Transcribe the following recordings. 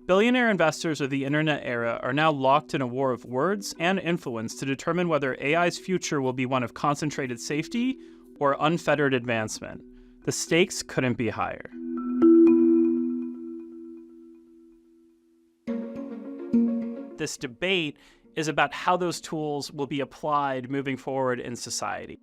Billionaire investors of the internet era are now locked in a war of words and influence to determine whether AI's future will be one of concentrated safety or unfettered advancement. The stakes couldn't be higher. This debate is about how those tools will be applied moving forward in society.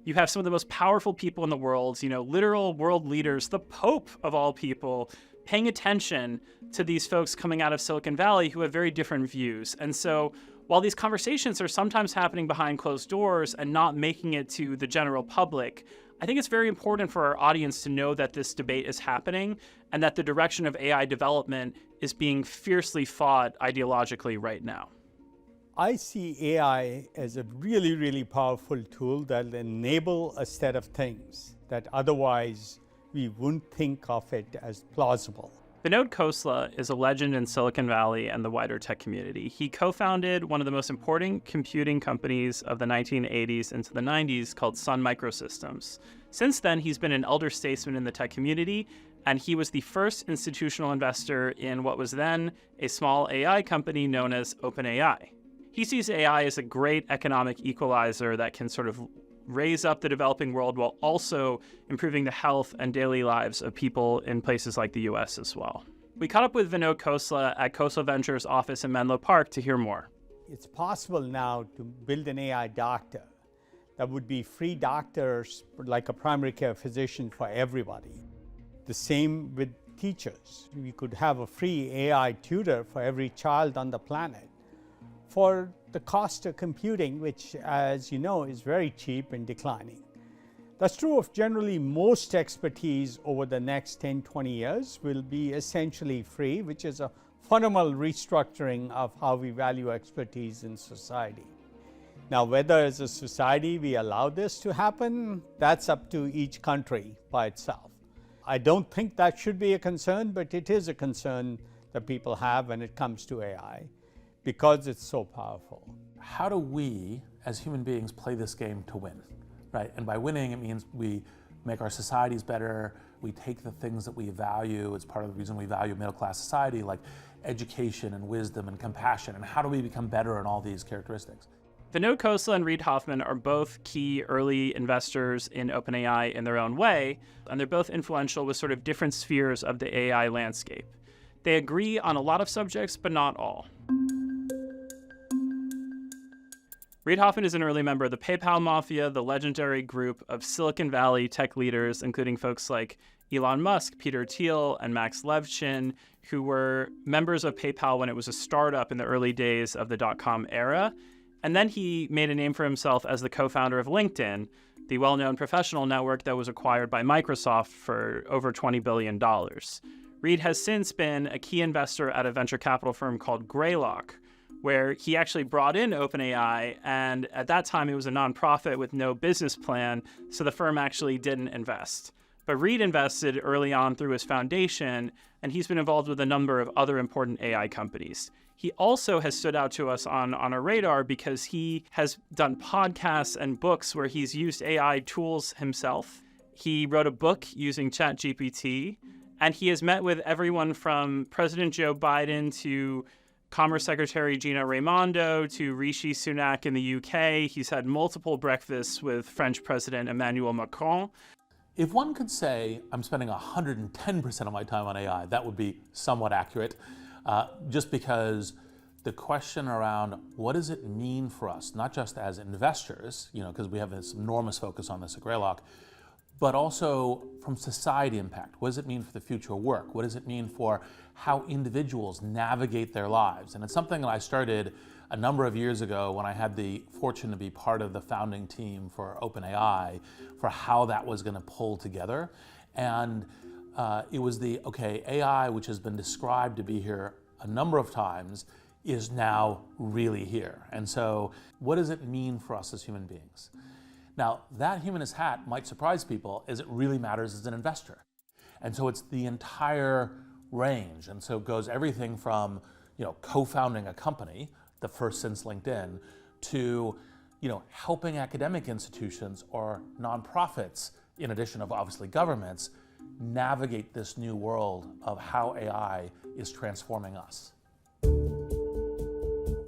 You have some of the most powerful people in the world, literal world leaders, the Pope of all people, paying attention to these folks coming out of Silicon Valley who have very different views. And so while these conversations are sometimes happening behind closed doors and not making it to the general public, I think it's very important for our audience to know that this debate is happening and that the direction of AI development is being fiercely fought ideologically right now. I see AI as a really, really powerful tool that will enable a set of things that otherwise we wouldn't think of it as plausible. Vinod Khosla is a legend in Silicon Valley and the wider tech community. He co-founded one of the most important computing companies of the 1980s into the 90s called Sun Microsystems. Since then, he's been an elder statesman in the tech community, and he was the first institutional investor in what was then a small AI company known as OpenAI. He sees AI as a great economic equalizer that can sort of raise up the developing world while also improving the health and daily lives of people in places like the US as well. We caught up with Vinod Khosla at Khosla Ventures office in Menlo Park to hear more. It's possible now to build an AI doctor that would be free doctors like a primary care physician for everybody. The same with teachers. We could have a free AI tutor for every child on the planet for the cost of computing, which, as you know, is very cheap and declining. That's true of generally most expertise over the next 10, 20 years will be essentially free, which is a fundamental restructuring of how we value expertise in society. Now, whether as a society we allow this to happen, that's up to each country by itself. I don't think that should be a concern, but it is a concern that people have when it comes to AI, because it's so powerful. How do we, as human beings, play this game to win, right? And by winning, it means we make our societies better, we take the things that we value. It's part of the reason we value middle-class society, like education and wisdom and compassion, and how do we become better in all these characteristics? Vinod Khosla and Reid Hoffman are both key early investors in OpenAI in their own way, and they're both influential with sort of different spheres of the AI landscape. They agree on a lot of subjects, but not all. Reid Hoffman is an early member of the PayPal Mafia, the legendary group of Silicon Valley tech leaders, including folks like Elon Musk, Peter Thiel, and Max Levchin, who were members of PayPal when it was a startup in the early days of the dot-com era. And then he made a name for himself as the co-founder of LinkedIn, the well-known professional network that was acquired by Microsoft for over $20 billion. Reid has since been a key investor at a venture capital firm called Greylock, where he actually brought in OpenAI, and at that time it was a nonprofit with no business plan, so the firm actually didn't invest. But Reid invested early on through his foundation, and he's been involved with a number of other important AI companies. He also has stood out to us on our radar because he has done podcasts and books where he's used AI tools himself. He wrote a book using ChatGPT, and he has met with everyone from President Joe Biden to Commerce Secretary Gina Raimondo to Rishi Sunak in the UK. He's had multiple breakfasts with French President Emmanuel Macron. If one could say, I'm spending 110% of my time on AI, that would be somewhat accurate, just because the question around what does it mean for us, not just as investors, because we have this enormous focus on this at Greylock, but also from society impact. What does it mean for the future of work? What does it mean for how individuals navigate their lives? And it's something that I started a number of years ago when I had the fortune to be part of the founding team for OpenAI for how that was going to pull together. And it was AI, which has been described to be here a number of times, is now really here. And so what does it mean for us as human beings? Now, that humanist hat might surprise people as it really matters as an investor. And so it's the entire range. And so it goes everything from co-founding a company, the first since LinkedIn, to helping academic institutions or nonprofits, in addition of obviously governments, navigate this new world of how AI is transforming us.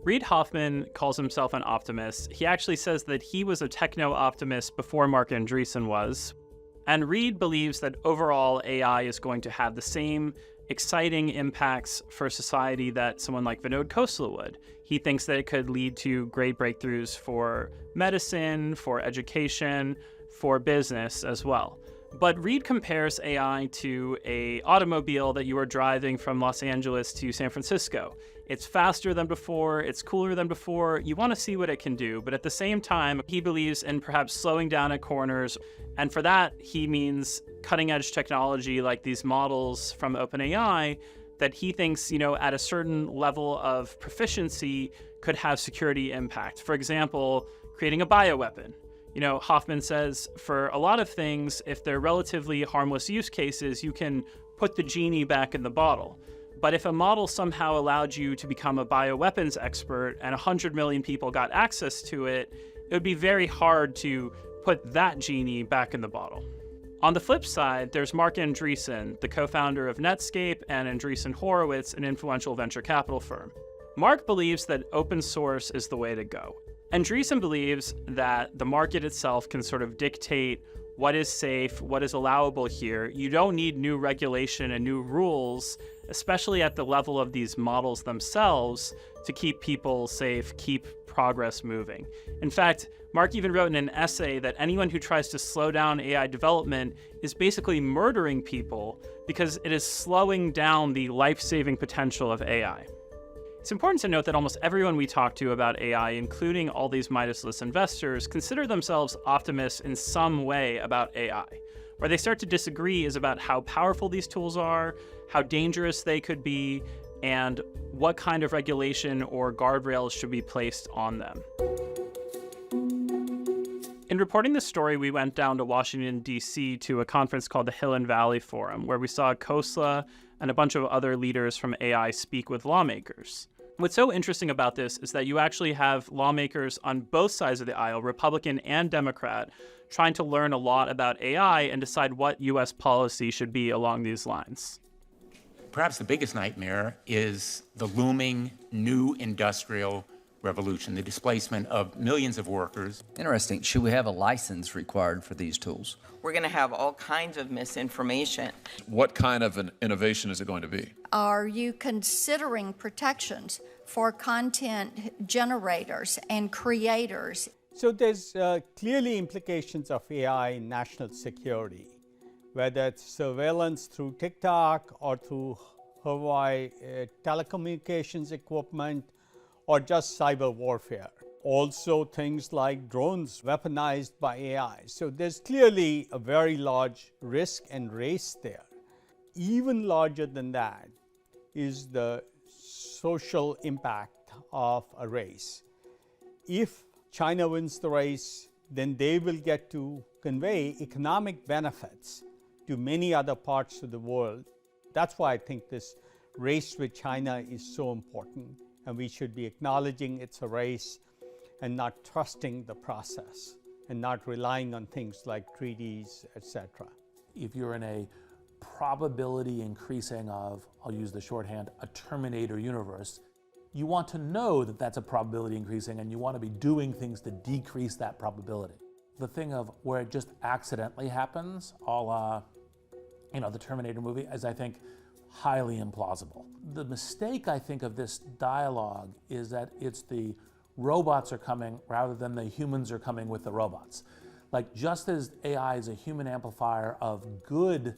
Reid Hoffman calls himself an optimist. He actually says that he was a techno-optimist before Marc Andreessen was. And Reid believes that overall AI is going to have the same exciting impacts for society that someone like Vinod Khosla would. He thinks that it could lead to great breakthroughs for medicine, for education, for business as well. But Reid compares AI to an automobile that you are driving from Los Angeles to San Francisco. It's faster than before, it's cooler than before, you want to see what it can do, but at the same time, he believes in perhaps slowing down at corners, and for that, he means cutting-edge technology like these models from OpenAI that he thinks, at a certain level of proficiency could have security impact. For example, creating a bioweapon. Hoffman says for a lot of things, if they're relatively harmless use cases, you can put the genie back in the bottle. But if a model somehow allowed you to become a bioweapons expert and 100 million people got access to it, it would be very hard to put that genie back in the bottle. On the flip side, there's Marc Andreessen, the co-founder of Netscape, and Andreessen Horowitz, an influential venture capital firm. Marc believes that open source is the way to go. Andreessen believes that the market itself can sort of dictate what is safe, what is allowable here. You don't need new regulation and new rules, especially at the level of these models themselves, to keep people safe, keep progress moving. In fact, Marc even wrote in an essay that anyone who tries to slow down AI development is basically murdering people because it is slowing down the life-saving potential of AI. It's important to note that almost everyone we talk to about AI, including all these Midas-list investors, consider themselves optimists in some way about AI. Where they start to disagree is about how powerful these tools are, how dangerous they could be, and what kind of regulation or guardrails should be placed on them. In reporting this story, we went down to Washington, D.C. to a conference called the Hill and Valley Forum, where we saw Khosla and a bunch of other leaders from AI speak with lawmakers. What's so interesting about this is that you actually have lawmakers on both sides of the aisle, Republican and Democrat, trying to learn a lot about AI and decide what U.S. policy should be along these lines. Perhaps the biggest nightmare is the looming new industrial revolution, the displacement of millions of workers. Interesting. Should we have a license required for these tools? We're going to have all kinds of misinformation. What kind of an innovation is it going to be? Are you considering protections for content generators and creators? So there's clearly implications of AI in national security, whether it's surveillance through TikTok or through Hawaii telecommunications equipment, or just cyber warfare. Also things like drones weaponized by AI. So there's clearly a very large risk and race there. Even larger than that is the social impact of a race. If China wins the race, then they will get to convey economic benefits to many other parts of the world. That's why I think this race with China is so important. And we should be acknowledging it's a race and not trusting the process and not relying on things like treaties, etc. If you're in a probability increasing of, I'll use the shorthand, a Terminator universe, you want to know that that's a probability increasing and you want to be doing things to decrease that probability. The thing of where it just accidentally happens, a la, the Terminator movie, is I think highly implausible. The mistake, I think, of this dialogue is that it's the robots are coming rather than the humans are coming with the robots. Like, just as AI is a human amplifier of good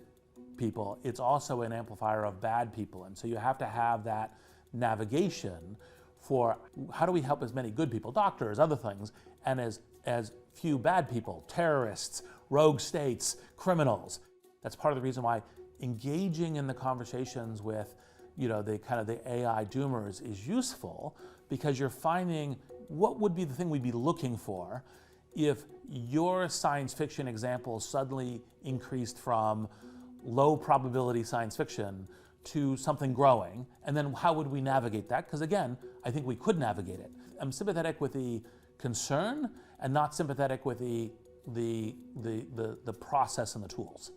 people, it's also an amplifier of bad people. And so you have to have that navigation for how do we help as many good people, doctors, other things, and as few bad people, terrorists, rogue states, criminals. That's part of the reason why engaging in the conversations with, the AI doomers is useful, because you're finding what would be the thing we'd be looking for if your science fiction example suddenly increased from low probability science fiction to something growing, and then how would we navigate that? Because again, I think we could navigate it. I'm sympathetic with the concern and not sympathetic with the process and the tools.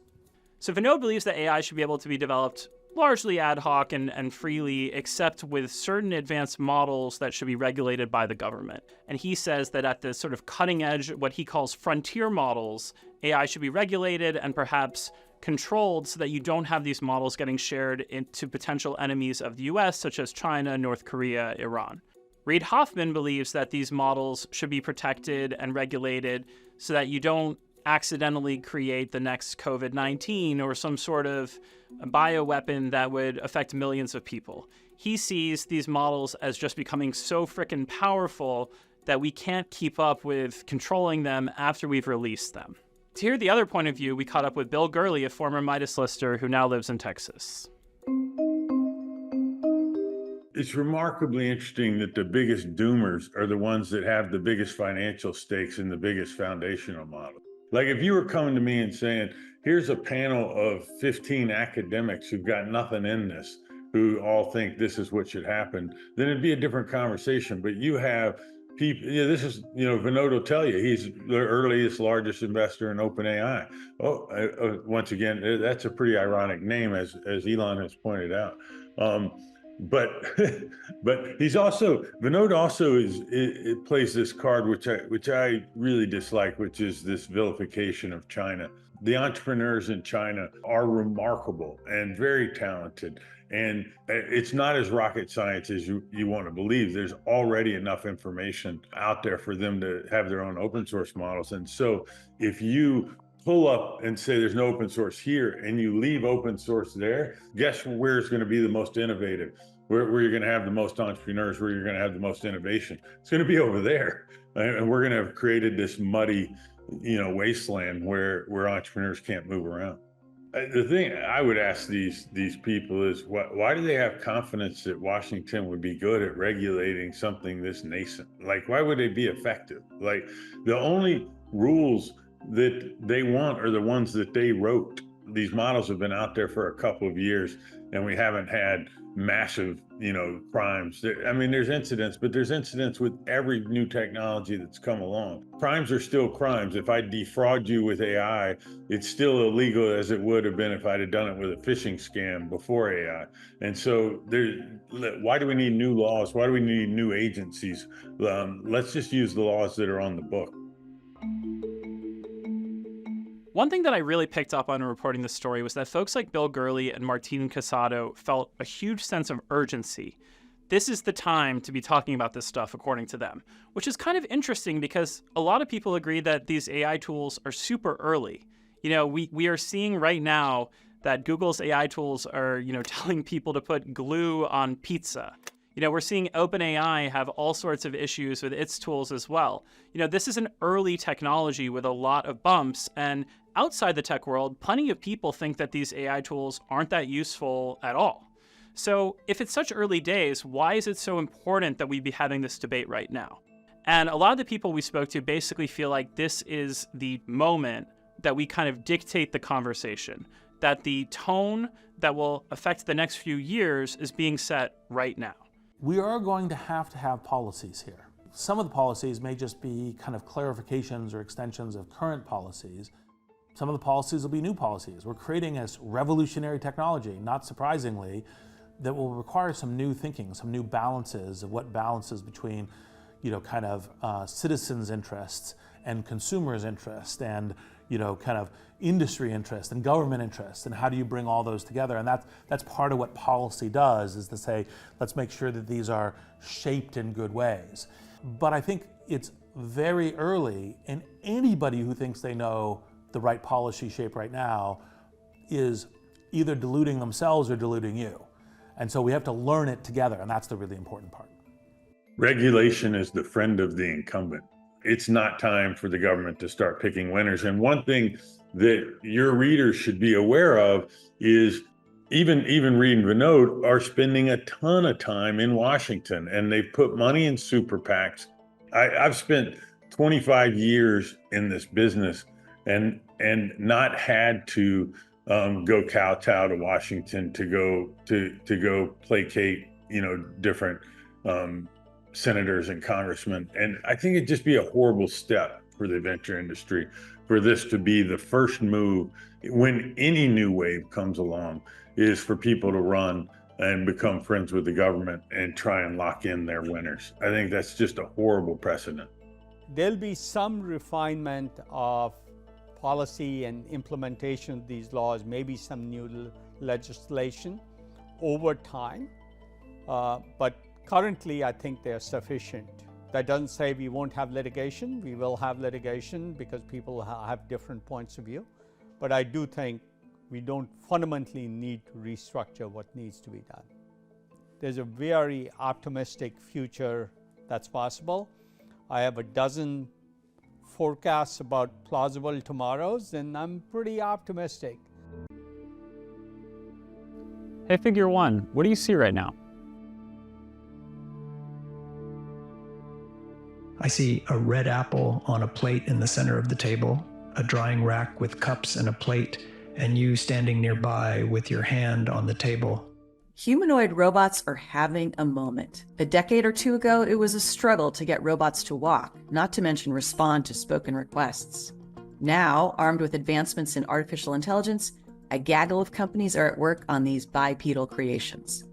So Vinod believes that AI should be able to be developed largely ad hoc and freely, except with certain advanced models that should be regulated by the government. And he says that at the sort of cutting edge, what he calls frontier models, AI should be regulated and perhaps controlled so that you don't have these models getting shared into potential enemies of the US, such as China, North Korea, Iran. Reid Hoffman believes that these models should be protected and regulated so that you don't accidentally create the next COVID-19 or some sort of bioweapon that would affect millions of people. He sees these models as just becoming so frickin' powerful that we can't keep up with controlling them after we've released them. To hear the other point of view, we caught up with Bill Gurley, a former Midas lister who now lives in Texas. It's remarkably interesting that the biggest doomers are the ones that have the biggest financial stakes and the biggest foundational model. Like if you were coming to me and saying, here's a panel of 15 academics who've got nothing in this, who all think this is what should happen, then it'd be a different conversation. But you have people, this is, Vinod will tell you, he's the earliest, largest investor in OpenAI. Once again, that's a pretty ironic name, as Elon has pointed out. But he's also, Vinod also it plays this card, which I really dislike, which is this vilification of China. The entrepreneurs in China are remarkable and very talented. And it's not as rocket science as you want to believe. There's already enough information out there for them to have their own open source models. And so if you pull up and say there's no open source here and you leave open source there, guess where it's going to be the most innovative, where you're going to have the most entrepreneurs, where you're going to have the most innovation? It's going to be over there. And we're going to have created this muddy, wasteland where entrepreneurs can't move around. The thing I would ask these people is, why do they have confidence that Washington would be good at regulating something this nascent? Like, why would they be effective? Like, the only rules that they want are the ones that they wrote. These models have been out there for a couple of years, and we haven't had massive, crimes. There's incidents, but there's incidents with every new technology that's come along. Crimes are still crimes. If I defraud you with AI, it's still illegal as it would have been if I'd have done it with a phishing scam before AI. And so why do we need new laws? Why do we need new agencies? Let's just use the laws that are on the book. One thing that I really picked up on reporting this story was that folks like Bill Gurley and Martin Casado felt a huge sense of urgency. This is the time to be talking about this stuff, according to them, which is kind of interesting because a lot of people agree that these AI tools are super early. We are seeing right now that Google's AI tools are, telling people to put glue on pizza. We're seeing OpenAI have all sorts of issues with its tools as well. This is an early technology with a lot of bumps, and outside the tech world, plenty of people think that these AI tools aren't that useful at all. So if it's such early days, why is it so important that we be having this debate right now? And a lot of the people we spoke to basically feel like this is the moment that we kind of dictate the conversation, that the tone that will affect the next few years is being set right now. We are going to have policies here. Some of the policies may just be kind of clarifications or extensions of current policies. Some of the policies will be new policies. We're creating this revolutionary technology, not surprisingly, that will require some new thinking, some new balances of what balances between, citizens' interests and consumers' interests and, kind of industry interest and government interest, and how do you bring all those together? And that's part of what policy does, is to say, let's make sure that these are shaped in good ways. But I think it's very early, and anybody who thinks they know the right policy shape right now is either deluding themselves or deluding you. And so we have to learn it together, and that's the really important part. Regulation is the friend of the incumbent. It's not time for the government to start picking winners. And one thing that your readers should be aware of is even Reid and Vinod are spending a ton of time in Washington, and they've put money in super PACs. I've spent 25 years in this business and not had to go kowtow to Washington to go placate different senators and congressmen. And I think it'd just be a horrible step for the venture industry for this to be the first move when any new wave comes along, is for people to run and become friends with the government and try and lock in their winners. I think that's just a horrible precedent. There'll be some refinement of policy and implementation of these laws, maybe some new legislation over time, but currently I think they're sufficient. That doesn't say we won't have litigation. We will have litigation because people have different points of view, but I do think we don't fundamentally need to restructure what needs to be done. There's a very optimistic future that's possible. I have a dozen forecasts about plausible tomorrows, and I'm pretty optimistic. Hey, Figure One, what do you see right now? I see a red apple on a plate in the center of the table, a drying rack with cups and a plate, and you standing nearby with your hand on the table. Humanoid robots are having a moment. A decade or two ago, it was a struggle to get robots to walk, not to mention respond to spoken requests. Now, armed with advancements in artificial intelligence, a gaggle of companies are at work on these bipedal creations.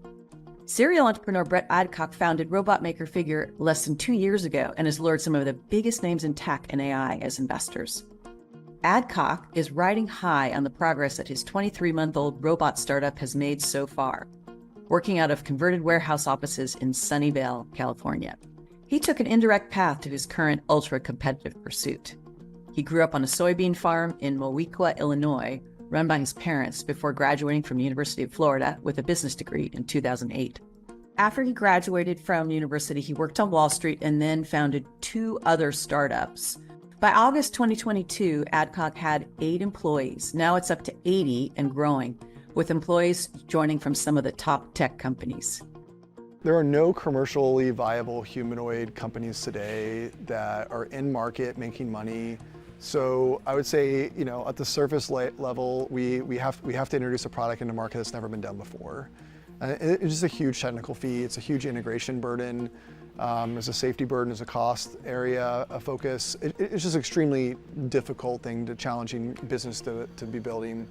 Serial entrepreneur Brett Adcock founded robot maker Figure less than 2 years ago and has lured some of the biggest names in tech and AI as investors. Adcock is riding high on the progress that his 23-month-old robot startup has made so far, working out of converted warehouse offices in Sunnyvale, California. He took an indirect path to his current ultra-competitive pursuit. He grew up on a soybean farm in Moweaqua, Illinois, run by his parents before graduating from the University of Florida with a business degree in 2008. After he graduated from university, he worked on Wall Street and then founded 2 other startups. By August 2022, Adcock had 8 employees. Now it's up to 80 and growing, with employees joining from some of the top tech companies. There are no commercially viable humanoid companies today that are in market making money. So I would say, at the surface level, we have to introduce a product into market that's never been done before. It's just a huge technical fee. It's a huge integration burden. There's a safety burden, there's a cost area, a focus. It's just an extremely difficult thing, challenging business to be building.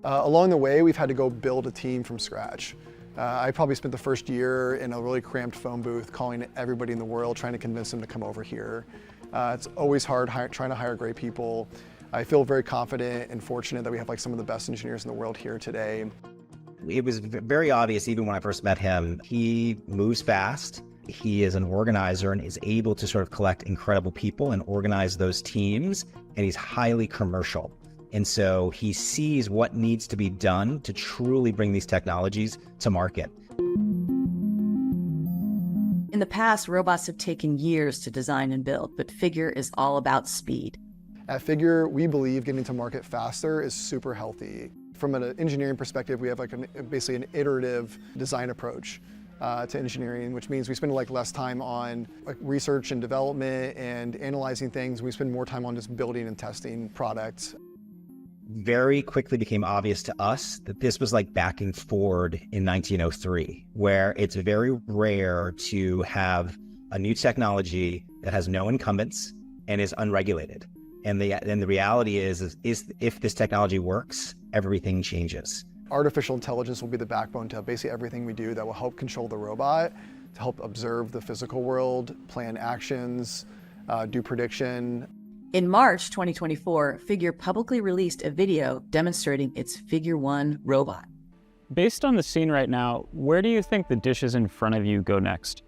Along the way, we've had to go build a team from scratch. I probably spent the first year in a really cramped phone booth calling everybody in the world, trying to convince them to come over here. It's always hard trying to hire great people. I feel very confident and fortunate that we have some of the best engineers in the world here today. It was very obvious even when I first met him. He moves fast. He is an organizer and is able to sort of collect incredible people and organize those teams, and he's highly commercial. And so he sees what needs to be done to truly bring these technologies to market. In the past, robots have taken years to design and build, but Figure is all about speed. At Figure, we believe getting to market faster is super healthy. From an engineering perspective, we have basically an iterative design approach to engineering, which means we spend less time on research and development and analyzing things. We spend more time on just building and testing products. Very quickly became obvious to us that this was like backing Ford in 1903, where it's very rare to have a new technology that has no incumbents and is unregulated. And the reality is if this technology works, everything changes. Artificial intelligence will be the backbone to basically everything we do that will help control the robot, to help observe the physical world, plan actions, do prediction. In March 2024, Figure publicly released a video demonstrating its Figure One robot. Based on the scene right now, where do you think the dishes in front of you go next?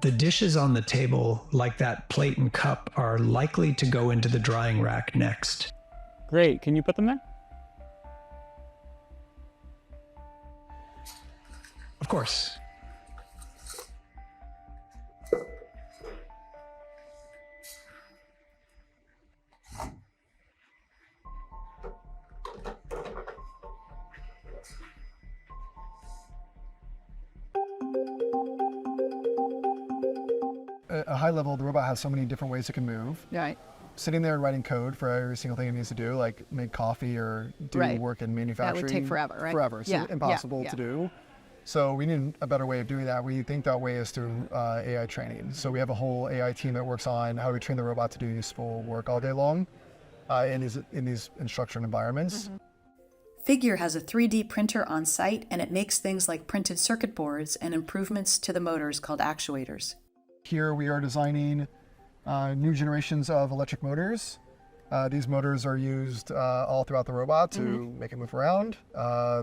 The dishes on the table, like that plate and cup, are likely to go into the drying rack next. Great, can you put them there? Of course. At a high level, the robot has so many different ways it can move. Right. Sitting there writing code for every single thing it needs to do, like make coffee or do work in manufacturing. That would take forever, right? Forever. It's impossible to do. So we need a better way of doing that. We think that way is through AI training. So we have a whole AI team that works on how we train the robot to do useful work all day long in these unstructured environments. Mm-hmm. Figure has a 3D printer on site, and it makes things like printed circuit boards and improvements to the motors called actuators. Here we are designing new generations of electric motors. These motors are used all throughout the robot to make it move around.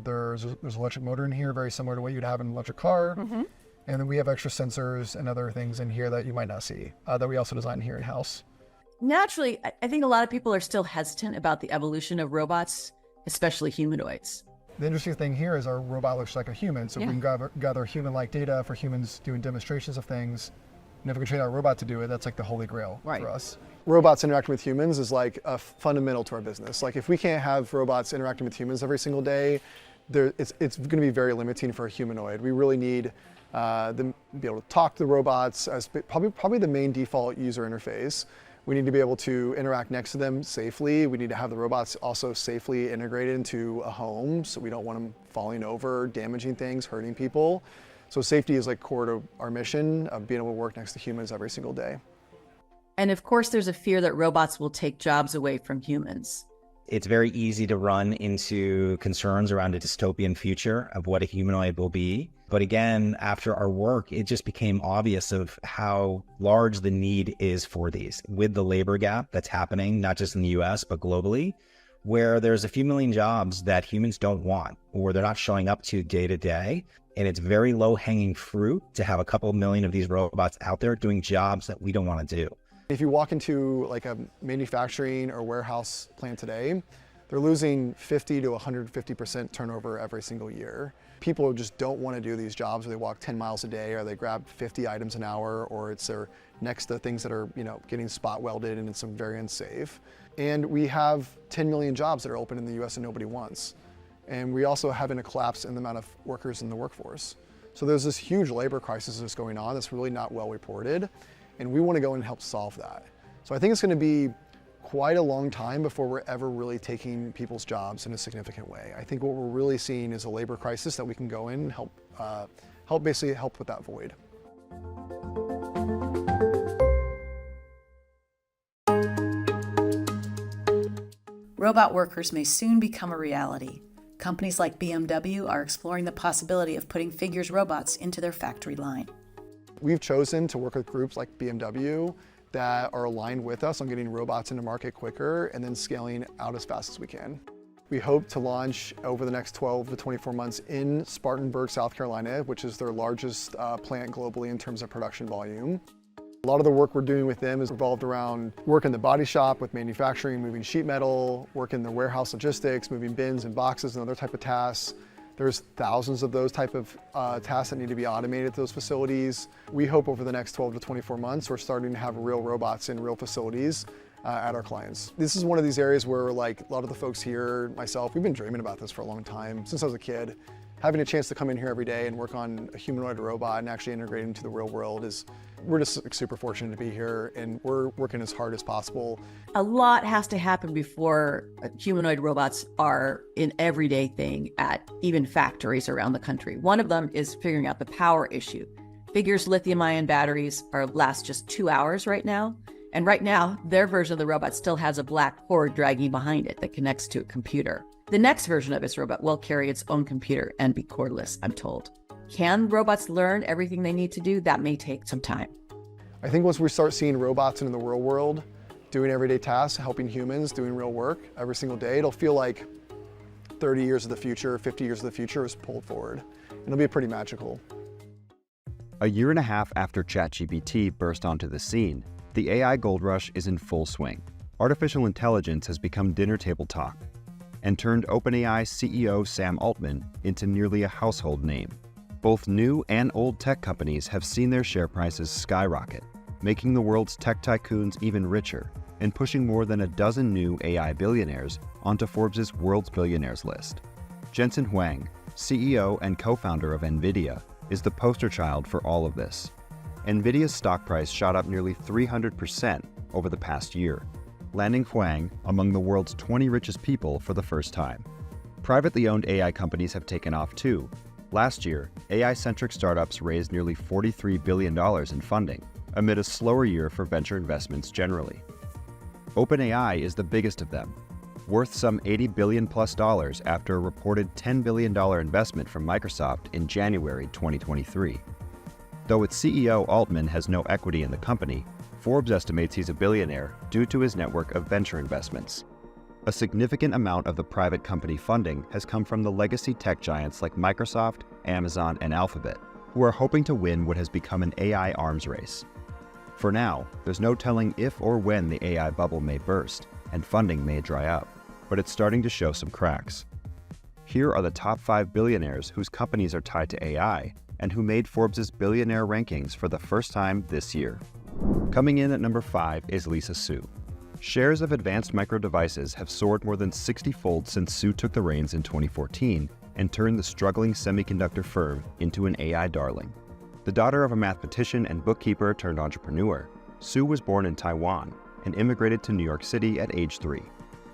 There's an electric motor in here, very similar to what you'd have in an electric car. And then we have extra sensors and other things in here that you might not see, that we also design here in-house. Naturally, I think a lot of people are still hesitant about the evolution of robots, especially humanoids. The interesting thing here is our robot looks like a human, so if we can gather human-like data for humans doing demonstrations of things, and if we can train our robot to do it, that's like the holy grail for us. Robots interacting with humans is like fundamental to our business. Like if we can't have robots interacting with humans every single day, it's going to be very limiting for a humanoid. We really need them to be able to talk to the robots as probably the main default user interface. We need to be able to interact next to them safely. We need to have the robots also safely integrated into a home, so we don't want them falling over, damaging things, hurting people. So safety is like core to our mission of being able to work next to humans every single day. And of course, there's a fear that robots will take jobs away from humans. It's very easy to run into concerns around a dystopian future of what a humanoid will be. But again, after our work, it just became obvious of how large the need is for these with the labor gap that's happening, not just in the US, but globally, where there's a few million jobs that humans don't want or they're not showing up to day to day. And it's very low hanging fruit to have a couple million of these robots out there doing jobs that we don't want to do. If you walk into like a manufacturing or warehouse plant today, they're losing 50 to 150% turnover every single year. People just don't want to do these jobs where they walk 10 miles a day or they grab 50 items an hour, or they're next to things that are, getting spot welded and it's very unsafe. And we have 10 million jobs that are open in the US and nobody wants. And we also having a collapse in the amount of workers in the workforce. So there's this huge labor crisis that's going on that's really not well reported. And we want to go in and help solve that. So I think it's going to be quite a long time before we're ever really taking people's jobs in a significant way. I think what we're really seeing is a labor crisis that we can go in and help with that void. Robot workers may soon become a reality. Companies like BMW are exploring the possibility of putting Figure's robots into their factory line. We've chosen to work with groups like BMW that are aligned with us on getting robots into market quicker and then scaling out as fast as we can. We hope to launch over the next 12 to 24 months in Spartanburg, South Carolina, which is their largest plant globally in terms of production volume. A lot of the work we're doing with them is revolved around work in the body shop with manufacturing, moving sheet metal, work in the warehouse logistics, moving bins and boxes and other type of tasks. There's thousands of those type of tasks that need to be automated at those facilities. We hope over the next 12 to 24 months, we're starting to have real robots in real facilities at our clients. This is one of these areas where like a lot of the folks here, myself, we've been dreaming about this for a long time, since I was a kid. Having a chance to come in here every day and work on a humanoid robot and actually integrate into the real world we're just super fortunate to be here, and we're working as hard as possible. A lot has to happen before humanoid robots are an everyday thing at even factories around the country. One of them is figuring out the power issue. Figure's lithium-ion batteries last just 2 hours right now. And right now, their version of the robot still has a black cord dragging behind it that connects to a computer. The next version of its robot will carry its own computer and be cordless, I'm told. Can robots learn everything they need to do? That may take some time. I think once we start seeing robots in the real world doing everyday tasks, helping humans, doing real work every single day, it'll feel like 30 years of the future, 50 years of the future is pulled forward. It'll be pretty magical. A year and a half after ChatGPT burst onto the scene, the AI gold rush is in full swing. Artificial intelligence has become dinner table talk and turned OpenAI CEO Sam Altman into nearly a household name. Both new and old tech companies have seen their share prices skyrocket, making the world's tech tycoons even richer and pushing more than a dozen new AI billionaires onto Forbes' World's Billionaires list. Jensen Huang, CEO and co-founder of Nvidia, is the poster child for all of this. Nvidia's stock price shot up nearly 300% over the past year, landing Huang among the world's 20 richest people for the first time. Privately owned AI companies have taken off too. Last year, AI-centric startups raised nearly $43 billion in funding, amid a slower year for venture investments generally. OpenAI is the biggest of them, worth some $80 billion plus after a reported $10 billion investment from Microsoft in January 2023. Though its CEO Altman has no equity in the company, Forbes estimates he's a billionaire due to his network of venture investments. A significant amount of the private company funding has come from the legacy tech giants like Microsoft, Amazon, and Alphabet, who are hoping to win what has become an AI arms race. For now, there's no telling if or when the AI bubble may burst and funding may dry up, but it's starting to show some cracks. Here are the top 5 billionaires whose companies are tied to AI and who made Forbes' billionaire rankings for the first time this year. Coming in at number 5 is Lisa Su. Shares of Advanced Micro Devices have soared more than 60-fold since Su took the reins in 2014 and turned the struggling semiconductor firm into an AI darling. The daughter of a mathematician and bookkeeper turned entrepreneur, Su was born in Taiwan and immigrated to New York City at age 3.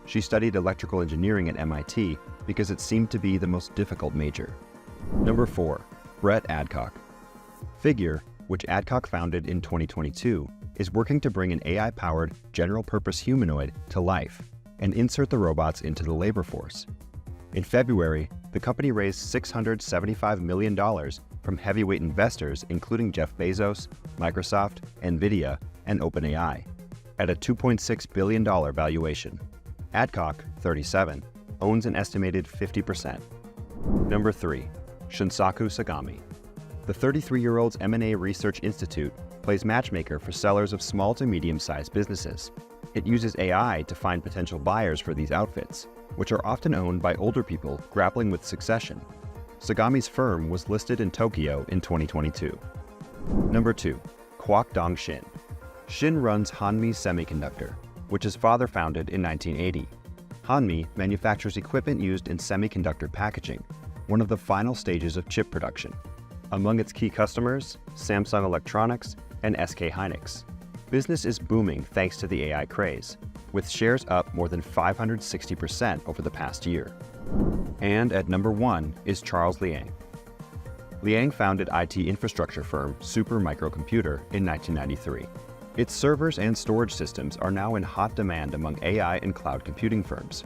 She studied electrical engineering at MIT because it seemed to be the most difficult major. Number 4, Brett Adcock. Figure, which Adcock founded in 2022, is working to bring an AI-powered, general-purpose humanoid to life and insert the robots into the labor force. In February, the company raised $675 million from heavyweight investors including Jeff Bezos, Microsoft, Nvidia, and OpenAI, at a $2.6 billion valuation. Adcock, 37, owns an estimated 50%. Number 3, Shunsaku Sagami. The 33-year-old's M&A Research Institute plays matchmaker for sellers of small to medium-sized businesses. It uses AI to find potential buyers for these outfits, which are often owned by older people grappling with succession. Sagami's firm was listed in Tokyo in 2022. Number 2, Kwok Dong Shin. Shin runs Hanmi Semiconductor, which his father founded in 1980. Hanmi manufactures equipment used in semiconductor packaging, one of the final stages of chip production. Among its key customers, Samsung Electronics and SK Hynix. Business is booming thanks to the AI craze, with shares up more than 560% over the past year. And at number 1 is Charles Liang. Liang founded IT infrastructure firm Super Microcomputer in 1993. Its servers and storage systems are now in hot demand among AI and cloud computing firms.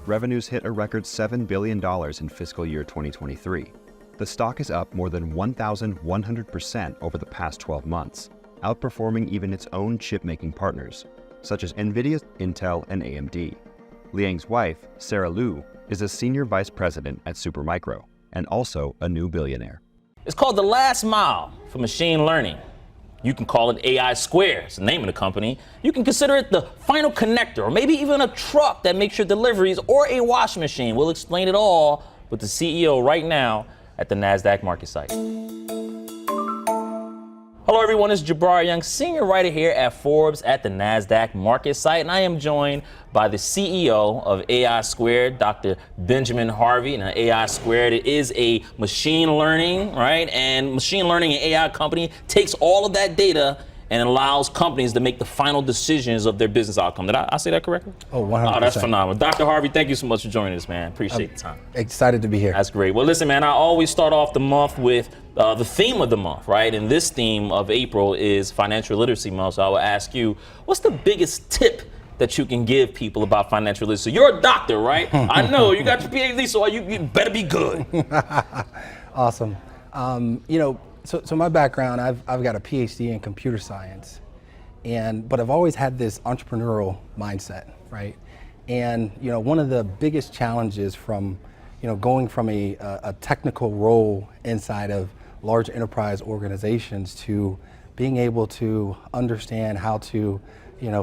Revenues hit a record $7 billion in fiscal year 2023. The stock is up more than 1,100% over the past 12 months, outperforming even its own chip-making partners, such as Nvidia, Intel, and AMD. Liang's wife, Sarah Liu, is a senior vice president at Supermicro, and also a new billionaire. It's called the last mile for machine learning. You can call it AI squared, it's the name of the company. You can consider it the final connector, or maybe even a truck that makes your deliveries, or a washing machine. We'll explain it all with the CEO right now at the NASDAQ market site. Hello everyone, it's Jabbar Young, senior writer here at Forbes at the NASDAQ market site, and I am joined by the CEO of AI Squared, Dr. Benjamin Harvey. Now, AI Squared, it is a machine learning, right? And machine learning and AI company takes all of that data and allows companies to make the final decisions of their business outcome. Did I say that correctly? Oh, 100%. Oh, that's phenomenal. Dr. Harvey, thank you so much for joining us, man. Appreciate the time. Excited to be here. That's great. Well, listen, man, I always start off the month with the theme of the month, right? And this theme of April is Financial Literacy Month. So I will ask you, what's the biggest tip that you can give people about financial literacy? You're a doctor, right? I know, you got your PhD, so you better be good. Awesome. So my background, I've got a PhD in computer science, but I've always had this entrepreneurial mindset, right? And one of the biggest challenges from going from a technical role inside of large enterprise organizations to being able to understand how to,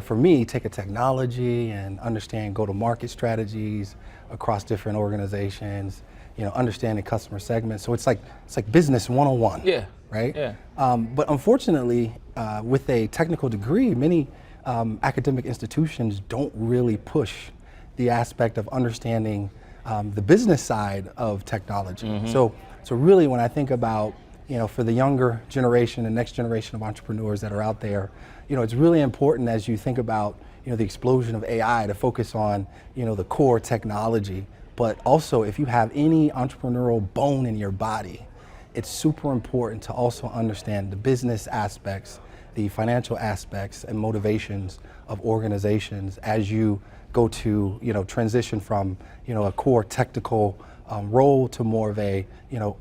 for me, take a technology and understand go-to-market strategies across different organizations, understanding customer segments. So it's like business 101. Yeah. Right? Yeah. But unfortunately, with a technical degree, many academic institutions don't really push the aspect of understanding the business side of technology. Mm-hmm. So really, when I think about for the younger generation and next generation of entrepreneurs that are out there, it's really important as you think about the explosion of AI to focus on the core technology. But also, if you have any entrepreneurial bone in your body, it's super important to also understand the business aspects, the financial aspects and motivations of organizations as you go to, transition from, a core technical role to more of a,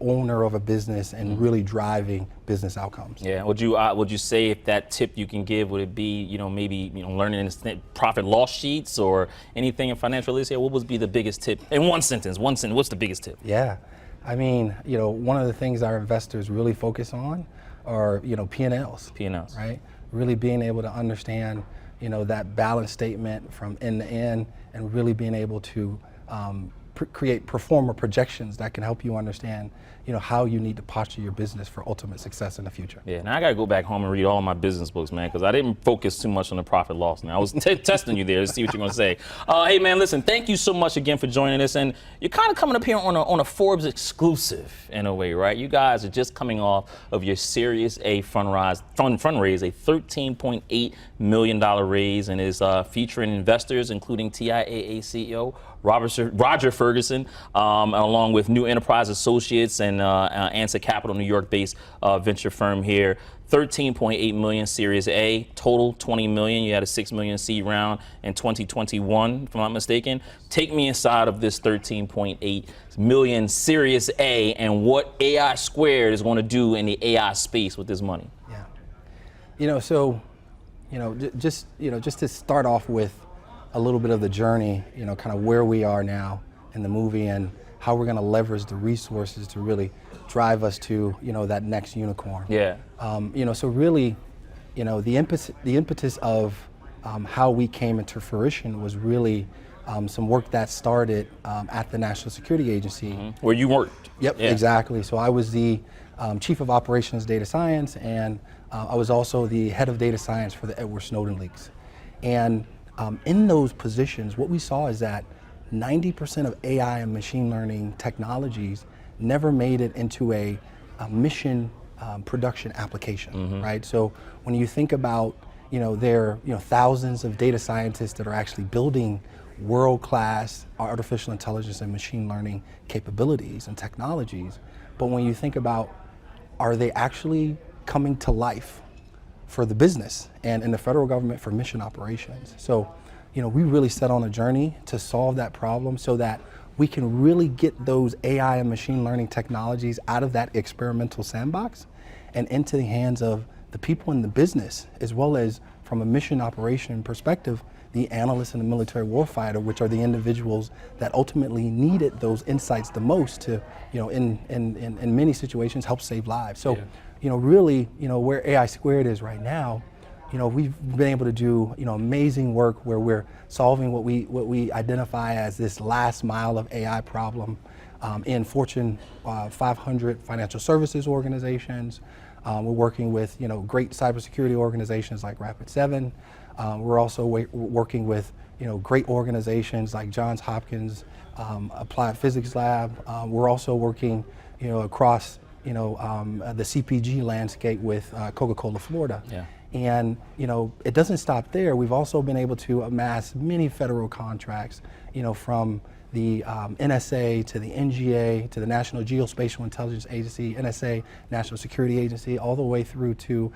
owner of a business and really driving business outcomes. Yeah. Would you say, if that tip you can give, would it be, maybe, learning profit loss sheets or anything in financial literacy? What would be the biggest tip in one sentence? What's the biggest tip? Yeah. I mean, one of the things our investors really focus on are, P&Ls. P&Ls. Right? Really being able to understand, that balance statement from end to end, and really being able to create pro forma projections that can help you understand, how you need to posture your business for ultimate success in the future. Yeah, now I gotta go back home and read all my business books, man, because I didn't focus too much on the profit loss. Now I was testing you there to see what you're gonna say. Hey man, listen, thank you so much again for joining us, and you're kind of coming up here on a Forbes exclusive in a way, right? You guys are just coming off of your Series A fundraise, a $13.8 million raise, and is featuring investors including TIAA CEO Roger Ferguson, along with New Enterprise Associates and Answer Capital, New York-based venture firm here. 13.8 million Series A, total 20 million. You had a 6 million seed round in 2021, if I'm not mistaken. Take me inside of this 13.8 million Series A and what AI Squared is going to do in the AI space with this money. Yeah. Just to start off with a little bit of the journey, kind of where we are now in the movie and how we're going to leverage the resources to really drive us to, that next unicorn. Yeah. So really, the impetus of how we came into fruition was really some work that started at the National Security Agency. Mm-hmm. Where you worked. Yep, yeah. Exactly. So I was the Chief of Operations Data Science, and I was also the Head of Data Science for the Edward Snowden leaks. And in those positions, what we saw is that 90% of AI and machine learning technologies never made it into a mission production application, right? So when you think about, there are thousands of data scientists that are actually building world-class artificial intelligence and machine learning capabilities and technologies, but when you think about, are they actually coming to life for the business and in the federal government for mission operations? So, we really set on a journey to solve that problem so that we can really get those AI and machine learning technologies out of that experimental sandbox and into the hands of the people in the business, as well as from a mission operation perspective, the analysts and the military warfighter, which are the individuals that ultimately needed those insights the most to, in many situations, help save lives. So, really, where AI Squared is right now, we've been able to do, amazing work where we're solving what we identify as this last mile of AI problem in Fortune 500 financial services organizations. We're working with, great cybersecurity organizations like Rapid7. We're also working with, great organizations like Johns Hopkins Applied Physics Lab. We're also working, across, the CPG landscape with Coca-Cola Florida. Yeah. And it doesn't stop there. We've also been able to amass many federal contracts, from the NSA to the NGA to the National Geospatial Intelligence Agency, NSA, National Security Agency, all the way through to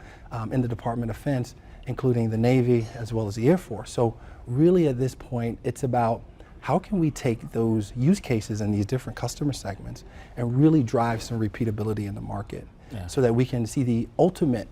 in the Department of Defense, including the Navy as well as the Air Force. So really at this point, it's about how can we take those use cases in these different customer segments and really drive some repeatability in the market. Yeah. So that we can see the ultimate,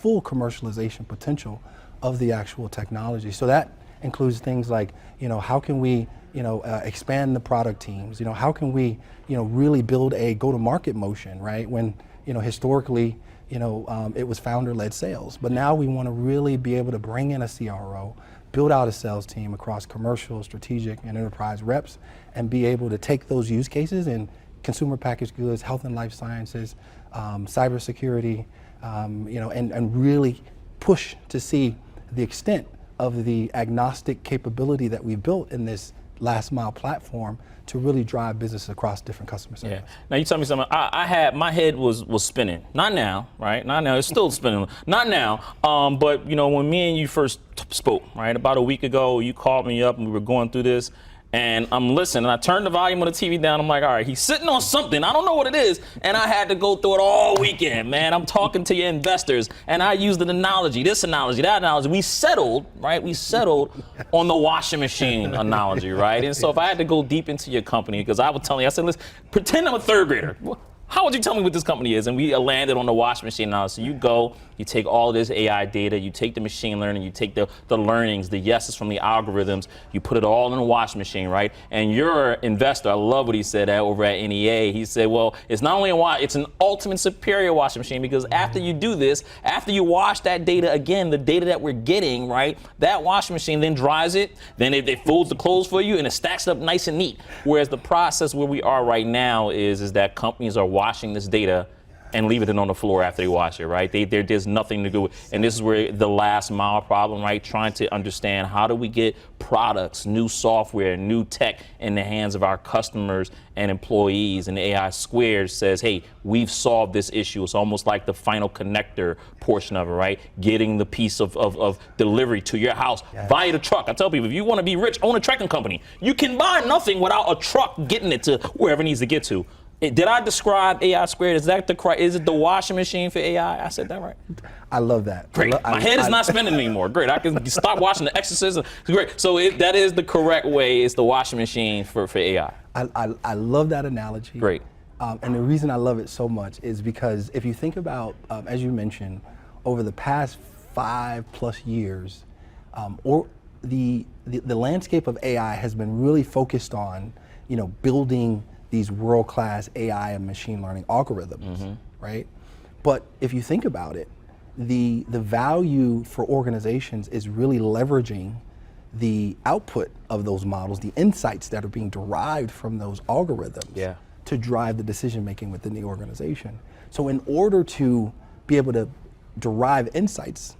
full commercialization potential of the actual technology. So that includes things like, how can we, expand the product teams? How can we, really build a go-to-market motion, right? When, historically, it was founder-led sales, but now we want to really be able to bring in a CRO, build out a sales team across commercial, strategic, and enterprise reps, and be able to take those use cases in consumer packaged goods, health and life sciences, cybersecurity, and really push to see the extent of the agnostic capability that we've built in this last mile platform to really drive business across different customer segments. Yeah. Now you tell me something. I had my head was spinning. Not now, right? Not now. It's still spinning. Not now. But when me and you first spoke, right, about a week ago, you called me up and we were going through this. and I'm listening. And I turned the volume of the TV down. I'm like, all right, he's sitting on something. I don't know what it is. And I had to go through it all weekend, man. I'm talking to your investors, and I used an analogy, this analogy, that analogy. We settled, right? We settled on the washing machine analogy, right? And so if I had to go deep into your company, because I was telling you, I said, listen, pretend I'm a third grader. How would you tell me what this company is? And we landed on the washing machine now. So you go, you take all this AI data, you take the machine learning, you take the learnings, the yeses from the algorithms, you put it all in a washing machine, right? And your investor, I love what he said over at NEA. He said, well, it's not only it's an ultimate superior washing machine, because after you do this, after you wash that data again, the data that we're getting, right, that washing machine then dries it, then it folds the clothes for you, and it stacks it up nice and neat. Whereas the process where we are right now is that companies are washing this data and leaving it on the floor after they wash it, right? There's nothing to do with, and this is where the last mile problem, right? Trying to understand how do we get products, new software, new tech in the hands of our customers and employees. And AI Squared says, hey, we've solved this issue. It's almost like the final connector portion of it, right? Getting the piece of delivery to your house via the truck. I tell people, if you want to be rich, own a trucking company. You can buy nothing without a truck getting it to wherever it needs to get to. Did I describe AI Squared? Is it the washing machine for AI? I said that right? I love that. Great. My head is not spinning anymore. Great. I can stop watching The Exorcist. Great. So that is the correct way. It's the washing machine for AI. I love that analogy. Great. And the reason I love it so much is because if you think about, as you mentioned, over the past 5+ years, the landscape of AI has been really focused on, building these world-class AI and machine learning algorithms, right? But if you think about it, the value for organizations is really leveraging the output of those models, the insights that are being derived from those algorithms to drive the decision-making within the organization. So in order to be able to derive insights,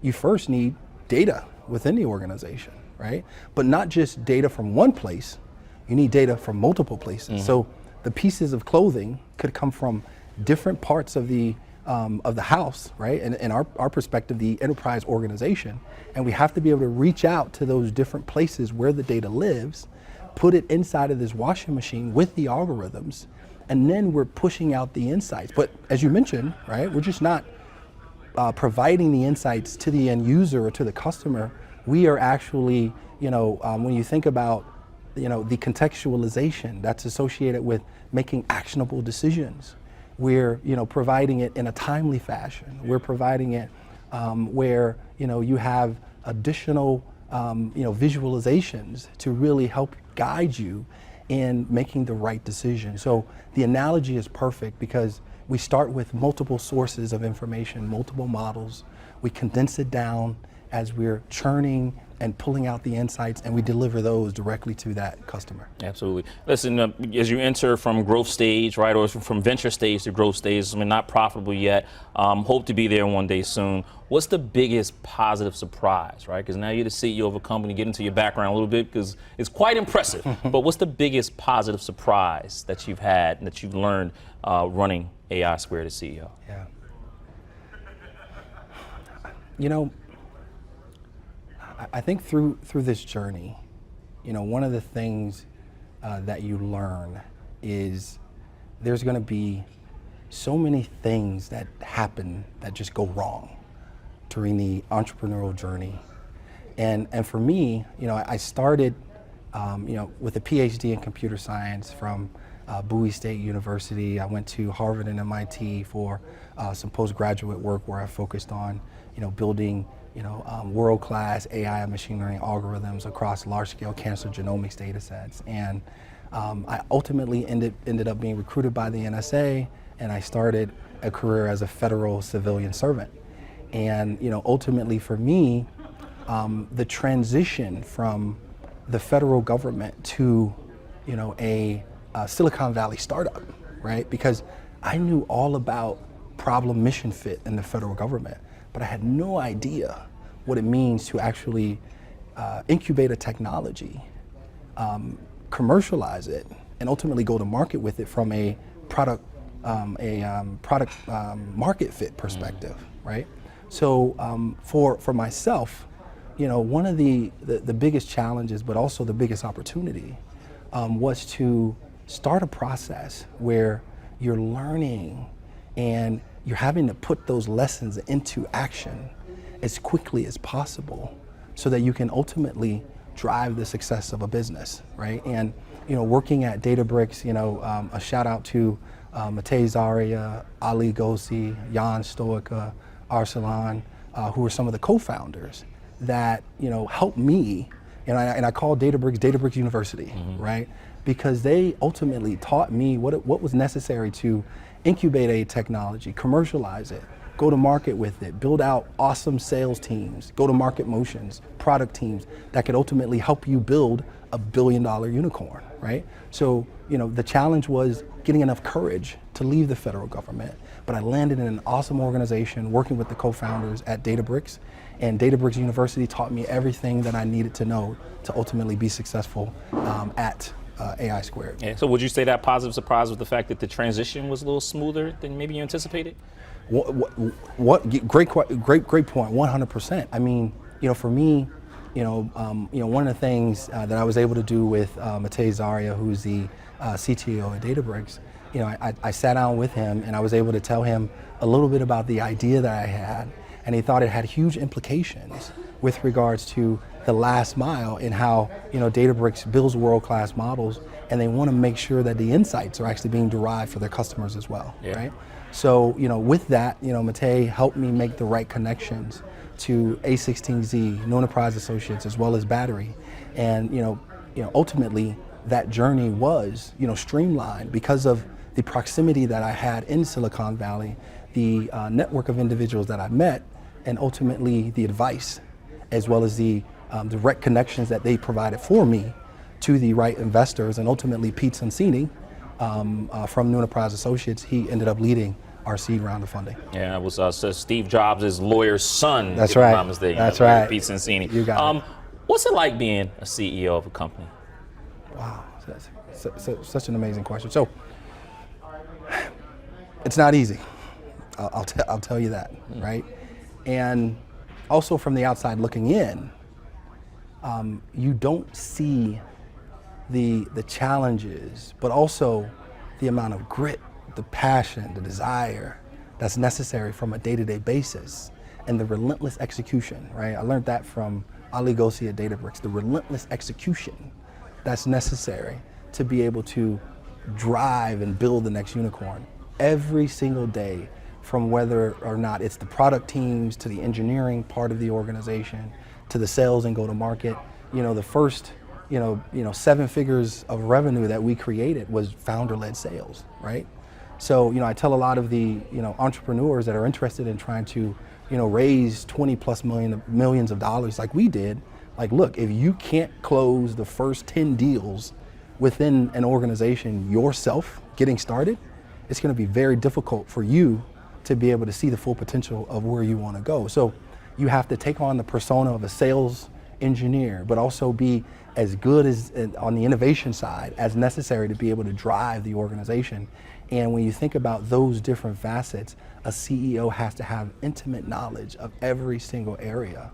you first need data within the organization, right? But not just data from one place, you need data from multiple places. So the pieces of clothing could come from different parts of the house, right? And in our perspective, the enterprise organization. And we have to be able to reach out to those different places where the data lives, put it inside of this washing machine with the algorithms, and then we're pushing out the insights. But as you mentioned, right, we're just not providing the insights to the end user or to the customer. We are actually, when you think about the contextualization that's associated with making actionable decisions. We're, providing it in a timely fashion. We're providing it where, you have additional, visualizations to really help guide you in making the right decision. So the analogy is perfect because we start with multiple sources of information, multiple models. We condense it down as we're churning and pulling out the insights, and we deliver those directly to that customer. Absolutely. Listen, as you enter from growth stage, right, or from venture stage to growth stage, not profitable yet, hope to be there one day soon. What's the biggest positive surprise, right? Because now you're the CEO of a company, get into your background a little bit, because it's quite impressive. But what's the biggest positive surprise that you've had and that you've learned running AI Squared as CEO? Yeah. I think through this journey, one of the things that you learn is there's going to be so many things that happen that just go wrong during the entrepreneurial journey. And for me, I started, with a PhD in computer science from Bowie State University. I went to Harvard and MIT for some postgraduate work where I focused on, building world-class AI and machine learning algorithms across large-scale cancer genomics data sets. And I ultimately ended up being recruited by the NSA, and I started a career as a federal civilian servant. And ultimately for me, the transition from the federal government to a Silicon Valley startup, right? Because I knew all about problem mission fit in the federal government, but I had no idea what it means to actually incubate a technology, commercialize it, and ultimately go to market with it from a product market fit perspective, right? So for myself, one of the biggest challenges, but also the biggest opportunity, was to start a process where you're learning and you're having to put those lessons into action as quickly as possible so that you can ultimately drive the success of a business, right? And working at Databricks, a shout out to Matej Zarya, Ali Ghosi, Jan Stoica, Arsalan, who are some of the co-founders that helped me, and I call Databricks University, right? Because they ultimately taught me what was necessary to incubate a technology, commercialize it, go to market with it, build out awesome sales teams, go to market motions, product teams that could ultimately help you build a $1 billion unicorn, right? So, the challenge was getting enough courage to leave the federal government, but I landed in an awesome organization working with the co-founders at Databricks, and Databricks University taught me everything that I needed to know to ultimately be successful at AI Squared. Yeah. So would you say that positive surprise was the fact that the transition was a little smoother than maybe you anticipated? Great point, 100%. I mean, for me, one of the things that I was able to do with Matej Zarya, who's the CTO at Databricks, I sat down with him and I was able to tell him a little bit about the idea that I had, and he thought it had huge implications with regards to the last mile and how Databricks builds world-class models, and they want to make sure that the insights are actually being derived for their customers as well, right? So with that, Matej helped me make the right connections to A16Z, New Enterprise Associates, as well as Battery, and ultimately that journey was streamlined because of the proximity that I had in Silicon Valley, the network of individuals that I met, and ultimately the advice, as well as the direct connections that they provided for me to the right investors, and ultimately Pete Sonsini from New Enterprise Associates, he ended up leading our seed round of funding. Yeah, it was Steve Jobs' lawyer's son. That's if right. I'm not mistaken. That's right. Pete Sonsini. You got it. What's it like being a CEO of a company? Wow, that's such an amazing question. So, it's not easy. I'll tell you that, right? And also from the outside looking in, you don't see the challenges, but also the amount of grit, the passion, the desire that's necessary from a day-to-day basis, and the relentless execution, right? I learned that from Ali Ghosi at Databricks, the relentless execution that's necessary to be able to drive and build the next unicorn every single day, from whether or not it's the product teams to the engineering part of the organization to the sales and go-to-market. The first 7 figures of revenue that we created was founder-led sales, right? So, I tell a lot of the, entrepreneurs that are interested in trying to, raise 20 plus millions of dollars like we did, like, look, if you can't close the first 10 deals within an organization yourself getting started, it's going to be very difficult for you to be able to see the full potential of where you want to go. So you have to take on the persona of a sales engineer, but also be as good as on the innovation side as necessary to be able to drive the organization. And when you think about those different facets, a CEO has to have intimate knowledge of every single area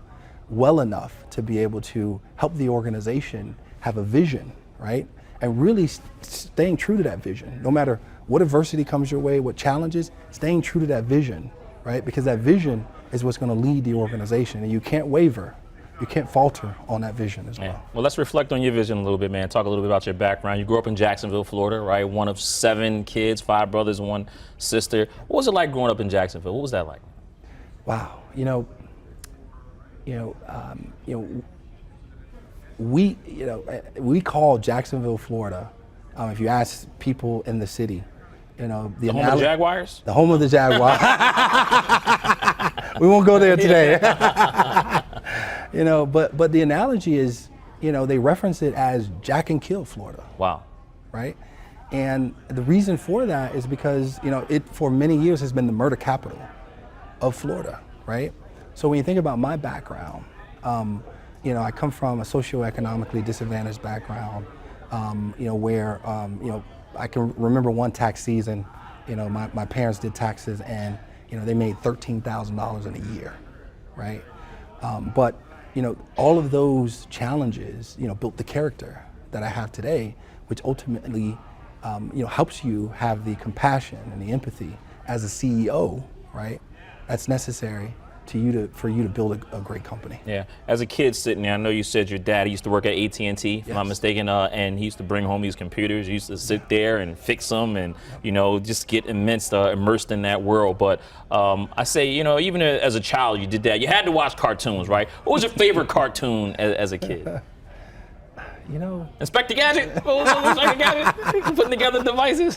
well enough to be able to help the organization have a vision, right? And really staying true to that vision, no matter what adversity comes your way, what challenges, staying true to that vision, right? Because that vision is what's going to lead the organization, and you can't waver. You can't falter on that vision as well. Yeah. Well, let's reflect on your vision a little bit, man. Talk a little bit about your background. You grew up in Jacksonville, Florida, right? One of 7 kids, 5 brothers, 1 sister. What was it like growing up in Jacksonville? What was that like? Wow, we call Jacksonville, Florida. If you ask people in the city, the home of the Jaguars? The home of the Jaguars. We won't go there today. But the analogy is, they reference it as Jack and Kill Florida. Wow. Right? And the reason for that is because, it for many years has been the murder capital of Florida, right? So when you think about my background, I come from a socioeconomically disadvantaged background, where, I can remember one tax season, my parents did taxes and, they made $13,000 in a year, right? But all of those challenges, built the character that I have today, which ultimately, helps you have the compassion and the empathy as a CEO, right? That's necessary for you to build a great company. Yeah. As a kid sitting there, I know you said your dad used to work at AT&T, if I'm not mistaken, and he used to bring home these computers. He used to sit there and fix them and, just get immersed in that world. But I say, even as a child, you did that. You had to watch cartoons, right? What was your favorite cartoon as a kid? Inspector Gadget? What was Inspector Gadget? Putting together devices?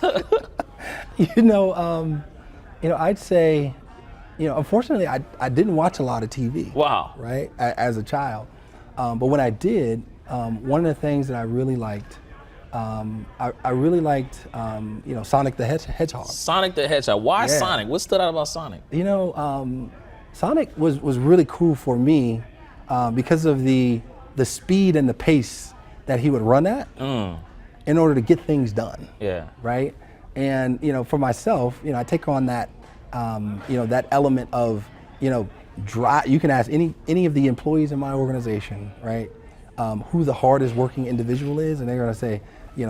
I'd say, unfortunately, I didn't watch a lot of TV. Wow. Right, as a child. But when I did, one of the things that I really liked, I really liked, Sonic the Hedgehog. Sonic the Hedgehog. Why Sonic? What stood out about Sonic? Sonic was really cool for me because of the speed and the pace that he would run at in order to get things done. Yeah. Right? And, for myself, I take on that, that element of, drive. You can ask any of the employees in my organization, right, who the hardest working individual is, and they're going to say,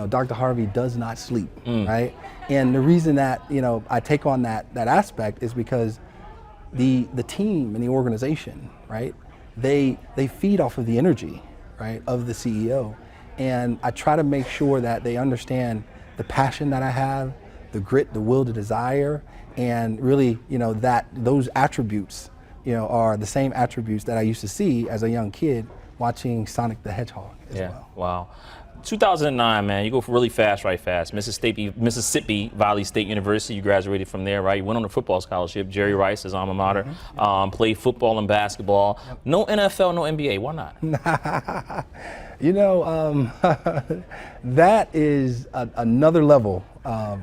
Dr. Harvey does not sleep, right? And the reason that, I take on that aspect is because the team and the organization, right, they feed off of the energy, right, of the CEO. And I try to make sure that they understand the passion that I have, the grit, the will, the desire, and really, that those attributes, are the same attributes that I used to see as a young kid watching Sonic the Hedgehog as well. Wow. 2009, man, you go really fast, right fast. Mississippi Valley State University, you graduated from there, right? You went on a football scholarship, Jerry Rice, his alma mater, played football and basketball. Yep. No NFL, no NBA, why not? That is another level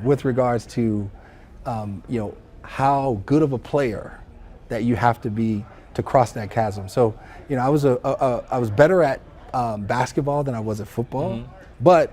with regards to, how good of a player that you have to be to cross that chasm. So, I was better at basketball than I was at football, but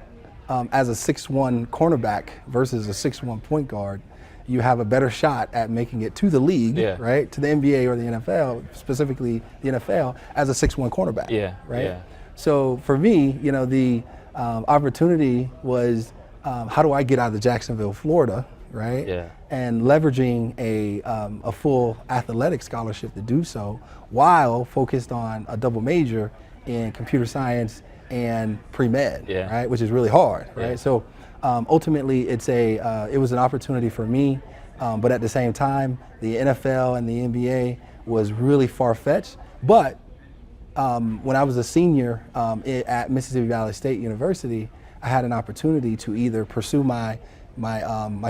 as a 6'1" cornerback versus a 6'1" point guard, you have a better shot at making it to the league, right, to the NBA or the NFL, specifically the NFL, as a 6'1" cornerback, right? Yeah. So for me, the opportunity was, how do I get out of Jacksonville, Florida, right? Yeah. And leveraging a full athletic scholarship to do so, while focused on a double major in computer science and pre-med, right? Which is really hard, right? So ultimately, it was an opportunity for me, but at the same time, the NFL and the NBA was really far-fetched. But when I was a senior at Mississippi Valley State University, I had an opportunity to either pursue my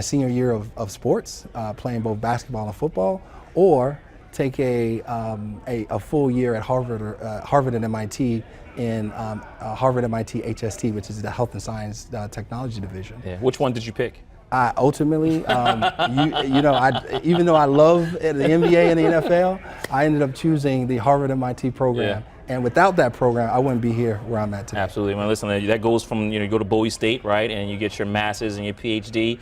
senior year of sports, playing both basketball and football, or take a full year at Harvard and MIT in Harvard MIT HST, which is the Health and Science Technology Division. Yeah. Which one did you pick? Ultimately, even though I love the NBA and the NFL, I ended up choosing the Harvard MIT program. Yeah. And without that program, I wouldn't be here where I'm at today. Absolutely. Well, listen, that goes from, you go to Bowie State, right, and you get your master's and your PhD,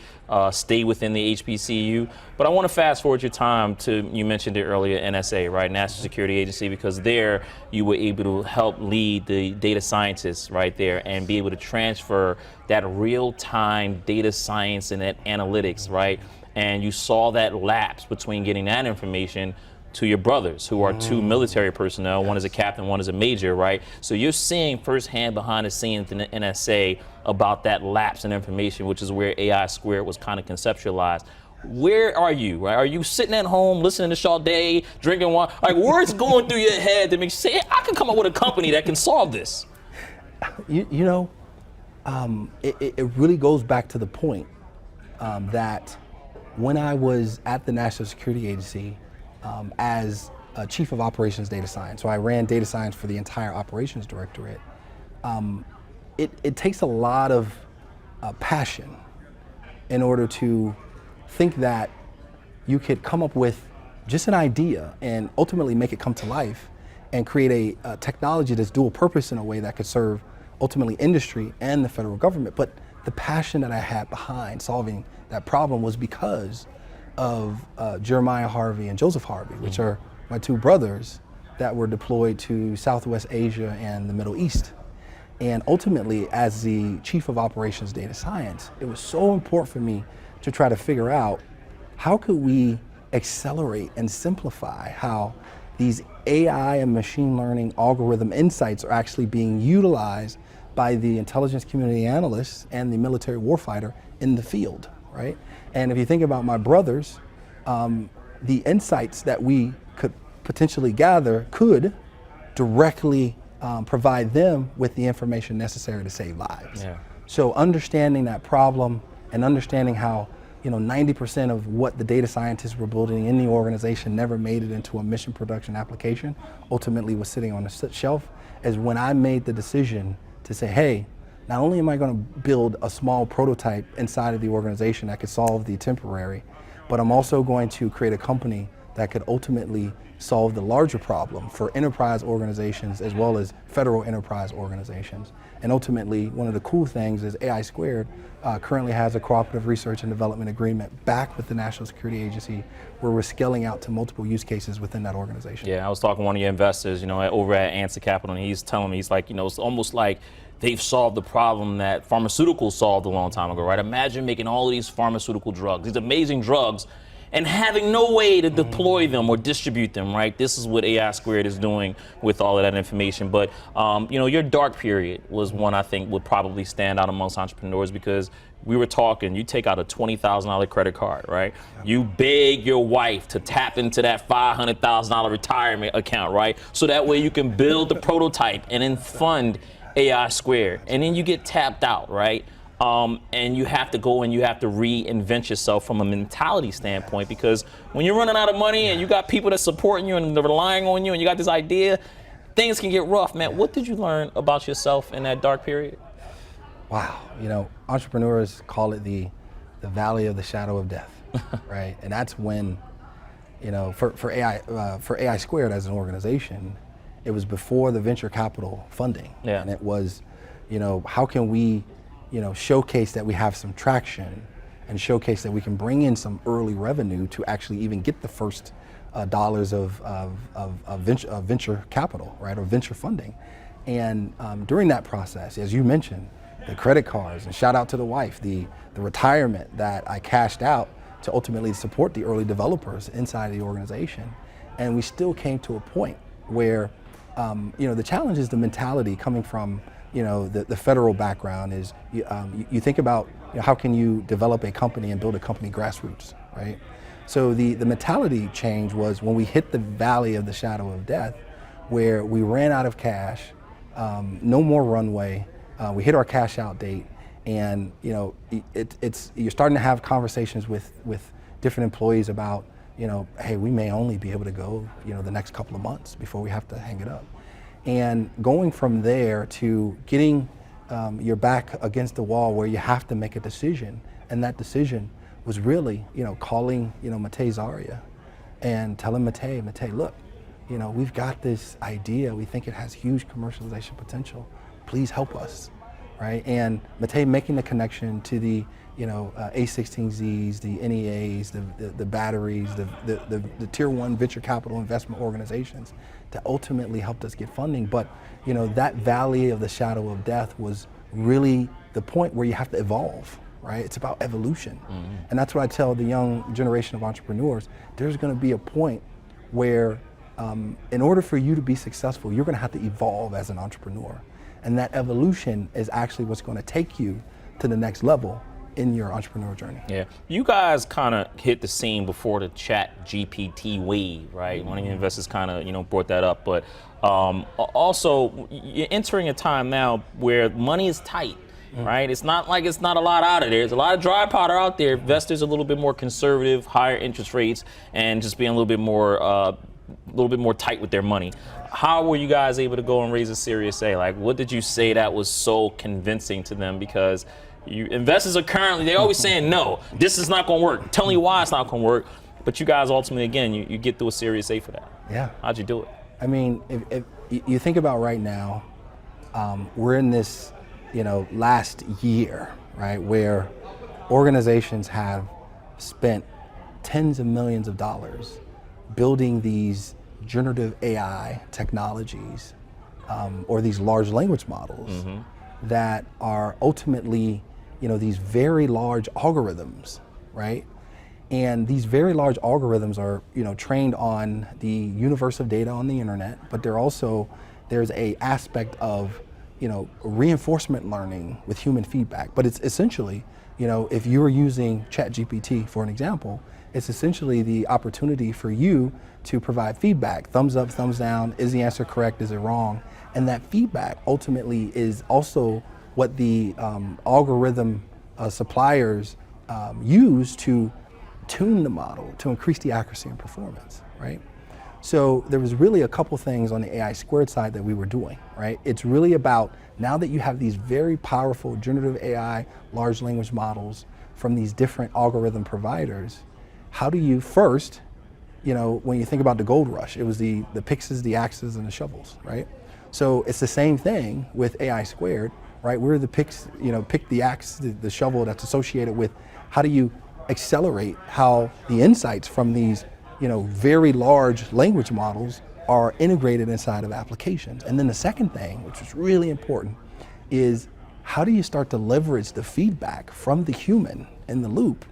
stay within the HBCU. But I want to fast forward your time to, you mentioned it earlier, NSA, right, National Security Agency, because there you were able to help lead the data scientists right there and be able to transfer that real-time data science and that analytics, right? And you saw that lapse between getting that information to your brothers, who are two military personnel. One is a captain, one is a major, right? So you're seeing firsthand behind the scenes in the NSA about that lapse in information, which is where AI Squared was kind of conceptualized. Where are you, right? Are you sitting at home listening to Sade, drinking wine? Like, where's going through your head that makes you say, hey, I can come up with a company that can solve this? It really goes back to the point that when I was at the National Security Agency, as a chief of operations data science. So I ran data science for the entire operations directorate. It takes a lot of passion in order to think that you could come up with just an idea and ultimately make it come to life and create a technology that's dual purpose in a way that could serve ultimately industry and the federal government. But the passion that I had behind solving that problem was because of Jeremiah Harvey and Joseph Harvey, which are my two brothers, that were deployed to Southwest Asia and the Middle East. And ultimately, as the chief of operations data science, it was so important for me to try to figure out how could we accelerate and simplify how these AI and machine learning algorithm insights are actually being utilized by the intelligence community analysts and the military warfighter in the field, right? And if you think about my brothers, the insights that we could potentially gather could directly provide them with the information necessary to save lives. Yeah. So understanding that problem and understanding how 90% of what the data scientists were building in the organization never made it into a mission production application, ultimately was sitting on a shelf, is when I made the decision to say, hey, not only am I going to build a small prototype inside of the organization that could solve the temporary, but I'm also going to create a company that could ultimately solve the larger problem for enterprise organizations as well as federal enterprise organizations. And ultimately, one of the cool things is AI Squared currently has a cooperative research and development agreement back with the National Security Agency where we're scaling out to multiple use cases within that organization. Yeah, I was talking to one of your investors, over at Answer Capital, and he's telling me, he's like, it's almost like they've solved the problem that Pharmaceutical solved a long time ago, right? Imagine making all of these pharmaceutical drugs, these amazing drugs, and having no way to deploy them or distribute them, right? This is what AI Squared is doing with all of that information. But, your dark period was one I think would probably stand out amongst entrepreneurs because we were talking, you take out a $20,000 credit card, right? You beg your wife to tap into that $500,000 retirement account, right? So that way you can build the prototype and then fund AI Squared. And then you get tapped out, right? And you have to go and you have to reinvent yourself from a mentality standpoint, because when you're running out of money and you got people that's supporting you and they're relying on you and you got this idea, things can get rough, man. What did you learn about yourself in that dark period? Wow, entrepreneurs call it the valley of the shadow of death, right? And that's when, for AI Squared as an organization, it was before the venture capital funding. Yeah. And it was, how can we showcase that we have some traction and showcase that we can bring in some early revenue to actually even get the first dollars of venture capital, right, or venture funding. And during that process, as you mentioned, the credit cards, and shout out to the wife, the retirement that I cashed out to ultimately support the early developers inside the organization. And we still came to a point where, the challenge is the mentality coming from the federal background is you think about how can you develop a company and build a company grassroots, right? So the mentality change was when we hit the valley of the shadow of death, where we ran out of cash, no more runway, we hit our cash out date, and you're starting to have conversations with different employees about hey, we may only be able to go the next couple of months before we have to hang it up. And going from there to getting your back against the wall where you have to make a decision, and that decision was really, calling, Matej Zarya and telling Matej, look, we've got this idea, we think it has huge commercialization potential, please help us, right? And Matej making the connection to the, A16Zs, the NEAs, the batteries, the tier one venture capital investment organizations that ultimately helped us get funding. But that valley of the shadow of death was really the point where you have to evolve, right? It's about evolution. Mm-hmm. And that's what I tell the young generation of entrepreneurs. There's gonna be a point where in order for you to be successful, you're gonna have to evolve as an entrepreneur. And that evolution is actually what's gonna take you to the next level in your entrepreneurial journey. Yeah, you guys kind of hit the scene before the Chat GPT wave, right? One of your investors kind of, brought that up, but also you're entering a time now where money is tight, right? It's not like it's not a lot out of there. There's a lot of dry powder out there. Investors are a little bit more conservative, higher interest rates, and just being a little bit more tight with their money. How were you guys able to go and raise a Series A? Like, what did you say that was so convincing to them? Because investors are currently, they're always saying, no, this is not going to work. Telling you why it's not going to work. But you guys ultimately, again, you get through a Series A for that. Yeah. How'd you do it? I mean, if you think about right now, we're in this, last year, right, where organizations have spent tens of millions of dollars building these, generative AI technologies or these large language models that are ultimately, these very large algorithms, right? And these very large algorithms are, trained on the universe of data on the internet, but there's a aspect of, reinforcement learning with human feedback. But it's essentially, if you were using ChatGPT for an example, it's essentially the opportunity for you to provide feedback, thumbs up, thumbs down, is the answer correct, is it wrong? And that feedback ultimately is also what the algorithm suppliers use to tune the model to increase the accuracy and performance, right? So there was really a couple things on the AI squared side that we were doing, right? It's really about, now that you have these very powerful generative AI large language models from these different algorithm providers, how do you first, when you think about the gold rush, it was the picks, the axes, and the shovels, right? So it's the same thing with AI squared, right? We're the picks, pick the axe, the shovel that's associated with how do you accelerate how the insights from these, very large language models are integrated inside of applications. And then the second thing, which is really important, is how do you start to leverage the feedback from the human in the loop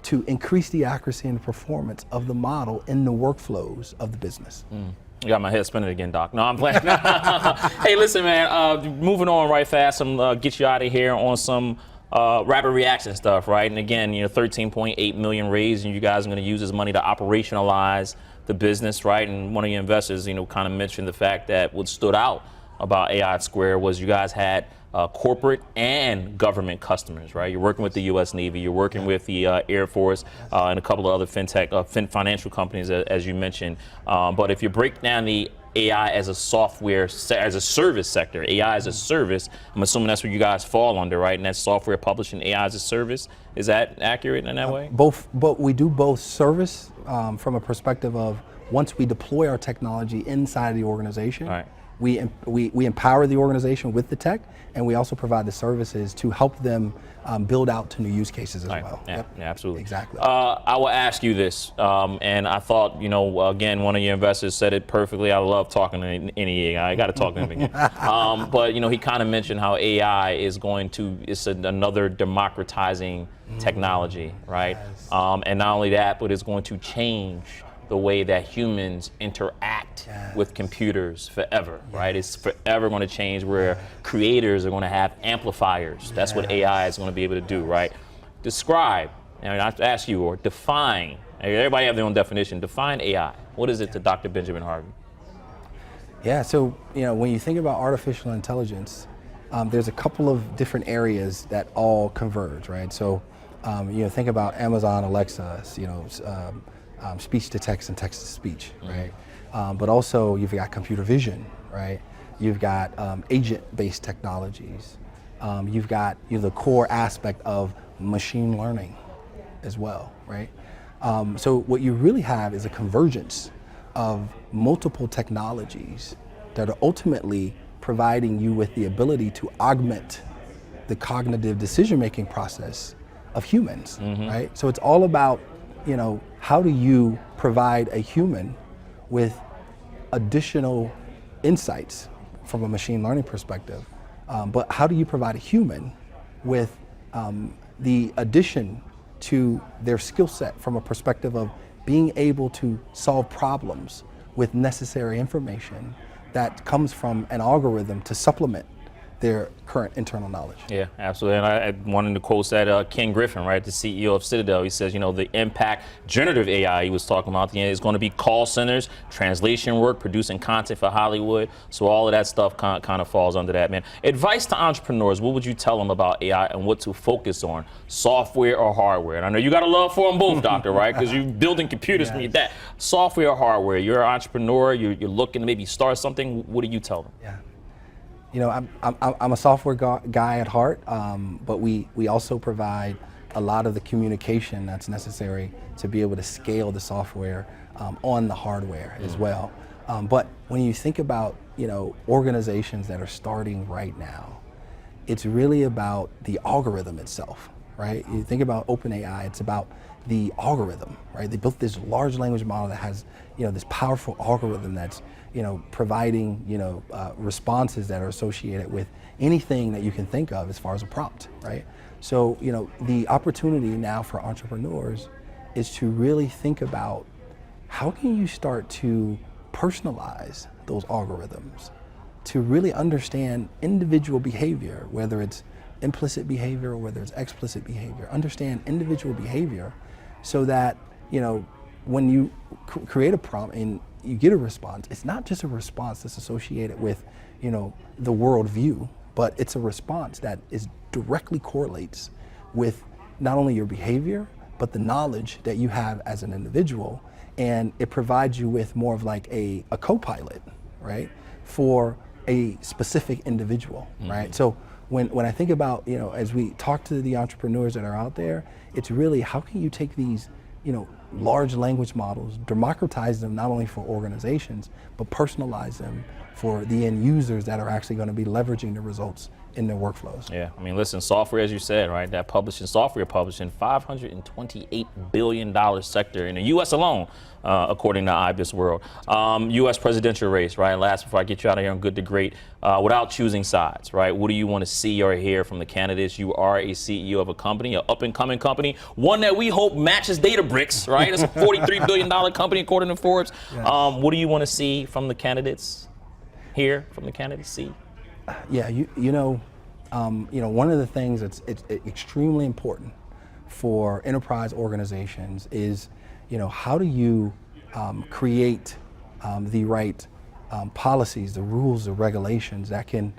to increase the accuracy and the performance of the model in the workflows of the business? You got my head spinning again, Doc. No, I'm playing. Hey, listen, man, moving on right fast, I'm get you out of here on some rapid reaction stuff, right? And again, 13.8 million raised, and you guys are going to use this money to operationalize the business, right? And one of your investors, kind of mentioned the fact that what stood out about AI Square was you guys had corporate and government customers, right? You're working with the U.S. Navy, you're working with the Air Force, and a couple of other financial companies, as you mentioned. But if you break down the AI as a software, as a service sector, AI as a service, I'm assuming that's where you guys fall under, right? And that's software publishing, AI as a service. Is that accurate in that way? Both, but we do both service from a perspective of once we deploy our technology inside of the organization, right. we empower the organization with the tech, and we also provide the services to help them build out to new use cases as well. Yeah, yeah, absolutely. Exactly. I will ask you this, and I thought, again, one of your investors said it perfectly. I love talking to any AI. I got to talk to him again. But he kind of mentioned how AI is it's another democratizing technology, right? Yes. And not only that, but it's going to change the way that humans interact with computers forever, right? It's forever going to change where creators are going to have amplifiers. That's what AI is going to be able to do, right? Describe, and I have to ask you, or define, everybody have their own definition, define AI. What is it to Dr. Benjamin Harvey? Yeah, so when you think about artificial intelligence, there's a couple of different areas that all converge, right? So think about Amazon, Alexa, speech to text and text to speech, right? But also you've got computer vision, right? You've got agent-based technologies. You've got the core aspect of machine learning as well, right? So what you really have is a convergence of multiple technologies that are ultimately providing you with the ability to augment the cognitive decision-making process of humans, right? So it's all about how do you provide a human with additional insights from a machine learning perspective, but how do you provide a human with the addition to their skill set from a perspective of being able to solve problems with necessary information that comes from an algorithm to supplement their current internal knowledge. Yeah, absolutely. And I wanted to quote that Ken Griffin, right, the CEO of Citadel. He says, the impact generative AI he was talking about is going to be call centers, translation work, producing content for Hollywood. So all of that stuff kind of falls under that, man. Advice to entrepreneurs, what would you tell them about AI and what to focus on, software or hardware? And I know you got a love for them both, Doctor, right? Because you're building computers from that. Software or hardware, you're an entrepreneur, you're looking to maybe start something. What do you tell them? Yeah. I'm a software guy at heart, but we also provide a lot of the communication that's necessary to be able to scale the software on the hardware as well. But when you think about organizations that are starting right now, it's really about the algorithm itself, right? You think about OpenAI, it's about the algorithm, right? They built this large language model that has, this powerful algorithm that's, providing, responses that are associated with anything that you can think of as far as a prompt, right? So, the opportunity now for entrepreneurs is to really think about how can you start to personalize those algorithms to really understand individual behavior, whether it's implicit behavior or whether it's explicit behavior. Understand individual behavior so that, when you create a prompt and you get a response, it's not just a response that's associated with, the world view, but it's a response that is directly correlates with not only your behavior, but the knowledge that you have as an individual. And it provides you with more of like a co-pilot, right, for a specific individual, right? So when I think about, as we talk to the entrepreneurs that are out there, it's really how can you take these, large language models, democratize them not only for organizations, but personalize them for the end users that are actually going to be leveraging the results in their workflows. Yeah, I mean, listen, software, as you said, right, that software publishing, $528 billion sector in the U.S. alone, according to IBIS World. U.S. presidential race, right, last before I get you out of here on Good to Great, without choosing sides, right, what do you want to see or hear from the candidates? You are a CEO of a company, an up-and-coming company, one that we hope matches Databricks, right? It's a $43 billion company, according to Forbes. Yes. What do you want to see from the candidates, hear from the candidates, see? Yeah, one of the things that's extremely important for enterprise organizations is, how do you create the right policies, the rules, the regulations that can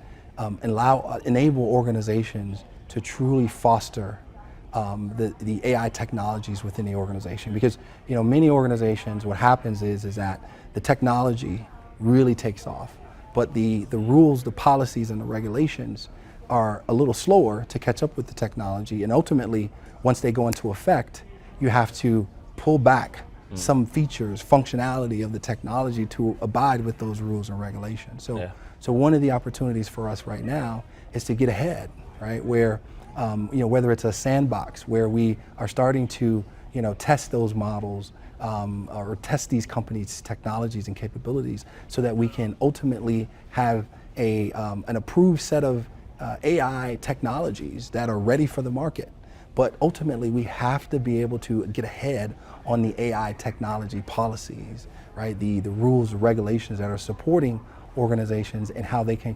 enable organizations to truly foster the AI technologies within the organization. Because many organizations, what happens is that the technology really takes off, but the rules, the policies, and the regulations are a little slower to catch up with the technology. And ultimately, once they go into effect, you have to pull back some features, functionality of the technology to abide with those rules and regulations. So one of the opportunities for us right now is to get ahead, right? Where, whether it's a sandbox where we are starting to, test those models, or test these companies' technologies and capabilities so that we can ultimately have an approved set of AI technologies that are ready for the market. But ultimately, we have to be able to get ahead on the AI technology policies, right? The rules, the regulations that are supporting organizations and how they can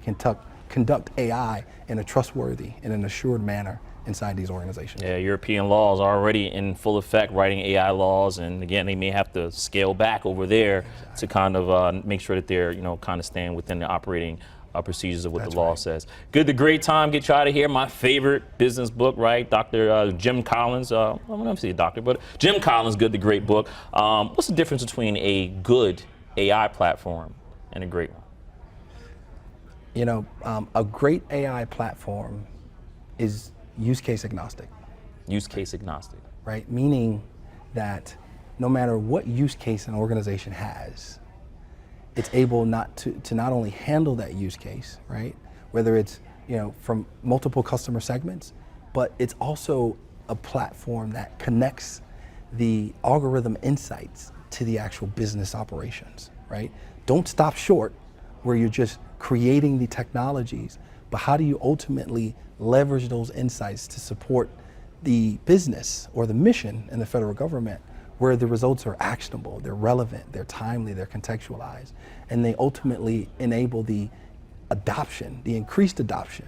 conduct AI in a trustworthy and an assured manner inside these organizations. Yeah, European laws are already in full effect, writing AI laws, and again, they may have to scale back over there to kind of make sure that they're, kind of staying within the operating procedures of what the law says. Good to Great time, get you out of here. My favorite business book, right? Dr. Jim Collins, I don't know if he's a doctor, but Jim Collins, Good to Great book. What's the difference between a good AI platform and a great one? A great AI platform is use case agnostic. Use case agnostic. Right, meaning that no matter what use case an organization has, it's able to not only handle that use case, right? Whether it's, from multiple customer segments, but it's also a platform that connects the algorithm insights to the actual business operations, right? Don't stop short where you're just creating the technologies, but how do you ultimately leverage those insights to support the business or the mission in the federal government, where the results are actionable, they're relevant, they're timely, they're contextualized, and they ultimately enable the adoption, the increased adoption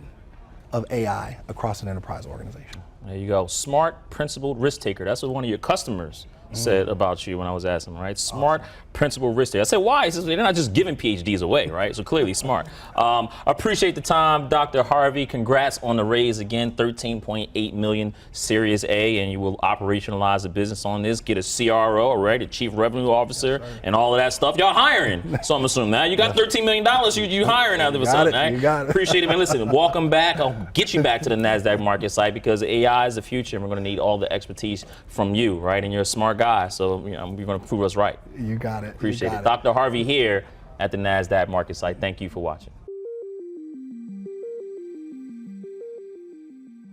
of AI across an enterprise organization. There you go. Smart, principled risk taker. That's what one of your customers said about you when I was asking, right? Smart, principled risk taker. I said, why? He says, they're not just giving PhDs away, right? So clearly smart. Appreciate the time, Dr. Harvey. Congrats on the raise again, 13.8 million Series A, and you will operationalize the business on this, get a CRO, right? A Chief Revenue Officer, and all of that stuff. Y'all hiring, so I'm assuming now. You got $13 million, you hiring out of something, right? You got it. Appreciate it, man. Listen, welcome back. I'll get you back to the NASDAQ market site because AI is the future, and we're going to need all the expertise from you, right? And you're a smart guy, so you're going to prove us right. You got it. Appreciate it. Dr. Harvey here at the NASDAQ market site. Thank you for watching.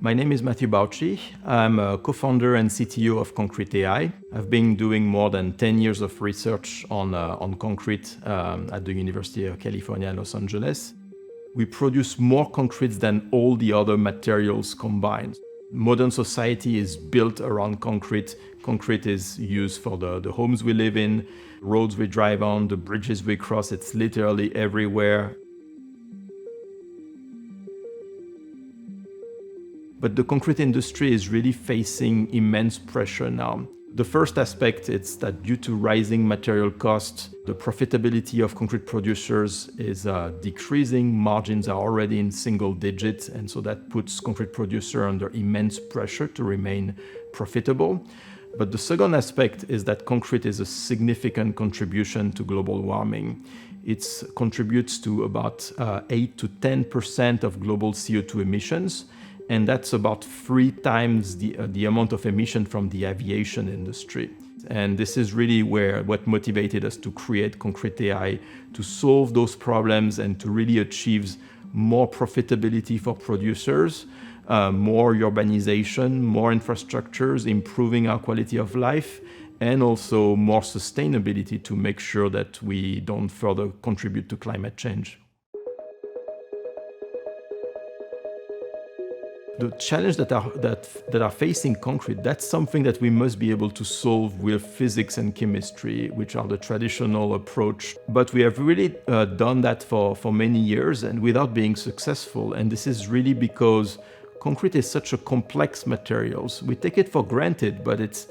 My name is Matthew Bauchi. I'm a co-founder and CTO of Concrete.ai. I've been doing more than 10 years of research on concrete at the University of California, Los Angeles. We produce more concrete than all the other materials combined. Modern society is built around concrete. Concrete is used for the homes we live in, roads we drive on, the bridges we cross. It's literally everywhere. But the concrete industry is really facing immense pressure now. The first aspect is that due to rising material costs, the profitability of concrete producers is decreasing. Margins are already in single digits, and so that puts concrete producers under immense pressure to remain profitable. But the second aspect is that concrete is a significant contribution to global warming. It contributes to about 8 to 10% of global CO2 emissions. And that's about 3 times the amount of emission from the aviation industry. And this is really what motivated us to create Concrete.ai, to solve those problems and to really achieve more profitability for producers, more urbanization, more infrastructures, improving our quality of life, and also more sustainability to make sure that we don't further contribute to climate change. The challenge that are facing concrete, that's something that we must be able to solve with physics and chemistry, which are the traditional approach. But we have really done that for many years and without being successful. And this is really because concrete is such a complex material. We take it for granted, but it's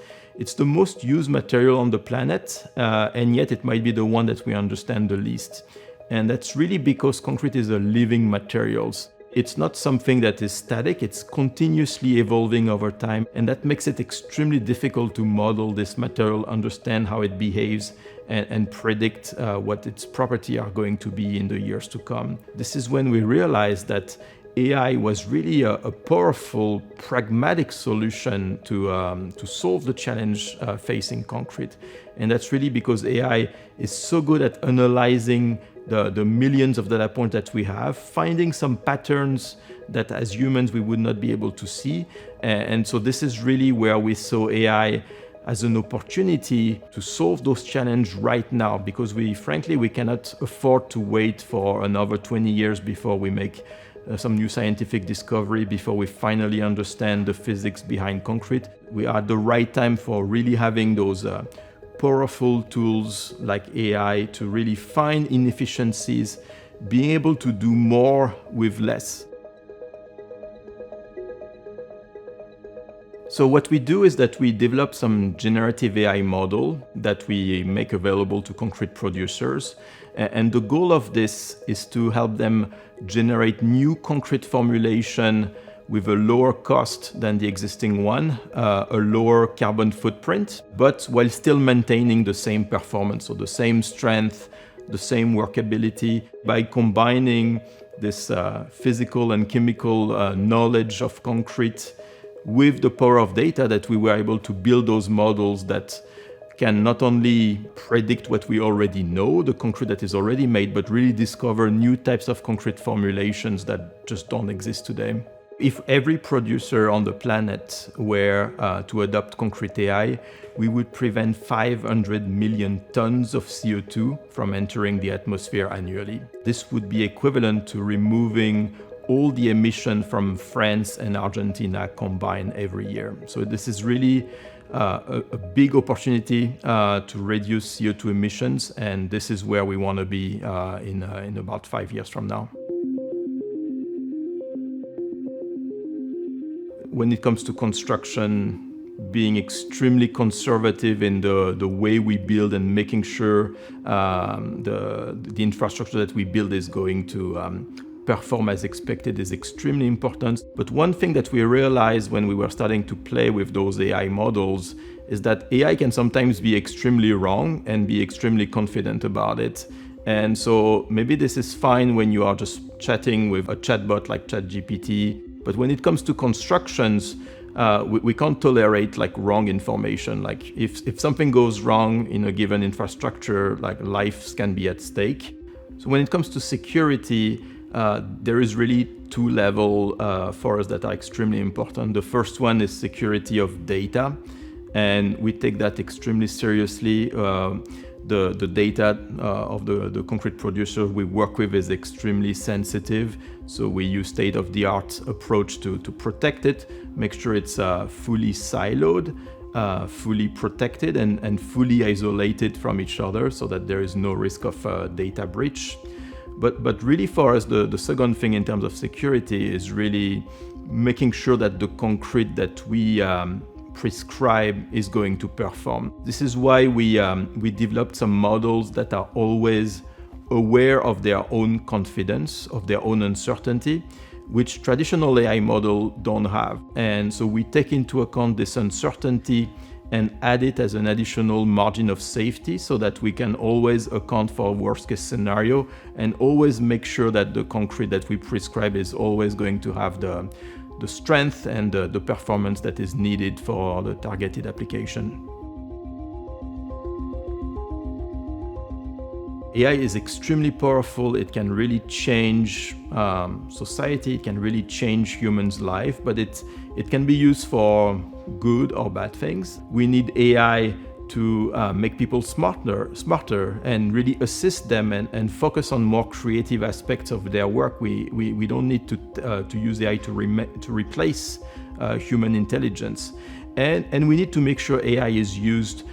the most used material on the planet, and yet it might be the one that we understand the least. And that's really because concrete is a living material. It's not something that is static, it's continuously evolving over time, and that makes it extremely difficult to model this material, understand how it behaves, and predict what its properties are going to be in the years to come. This is when we realized that AI was really a powerful, pragmatic solution to solve the challenge facing concrete. And that's really because AI is so good at analyzing the millions of data points that we have, finding some patterns that as humans we would not be able to see. And so this is really where we saw AI as an opportunity to solve those challenges right now, because frankly, we cannot afford to wait for another 20 years before we make some new scientific discovery, before we finally understand the physics behind concrete. We are at the right time for really having those powerful tools like AI to really find inefficiencies, being able to do more with less. So what we do is that we develop some generative AI model that we make available to concrete producers. And the goal of this is to help them generate new concrete formulation with a lower cost than the existing one, a lower carbon footprint, but while still maintaining the same performance, so the same strength, the same workability, by combining this physical and chemical knowledge of concrete with the power of data that we were able to build those models that can not only predict what we already know, the concrete that is already made, but really discover new types of concrete formulations that just don't exist today. If every producer on the planet were to adopt Concrete.ai, we would prevent 500 million tons of CO2 from entering the atmosphere annually. This would be equivalent to removing all the emission from France and Argentina combined every year. So this is really a big opportunity to reduce CO2 emissions, and this is where we want to be in about 5 years from now. When it comes to construction, being extremely conservative in the way we build and making sure the infrastructure that we build is going to perform as expected is extremely important. But one thing that we realized when we were starting to play with those AI models is that AI can sometimes be extremely wrong and be extremely confident about it. And so maybe this is fine when you are just chatting with a chatbot like ChatGPT. But when it comes to constructions, we can't tolerate wrong information. Like if something goes wrong in a given infrastructure, lives can be at stake. So when it comes to security, there is really two levels for us that are extremely important. The first one is security of data, and we take that extremely seriously. The data of the concrete producer we work with is extremely sensitive, so we use state-of-the-art approach to protect it, make sure it's fully siloed, fully protected, and fully isolated from each other so that there is no risk of data breach. But really for us, the second thing in terms of security is really making sure that the concrete that we prescribe is going to perform. This is why we developed some models that are always aware of their own confidence, of their own uncertainty, which traditional AI models don't have. And so we take into account this uncertainty and add it as an additional margin of safety so that we can always account for worst case scenario and always make sure that the concrete that we prescribe is always going to have the strength and the performance that is needed for the targeted application. AI is extremely powerful. It can really change society. It can really change humans' life, but it can be used for good or bad things. We need AI to make people smarter and really assist them and focus on more creative aspects of their work. We don't need to use AI to replace human intelligence. And we need to make sure AI is used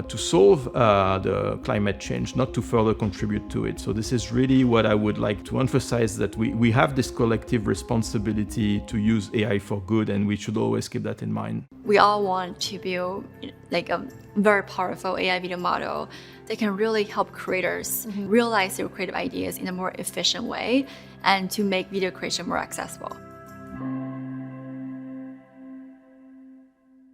to solve the climate change, not to further contribute to it. So this is really what I would like to emphasize, that we have this collective responsibility to use AI for good, and we should always keep that in mind. We all want to build like a very powerful AI video model that can really help creators realize their creative ideas in a more efficient way and to make video creation more accessible.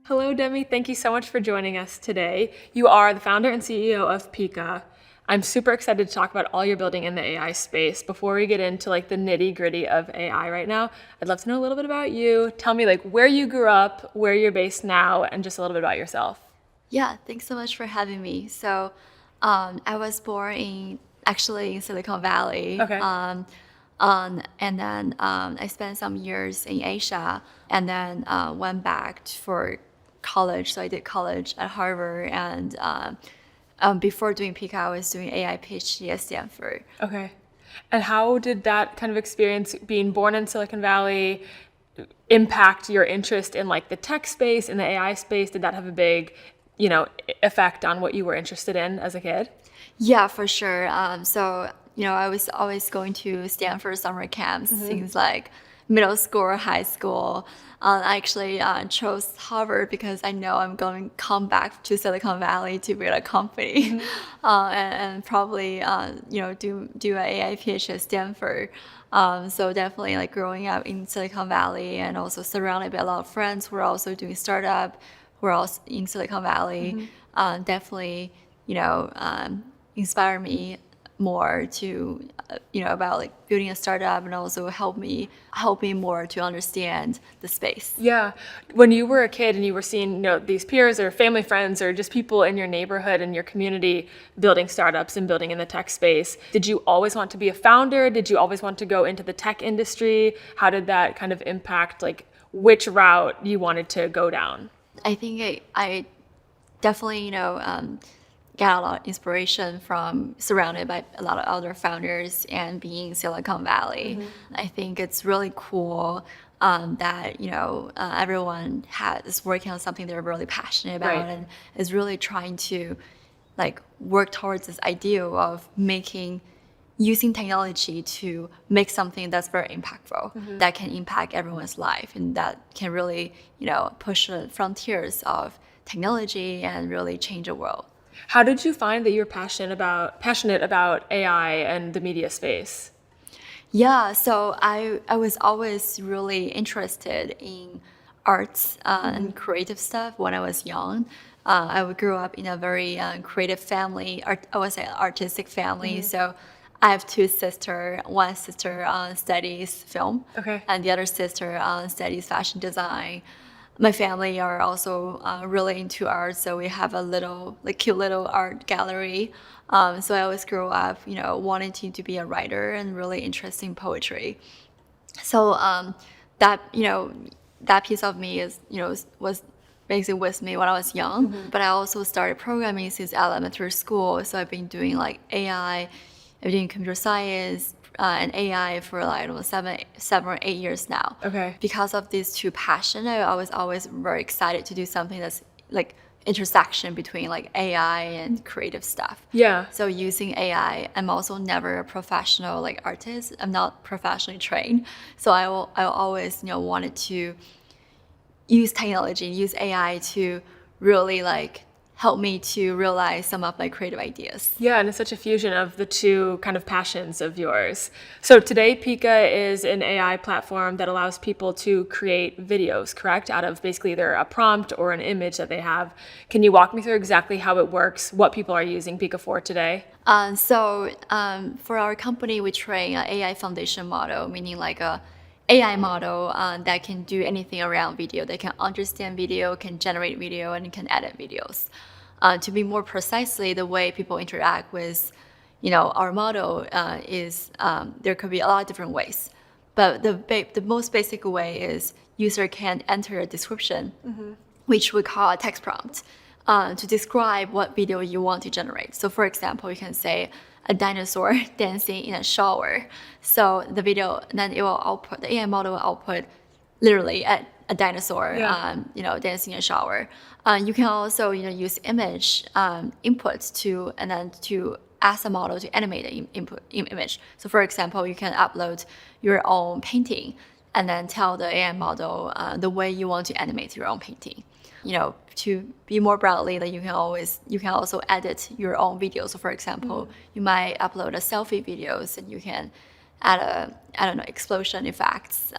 Hello, Demi. Thank you so much for joining us today. You are the founder and CEO of Pika. I'm super excited to talk about all you're building in the AI space. Before we get into like the nitty-gritty of AI right now, I'd love to know a little bit about you. Tell me like where you grew up, where you're based now, and just a little bit about yourself. Yeah, thanks so much for having me. So I was born in Silicon Valley. Okay. And then I spent some years in Asia and then went back for college. So I did college at Harvard, and before doing Pika, I was doing AI PhD at Stanford. Okay. And how did that kind of experience, being born in Silicon Valley, impact your interest in like the tech space, in the AI space? Did that have a big, effect on what you were interested in as a kid? Yeah, for sure. So I was always going to Stanford summer camps since like middle school or high school. I actually chose Harvard because I know I'm going to come back to Silicon Valley to build a company and probably do an AI PhD at Stanford. So definitely like growing up in Silicon Valley and also surrounded by a lot of friends who are also doing startup, who are also in Silicon Valley, definitely inspire me more to about like building a startup, and also help me more to understand the space. Yeah. When you were a kid and you were seeing these peers or family friends or just people in your neighborhood and your community building startups and building in the tech space, did you always want to be a founder? Did you always want to go into the tech industry? How did that kind of impact like which route you wanted to go down? I think I definitely got a lot of inspiration from surrounded by a lot of other founders and being in Silicon Valley. I think it's really cool that everyone is working on something they're really passionate about, and is really trying to like work towards this ideal of using technology to make something that's very impactful, that can impact everyone's life, and that can really push the frontiers of technology and really change the world. How did you find that you were passionate about AI and the media space? Yeah, so I was always really interested in arts and creative stuff when I was young. I grew up in a very creative family, I would say artistic family. So I have two sisters. One sister studies film, and the other sister studies fashion design. my family are also really into art, so we have a little, like, cute little art gallery. So I always grew up, wanting to be a writer and really interested in poetry. So that, that piece of me is, was basically with me when I was young. But I also started programming since elementary school. So I've been doing like AI, I've been doing computer science, and AI for like, I don't know, 7 or 8 years now. Okay. Because of these two passions, I was always very excited to do something that's like intersection between like AI and creative stuff. Yeah. So using AI, I'm also never a professional like artist. I'm not professionally trained. So I always, wanted to use technology, use AI to really like help me to realize some of my creative ideas. Yeah, and it's such a fusion of the two kind of passions of yours. So today, Pika is an AI platform that allows people to create videos, correct? Out of basically either a prompt or an image that they have. Can you walk me through exactly how it works, what people are using Pika for today? For our company, we train an AI foundation model, meaning like a AI model that can do anything around video. They can understand video, can generate video, and can edit videos. To be more precisely, the way people interact with, our model is there could be a lot of different ways. But the most basic way is user can enter a description, which we call a text prompt, to describe what video you want to generate. So for example, you can say a dinosaur dancing in a shower. So the video, then it will output, the AI model will output literally a dinosaur, dancing in a shower. You can also, use image inputs to ask the model to animate the image. So for example, you can upload your own painting and then tell the AI model the way you want to animate your own painting. To be more broadly, that you can also edit your own videos. So for example, you might upload a selfie videos and you can add explosion effects,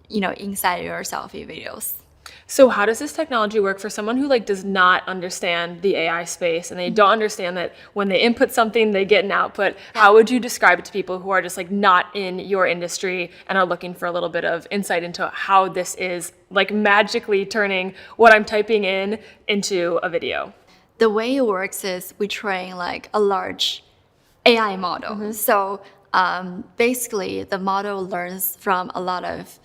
inside your selfie videos. So how does this technology work for someone who does not understand the AI space and they don't understand that when they input something, they get an output? How would you describe it to people who are just not in your industry and are looking for a little bit of insight into how this is magically turning what I'm typing in into a video? The way it works is we train a large AI model. So basically the model learns from a lot of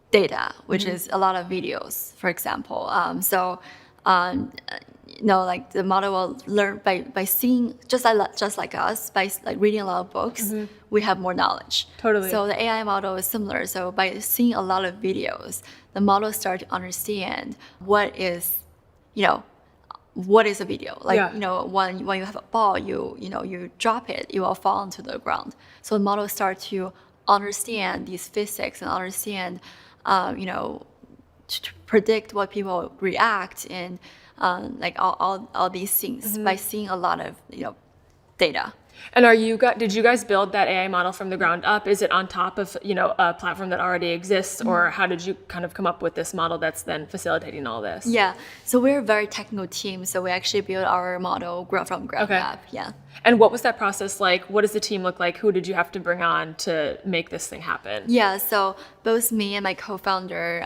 data, which is a lot of videos, for example. The model will learn by seeing, just like us, by reading a lot of books, we have more knowledge. Totally. So the AI model is similar. So by seeing a lot of videos, the model starts to understand what is a video. When you have a ball, you drop it, it will fall onto the ground. So the model starts to understand these physics and understand to predict what people react and all these things by seeing a lot of data. And did you guys build that AI model from the ground up? Is it on top of a platform that already exists, or how did you kind of come up with this model that's then facilitating all this? Yeah, so we're a very technical team, so we actually built our model from ground up. Yeah. And what was that process like? What does the team look like? Who did you have to bring on to make this thing happen? Yeah, so both me and my co-founder,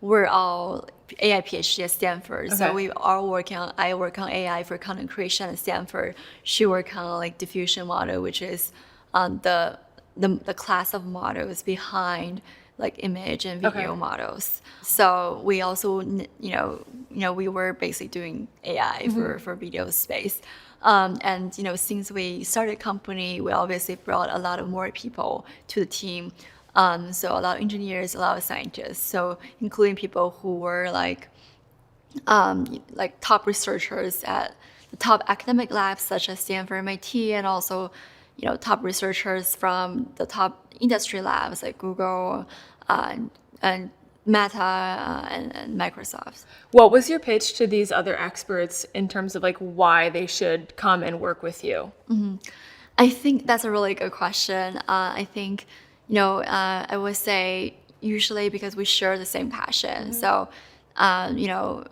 we're all AI PhD at Stanford. Okay. So I work on AI for content creation at Stanford. She work on diffusion model, which is the class of models behind image and video models. So we also, we were basically doing AI for video space. And since we started company, we obviously brought a lot of more people to the team. So a lot of engineers, a lot of scientists. So including people who were top researchers at the top academic labs such as Stanford, MIT, and also top researchers from the top industry labs like Google and Meta and Microsoft. What was your pitch to these other experts in terms of why they should come and work with you? I think that's a really good question. I think, I would say usually because we share the same passion. So,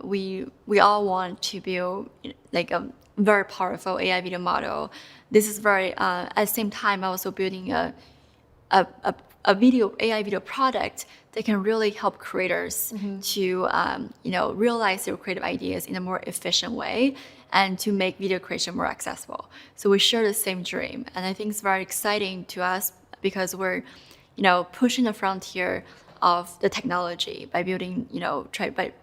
we all want to build a very powerful AI video model. This is very, at the same time, also building a AI video product that can really help creators to realize their creative ideas in a more efficient way and to make video creation more accessible. So we share the same dream, and I think it's very exciting to us because we're pushing the frontier of the technology by building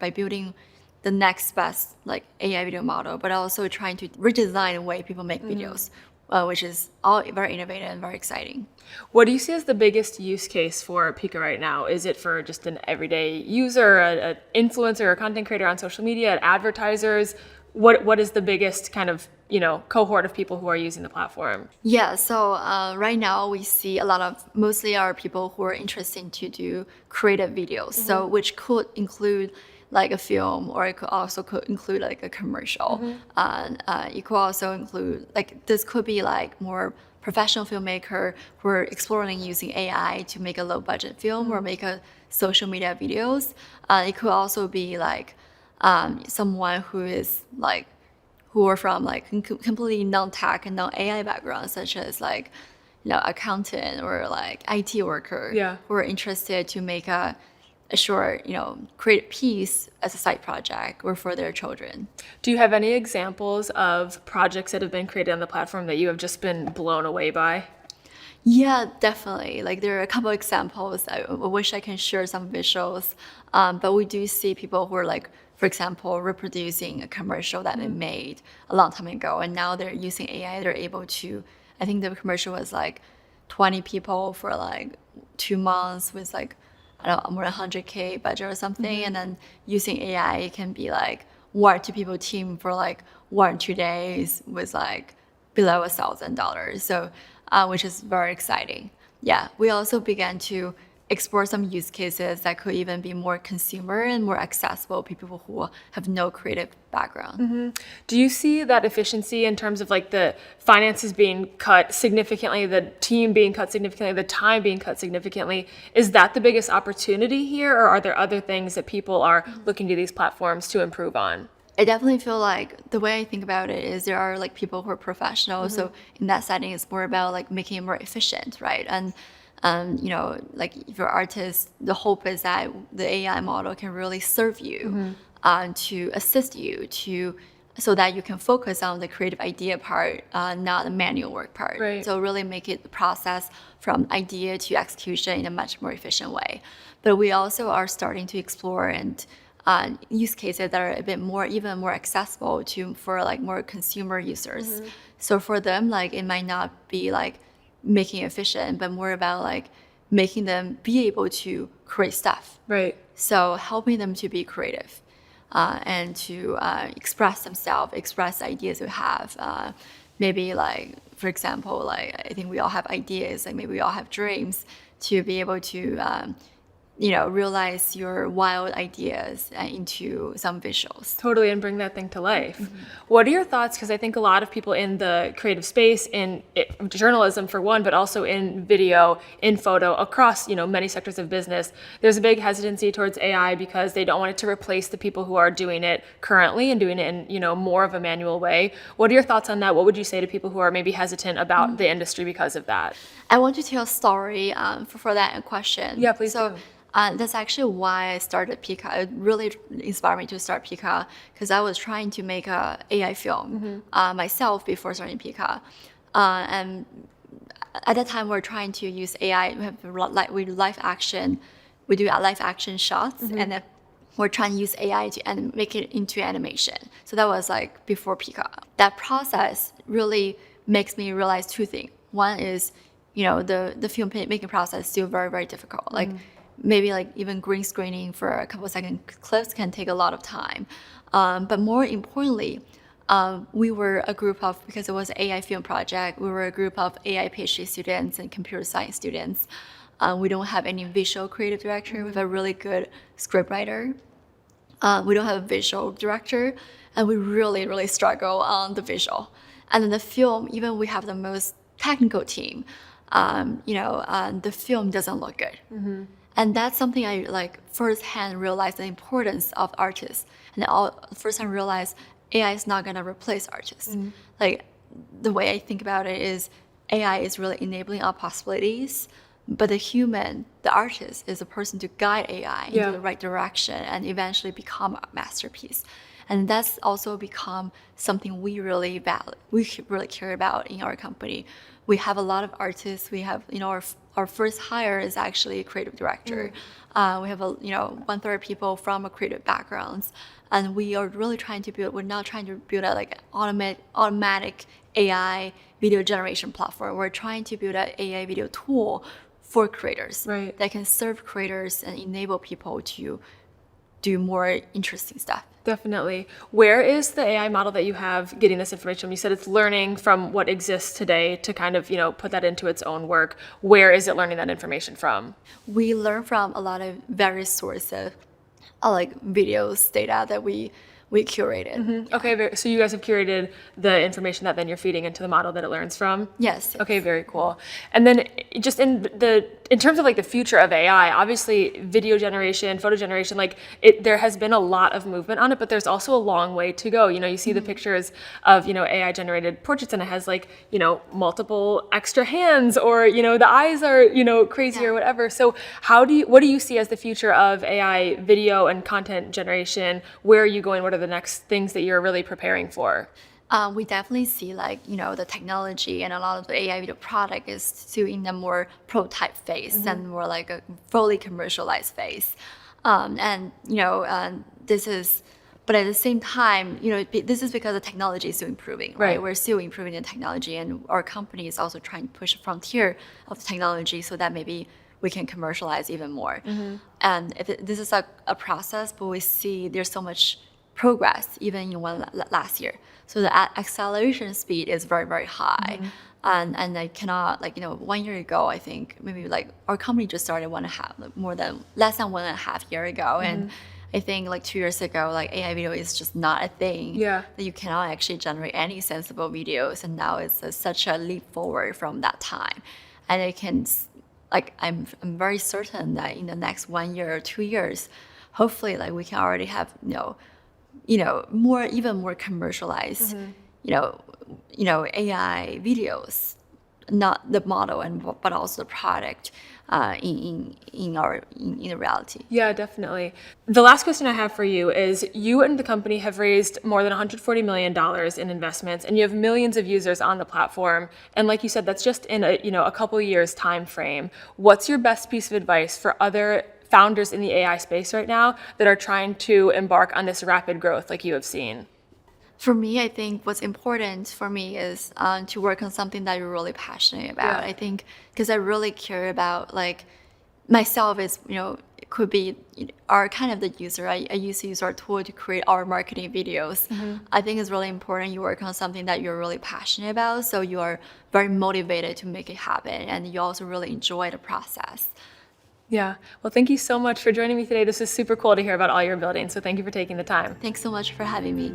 by building the next best like AI video model, but also trying to redesign the way people make videos, which is all very innovative and very exciting. What do you see as the biggest use case for Pika right now? Is it for just an everyday user, an influencer, a content creator on social media, advertisers? What is the biggest kind of cohort of people who are using the platform? Yeah, so right now we see mostly are people who are interested to do creative videos, so which could include like a film, or it could include like a commercial. It could also include this could be like more professional filmmaker who are exploring using AI to make a low budget film or make a social media videos. It could also be like someone who is like who are from like completely non-tech and non-AI backgrounds, such as like accountant or like IT worker who are interested to make a short create a piece as a side project or for their children. Do you have any examples of projects that have been created on the platform that you have just been blown away by? Yeah, definitely. Like there are a couple examples. I wish I can share some visuals, but we do see people who are like, for example, reproducing a commercial that they made a long time ago, and now they're using AI. They're able to. I think the commercial was like 20 people for like 2 months with like more than 100K budget or something, and then using AI, it can be like 1 or 2 people team for like 1 or 2 days with like below $1,000. So, which is very exciting. Yeah, we also began to explore some use cases that could even be more consumer and more accessible to people who have no creative background. Do you see that efficiency in terms of like the finances being cut significantly, the team being cut significantly, the time being cut significantly? Is that the biggest opportunity here, or are there other things that people are looking to these platforms to improve on? I definitely feel like the way I think about it is there are like people who are professionals. So in that setting, it's more about like making it more efficient, right? And like if you're an artist, the hope is that the AI model can really serve you, to assist you so that you can focus on the creative idea part, not the manual work part. Right. So really make it the process from idea to execution in a much more efficient way. But we also are starting to explore and use cases that are a bit more, even more accessible for like more consumer users. So for them, like it might not be like making it efficient, but more about like making them be able to create stuff. Right. So helping them to be creative and to express themselves, express ideas we have. Maybe like, for example, like I think we all have ideas, like maybe we all have dreams to be able to realize your wild ideas into some visuals. Totally, and bring that thing to life. What are your thoughts? Because I think a lot of people in the creative space, in journalism for one, but also in video, in photo, across many sectors of business, there's a big hesitancy towards AI because they don't want it to replace the people who are doing it currently and doing it in more of a manual way. What are your thoughts on that? What would you say to people who are maybe hesitant about the industry because of that? I want to tell a story for that question. Yeah, please. So. That's actually why I started Pika. It really inspired me to start Pika because I was trying to make an AI film myself before starting Pika. And at that time, we're trying to use AI. We do live action. We do live action shots, and then we're trying to use AI to make it into animation. So that was like before Pika. That process really makes me realize 2 things. One is, the film making process is still very, very difficult. Like. Maybe like even green screening for a couple of second clips can take a lot of time. But more importantly, we were a group of, because it was an AI film project, we were a group of AI PhD students and computer science students. We don't have any visual creative director. We have a really good script writer. We don't have a visual director, and we really, really struggle on the visual. And then the film, even we have the most technical team, the film doesn't look good. And that's something I like firsthand realized the importance of artists. And firsthand realized AI is not gonna replace artists. Like the way I think about it is AI is really enabling our possibilities, But the human, the artist, is a person to guide AI into the right direction and eventually become a masterpiece. And that's also become something we really value, we really care about in our company. We have a lot of artists. We have, our first hire is actually a creative director. We have, 1/3 people from a creative backgrounds. And we are really trying to build, we're not trying to build a automatic AI video generation platform. We're trying to build an AI video tool for creators that can serve creators and enable people to do more interesting stuff. Definitely. Where is the AI model that you have getting this information? You said it's learning from what exists today to kind of, put that into its own work. Where is it learning that information from? We learn from a lot of various sources, like videos, data that we curated. Okay, so you guys have curated the information that then you're feeding into the model that it learns from? Yes. Okay, very cool. And then just in terms of like the future of AI, obviously video generation, photo generation, there has been a lot of movement on it, but there's also a long way to go. You see the pictures of, AI generated portraits and it has multiple extra hands, or, the eyes are, crazy or whatever. So what do you see as the future of AI video and content generation? Where are you going? What are the next things that you're really preparing for? We definitely see the technology and a lot of the AI video product is still in the more prototype phase and more like a fully commercialized phase. But at the same time, this is because the technology is still improving, right? We're still improving the technology, and our company is also trying to push the frontier of the technology so that maybe we can commercialize even more. And this is a process, but we see there's so much progress even in last year. So the acceleration speed is very, very high. And I cannot, 1 year ago, I think maybe our company just started less than 1.5 years ago. And I think 2 years ago, AI video is just not a thing. That you cannot actually generate any sensible videos. And now it's such a leap forward from that time. And it can, I'm very certain that in the next 1 year or 2 years, hopefully we can already have, even more commercialized, AI videos, not the model but also the product in the reality. Yeah, definitely. The last question I have for you is, you and the company have raised more than $140 million in investments, and you have millions of users on the platform. And like you said, that's just in a couple years time frame. What's your best piece of advice for other founders in the AI space right now that are trying to embark on this rapid growth like you have seen? For me, I think what's important for me is to work on something that you're really passionate about. I think because I really care about myself is, could be our kind of the user. I used to use our tool to create our marketing videos. I think it's really important you work on something that you're really passionate about, so you are very motivated to make it happen, and you also really enjoy the process. Yeah. Well, thank you so much for joining me today. This is super cool to hear about all you're building. So thank you for taking the time. Thanks so much for having me.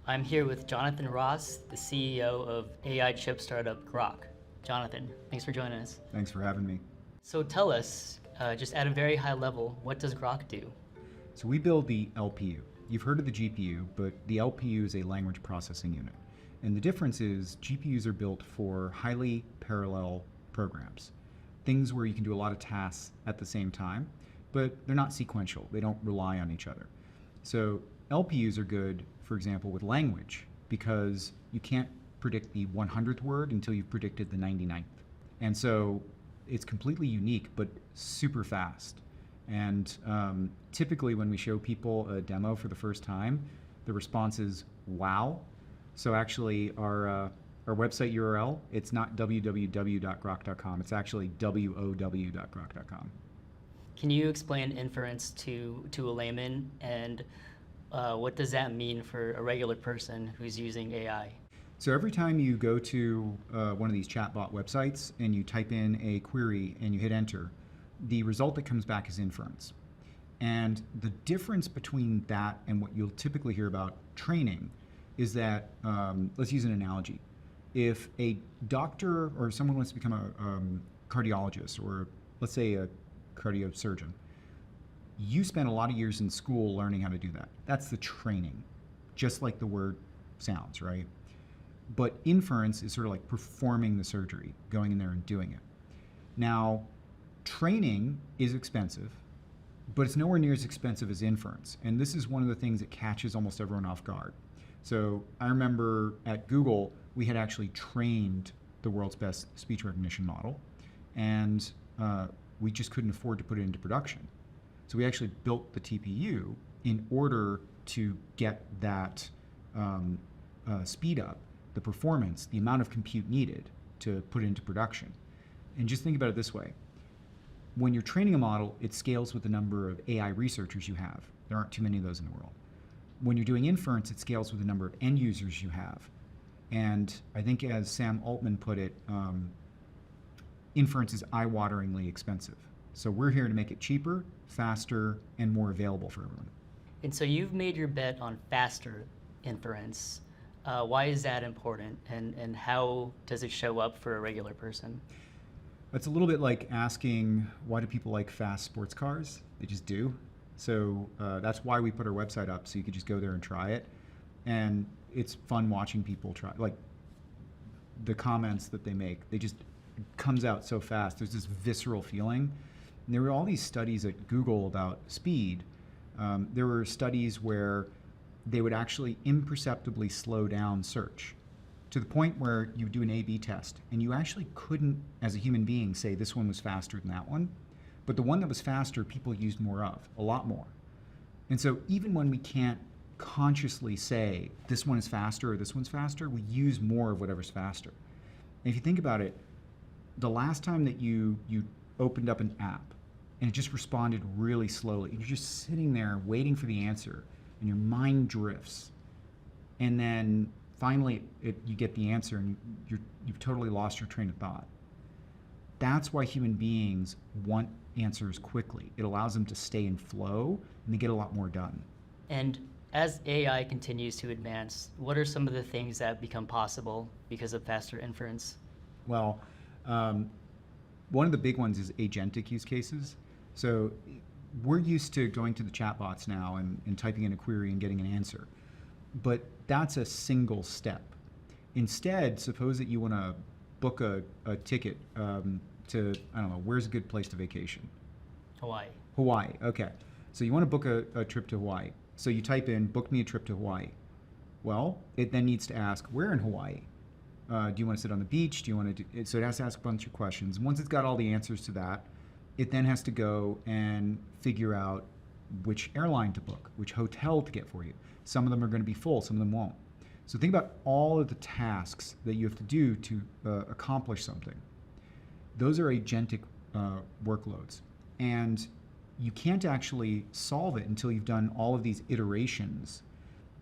I'm here with Jonathan Ross, the CEO of AI chip startup Grok. Jonathan, thanks for joining us. Thanks for having me. So tell us, just at a very high level, what does Grok do? So we build the LPU. You've heard of the GPU, but the LPU is a language processing unit. And the difference is GPUs are built for highly parallel programs, things where you can do a lot of tasks at the same time, but they're not sequential. They don't rely on each other. So LPUs are good, for example, with language, because you can't predict the 100th word until you've predicted the 99th. And so it's completely unique, but super fast. And typically when we show people a demo for the first time, the response is, wow. So actually our website URL, it's not www.grok.com, it's actually wow.grok.com. Can you explain inference to a layman, and what does that mean for a regular person who's using AI? So every time you go to one of these chatbot websites and you type in a query and you hit enter, the result that comes back is inference. And the difference between that and what you'll typically hear about training is that, let's use an analogy. If a doctor or someone wants to become a cardiologist, or let's say a cardiosurgeon, you spend a lot of years in school learning how to do that. That's the training. just like the word sounds, right? But inference is sort of like performing the surgery, going in there and doing it. Now, training is expensive, but it's nowhere near as expensive as inference. And this is one of the things that catches almost everyone off guard. So I remember at Google, we had actually trained the world's best speech recognition model, and we just couldn't afford to put it into production. So we actually built the TPU in order to get that speed up, the performance, the amount of compute needed to put it into production. And just think about it this way. When you're training a model, it scales with the number of AI researchers you have. There aren't too many of those in the world. When you're doing inference, it scales with the number of end users you have. And I think as Sam Altman put it, inference is eye-wateringly expensive. So we're here to make it cheaper, faster, and more available for everyone. And so you've made your bet on faster inference. Why is that important, and how does it show up for a regular person? It's a little bit like asking, why do people like fast sports cars? They just do. So that's why we put our website up, so you could just go there and try it. And it's fun watching people try, like the comments that they make, it comes out so fast. There's this visceral feeling. And there were all these studies at Google about speed. There were studies where they would actually imperceptibly slow down search to the point where you do an A/B test and you actually couldn't, as a human being, say this one was faster than that one. But the one that was faster, people used more of, a lot more. And so even when we can't consciously say this one is faster or this one's faster, we use more of whatever's faster. And if you think about it, the last time that you opened up an app and it just responded really slowly, and you're just sitting there waiting for the answer, and your mind drifts, and then finally you get the answer and you've totally lost your train of thought. That's why human beings want answers quickly. It allows them to stay in flow, and they get a lot more done. And as AI continues to advance, what are some of the things that become possible because of faster inference? Well, one of the big ones is agentic use cases. So we're used to going to the chatbots now and typing in a query and getting an answer. But that's a single step. Instead, suppose that you want to book a ticket to, I don't know, where's a good place to vacation? Hawaii. Hawaii, okay. So you want to book a trip to Hawaii. So you type in, book me a trip to Hawaii. Well, it then needs to ask, where in Hawaii? Do you want to sit on the beach? Do you want to do, so it has to ask a bunch of questions. Once it's got all the answers to that, it then has to go and figure out which airline to book, which hotel to get for you. Some of them are going to be full, some of them won't. So think about all of the tasks that you have to do to accomplish something. Those are agentic workloads. And you can't actually solve it until you've done all of these iterations.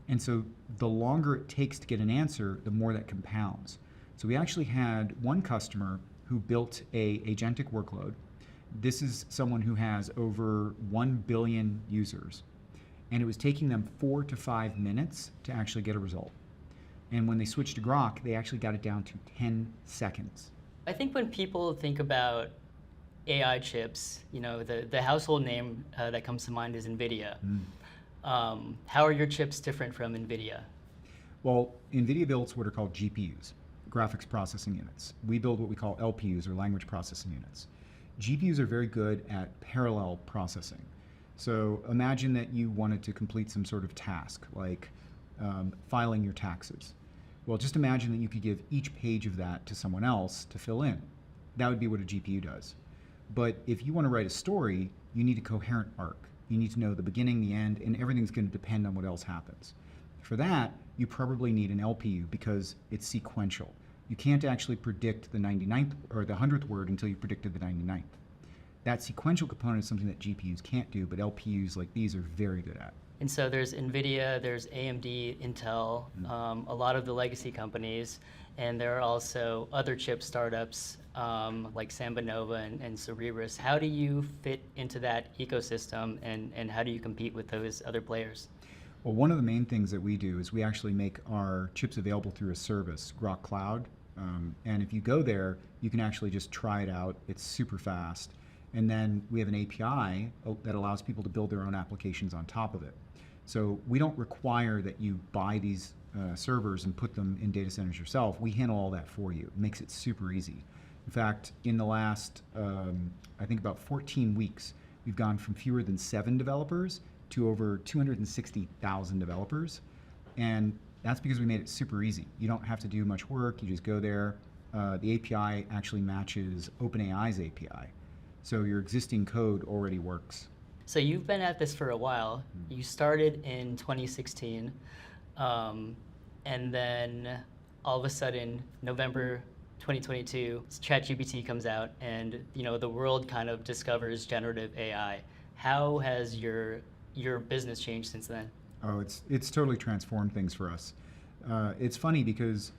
And so the longer it takes to get an answer, the more that compounds. So we actually had one customer who built a agentic workload. This is someone who has over 1 billion users. And it was taking them 4 to 5 minutes to actually get a result. And when they switched to Grok, they actually got it down to 10 seconds. I think when people think about AI chips, you know, the household name that comes to mind is Nvidia. How are your chips different from Nvidia? Well, Nvidia builds what are called GPUs, graphics processing units. We build what we call LPUs, or language processing units. GPUs are very good at parallel processing. So imagine that you wanted to complete some sort of task, like filing your taxes. Well, just imagine that you could give each page of that to someone else to fill in. That would be what a GPU does. But if you want to write a story, you need a coherent arc. You need to know the beginning, the end, and everything's going to depend on what else happens. For that, you probably need an LPU because it's sequential. You can't actually predict the 99th or the 100th word until you predicted the 99th. That sequential component is something that GPUs can't do, but LPUs like these are very good at. And so there's Nvidia, there's AMD, Intel, a lot of the legacy companies, and there are also other chip startups like Sambanova and Cerebras. How do you fit into that ecosystem, and how do you compete with those other players? Well, one of the main things that we do is we actually make our chips available through a service, Grok Cloud. And if you go there, you can actually just try it out. It's super fast. And then we have an API that allows people to build their own applications on top of it. So we don't require that you buy these servers and put them in data centers yourself. We handle all that for you. It makes it super easy. In fact, in the last, I think about 14 weeks, we've gone from fewer than 7 developers to over 260,000 developers. And that's because we made it super easy. You don't have to do much work. You just go there. The API actually matches OpenAI's API. So your existing code already works. So you've been at this for a while. You started in 2016, and then all of a sudden, November 2022, ChatGPT comes out, and the world kind of discovers generative AI. How has your business changed since then? Oh, it's totally transformed things for us. It's funny because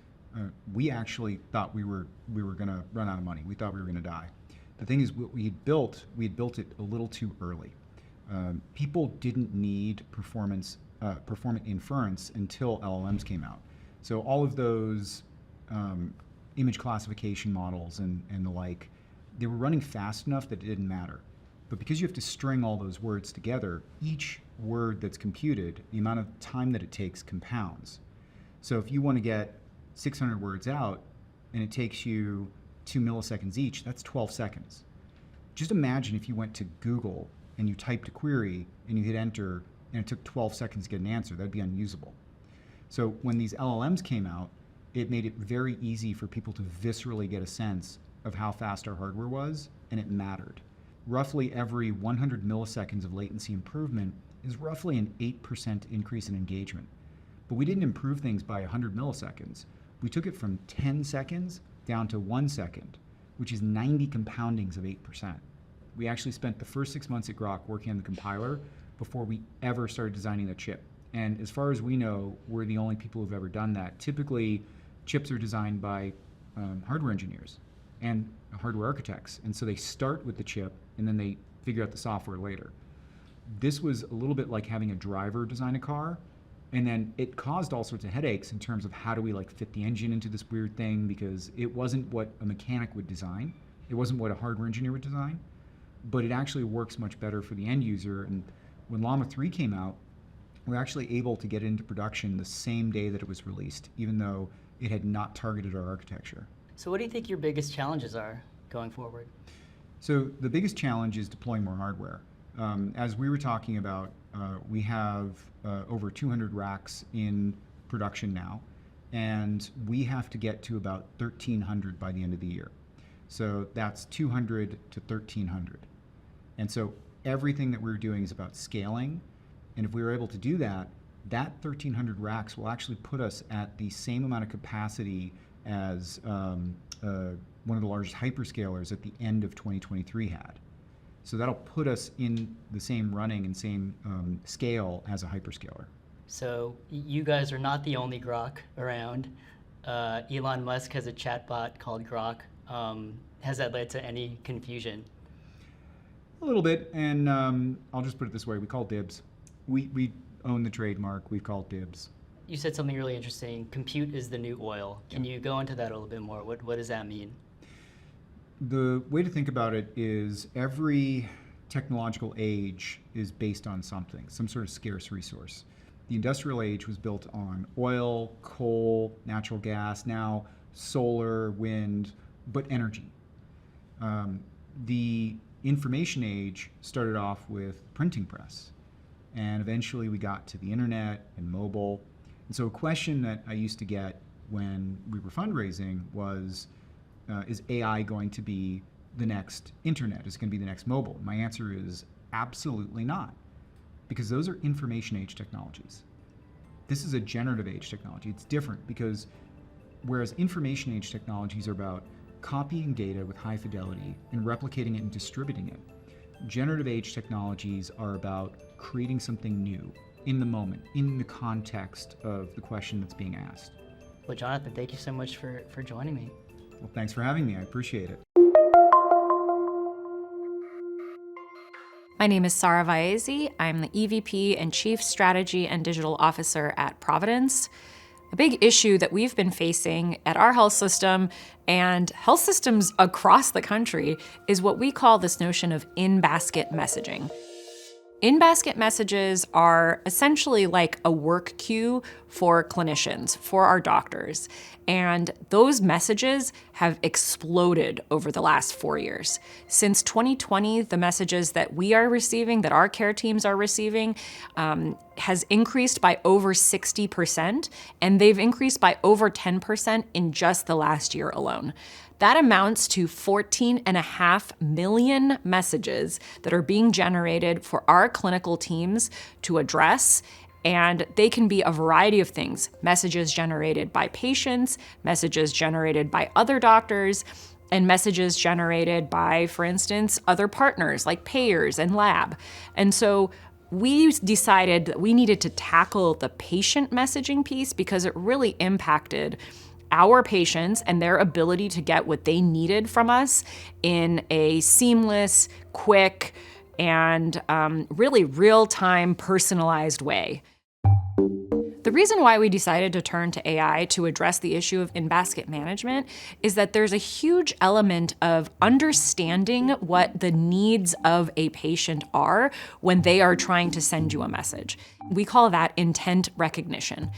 we actually thought we were going to run out of money. We thought we were going to die. The thing is, what we had built it a little too early. People didn't need performant inference until LLMs came out. So all of those image classification models and the like, they were running fast enough that it didn't matter. But because you have to string all those words together, each word that's computed, the amount of time that it takes compounds. So if you want to get 600 words out and it takes you 2 milliseconds each, that's 12 seconds. Just imagine if you went to Google and you typed a query and you hit enter and it took 12 seconds to get an answer. That'd be unusable. So when these LLMs came out, it made it very easy for people to viscerally get a sense of how fast our hardware was, and it mattered. Roughly every 100 milliseconds of latency improvement is roughly an 8% increase in engagement. But we didn't improve things by 100 milliseconds. We took it from 10 seconds down to 1 second, which is 90 compoundings of 8%. We actually spent the first 6 months at Grok working on the compiler before we ever started designing the chip. And as far as we know, we're the only people who've ever done that. Typically, chips are designed by hardware engineers and hardware architects. And so they start with the chip and then they figure out the software later. This was a little bit like having a driver design a car, and then it caused all sorts of headaches in terms of how do we fit the engine into this weird thing, because it wasn't what a mechanic would design. It wasn't what a hardware engineer would design, but it actually works much better for the end user. And when Llama 3 came out, we were actually able to get it into production the same day that it was released, even though it had not targeted our architecture. So what do you think your biggest challenges are going forward? So the biggest challenge is deploying more hardware. As we were talking about, we have over 200 racks in production now, and we have to get to about 1,300 by the end of the year. So that's 200 to 1,300. And so everything that we're doing is about scaling, and if we were able to do that, that 1,300 racks will actually put us at the same amount of capacity as one of the largest hyperscalers at the end of 2023 had. So that'll put us in the same running and same scale as a hyperscaler. So you guys are not the only Grok around. Elon Musk has a chatbot called Grok. Has that led to any confusion? A little bit, and I'll just put it this way, we call dibs. We own the trademark, we call dibs. You said something really interesting, compute is the new oil. Can you go into that a little bit more? What does that mean? The way to think about it is every technological age is based on something, some sort of scarce resource. The industrial age was built on oil, coal, natural gas, now solar, wind, but energy. The information age started off with printing press, and eventually we got to the internet and mobile. And so a question that I used to get when we were fundraising was, is AI going to be the next internet? Is it going to be the next mobile? My answer is absolutely not, because those are information age technologies. This is a generative age technology. It's different because whereas information age technologies are about copying data with high fidelity and replicating it and distributing it, generative age technologies are about creating something new in the moment, in the context of the question that's being asked. Well, Jonathan, thank you so much for joining me. Well, thanks for having me. I appreciate it. My name is Sarah Vaezi. I'm the EVP and Chief Strategy and Digital Officer at Providence. A big issue that we've been facing at our health system and health systems across the country is what we call this notion of in-basket messaging. In-basket messages are essentially like a work queue for clinicians, for our doctors. And those messages have exploded over the last 4 years. Since 2020, the messages that we are receiving, that our care teams are receiving, has increased by over 60%, and they've increased by over 10% in just the last year alone. That amounts to 14.5 million messages that are being generated for our clinical teams to address, and they can be a variety of things. Messages generated by patients, messages generated by other doctors, and messages generated by, for instance, other partners like payers and lab. And so we decided that we needed to tackle the patient messaging piece because it really impacted our patients and their ability to get what they needed from us in a seamless, quick, and really real-time personalized way. The reason why we decided to turn to AI to address the issue of in-basket management is that there's a huge element of understanding what the needs of a patient are when they are trying to send you a message. We call that intent recognition.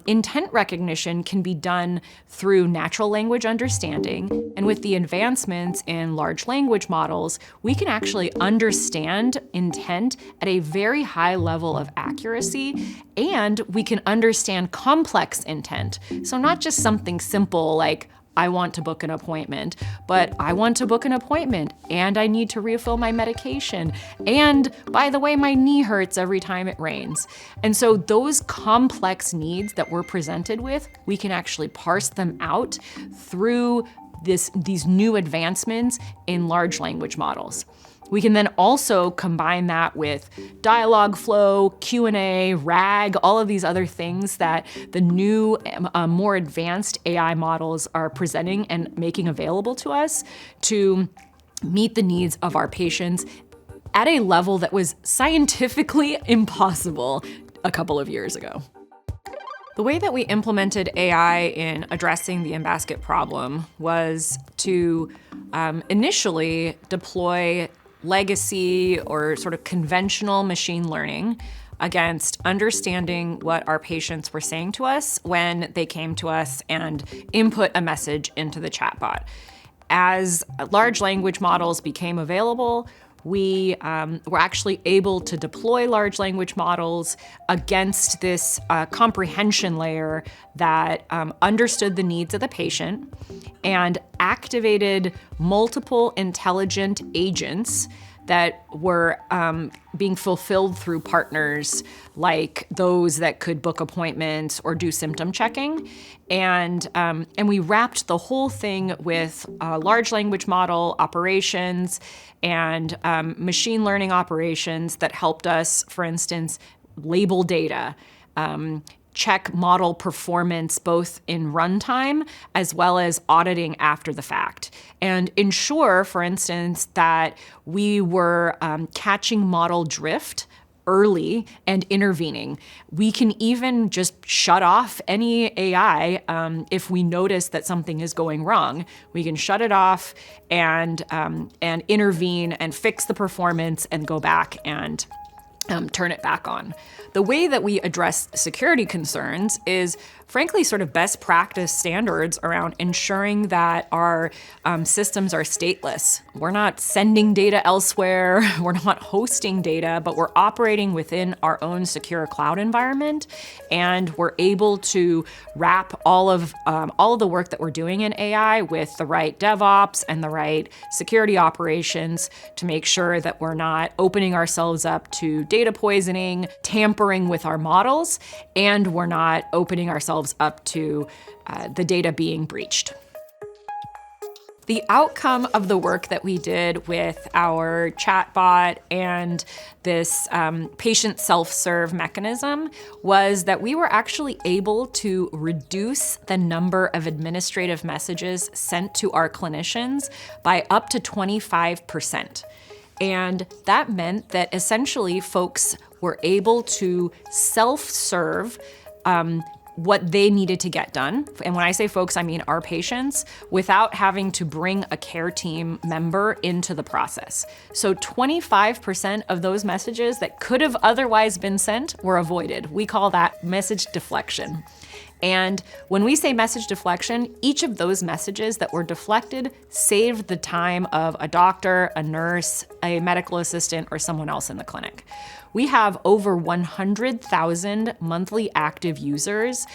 Intent recognition can be done through natural language understanding, and with the advancements in large language models, we can actually understand intent at a very high level of accuracy, and we can understand complex intent. So not just something simple like, I want to book an appointment, but I want to book an appointment and I need to refill my medication. And by the way, my knee hurts every time it rains. And so those complex needs that we're presented with, we can actually parse them out through these new advancements in large language models. We can then also combine that with Dialogflow, Q&A, RAG, all of these other things that the new, more advanced AI models are presenting and making available to us to meet the needs of our patients at a level that was scientifically impossible a couple of years ago. The way that we implemented AI in addressing the in-basket problem was to initially deploy legacy or sort of conventional machine learning against understanding what our patients were saying to us when they came to us and input a message into the chatbot. As large language models became available, we were actually able to deploy large language models against this comprehension layer that understood the needs of the patient and activated multiple intelligent agents that were being fulfilled through partners like those that could book appointments or do symptom checking. And we wrapped the whole thing with large language model operations and machine learning operations that helped us, for instance, label data, check model performance both in runtime as well as auditing after the fact, and ensure, for instance, that we were catching model drift early and intervening. We can even just shut off any AI if we notice that something is going wrong. We can shut it off and intervene and fix the performance and go back and turn it back on. The way that we address security concerns is, frankly, sort of best practice standards around ensuring that our systems are stateless. We're not sending data elsewhere, we're not hosting data, but we're operating within our own secure cloud environment, and we're able to wrap all of the work that we're doing in AI with the right DevOps and the right security operations to make sure that we're not opening ourselves up to data poisoning, tampering with our models, and we're not opening ourselves up to the data being breached. The outcome of the work that we did with our chatbot and this patient self-serve mechanism was that we were actually able to reduce the number of administrative messages sent to our clinicians by up to 25%. And that meant that essentially folks were able to self-serve what they needed to get done. And when I say folks, I mean our patients, without having to bring a care team member into the process. So 25% of those messages that could have otherwise been sent were avoided. We call that message deflection. And when we say message deflection, each of those messages that were deflected saved the time of a doctor, a nurse, a medical assistant, or someone else in the clinic. We have over 100,000 monthly active users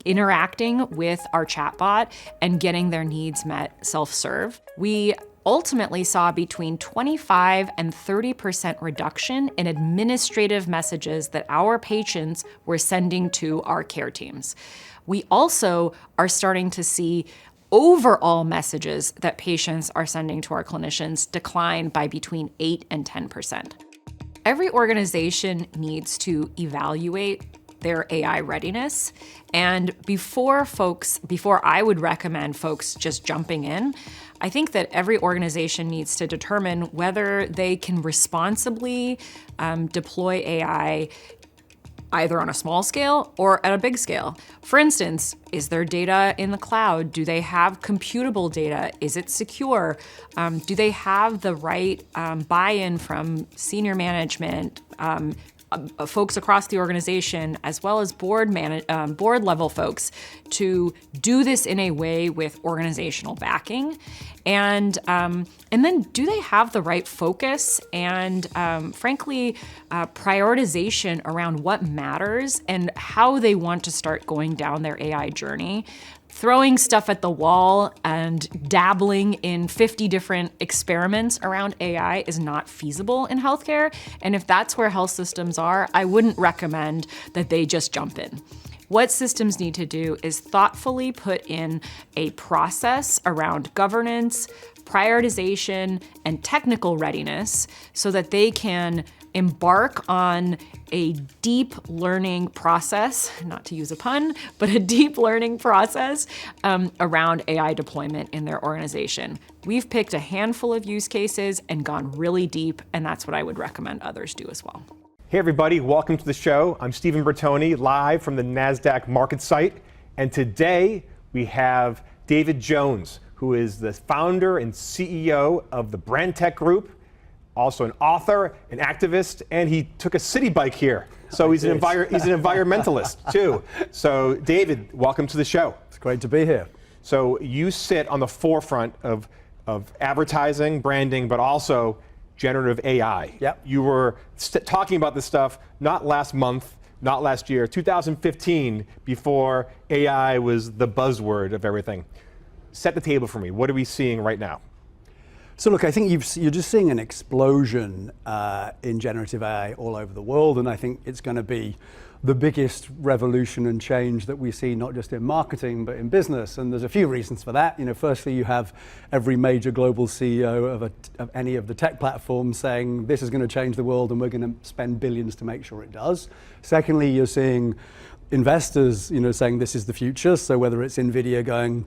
interacting with our chatbot and getting their needs met self-serve. We ultimately saw between 25 and 30% reduction in administrative messages that our patients were sending to our care teams. We also are starting to see overall messages that patients are sending to our clinicians decline by between 8 and 10%. Every organization needs to evaluate their AI readiness. And before I would recommend folks just jumping in, I think that every organization needs to determine whether they can responsibly deploy AI either on a small scale or at a big scale. For instance, is their data in the cloud? Do they have computable data? Is it secure? Do they have the right buy-in from senior management, folks across the organization, as well as board level folks, to do this in a way with organizational backing? And then do they have the right focus and frankly, prioritization around what matters and how they want to start going down their AI journey? Throwing stuff at the wall and dabbling in 50 different experiments around AI is not feasible in healthcare. And if that's where health systems are, I wouldn't recommend that they just jump in. What systems need to do is thoughtfully put in a process around governance, prioritization, and technical readiness so that they can embark on a deep learning process, not to use a pun, but a deep learning process around AI deployment in their organization. We've picked a handful of use cases and gone really deep, and that's what I would recommend others do as well. Hey everybody, welcome to the show. I'm Stephen Bertoni, live from the NASDAQ market site. And today we have David Jones, who is the founder and CEO of the Brand Tech Group, also an author, an activist, and he took a city bike here. So he's an environmentalist too. So David, welcome to the show. It's great to be here. So you sit on the forefront of advertising, branding, but also generative AI. Yep. You were talking about this stuff not last month, not last year, 2015, before AI was the buzzword of everything. Set the table for me. What are we seeing right now? So look, I think you're just seeing an explosion in generative AI all over the world, and I think it's going to be the biggest revolution and change that we see, not just in marketing, but in business. And there's a few reasons for that. You know, firstly, you have every major global CEO of any of the tech platforms saying this is going to change the world and we're going to spend billions to make sure it does. Secondly, you're seeing investors, saying this is the future. So whether it's Nvidia going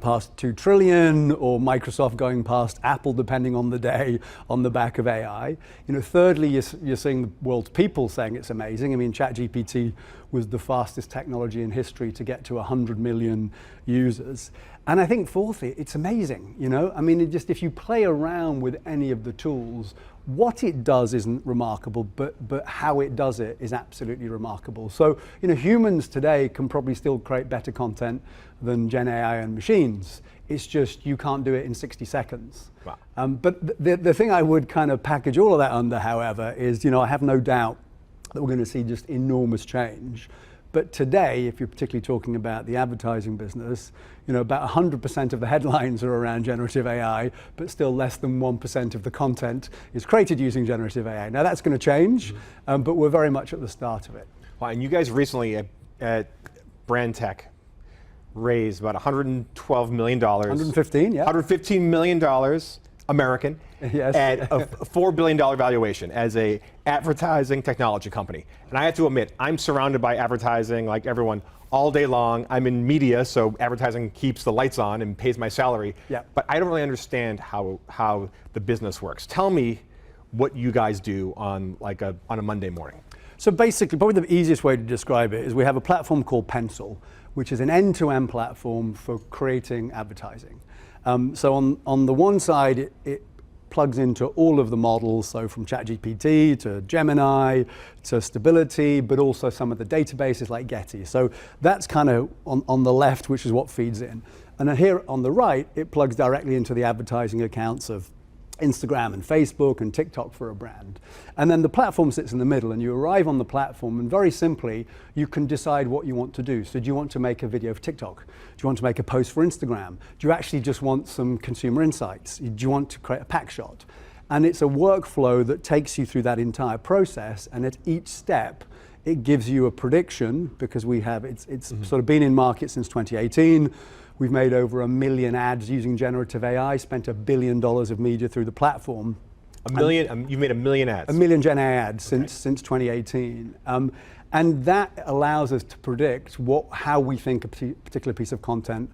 past 2 trillion, or Microsoft going past Apple, depending on the day, on the back of AI. Thirdly, you're seeing the world's people saying it's amazing. I mean, ChatGPT was the fastest technology in history to get to 100 million users. And I think fourthly, it's amazing, I mean, if you play around with any of the tools, what it does isn't remarkable, but how it does it is absolutely remarkable. So, humans today can probably still create better content than Gen AI and machines. It's just you can't do it in 60 seconds. Wow. But the thing I would kind of package all of that under, however, is, I have no doubt that we're going to see just enormous change. But today, if you're particularly talking about the advertising business, about 100% of the headlines are around generative AI, but still less than 1% of the content is created using generative AI. Now that's going to change, but we're very much at the start of it. Wow, and you guys recently at Brand Tech raised about $112 million. 115, yeah. $115 million American, yes. At a $4 billion valuation as a advertising technology company. And I have to admit, I'm surrounded by advertising like everyone all day long. I'm in media, so advertising keeps the lights on and pays my salary. Yeah. But I don't really understand how the business works. Tell me what you guys do on a Monday morning. So basically, probably the easiest way to describe it is we have a platform called Pencil, which is an end-to-end platform for creating advertising. So on the one side, it plugs into all of the models, so from ChatGPT to Gemini to Stability, but also some of the databases like Getty. So that's kind of on the left, which is what feeds in. And then here on the right, it plugs directly into the advertising accounts of Instagram and Facebook and TikTok for a brand. And then the platform sits in the middle, and you arrive on the platform, and very simply, you can decide what you want to do. So do you want to make a video for TikTok? Do you want to make a post for Instagram? Do you actually just want some consumer insights? Do you want to create a pack shot? And it's a workflow that takes you through that entire process, and at each step, it gives you a prediction, because it's sort of been in market since 2018. We've made over 1 million ads using generative AI, spent $1 billion of media through the platform. You've made 1 million ads? 1 million Gen AI ads since 2018. And that allows us to predict how we think a particular piece of content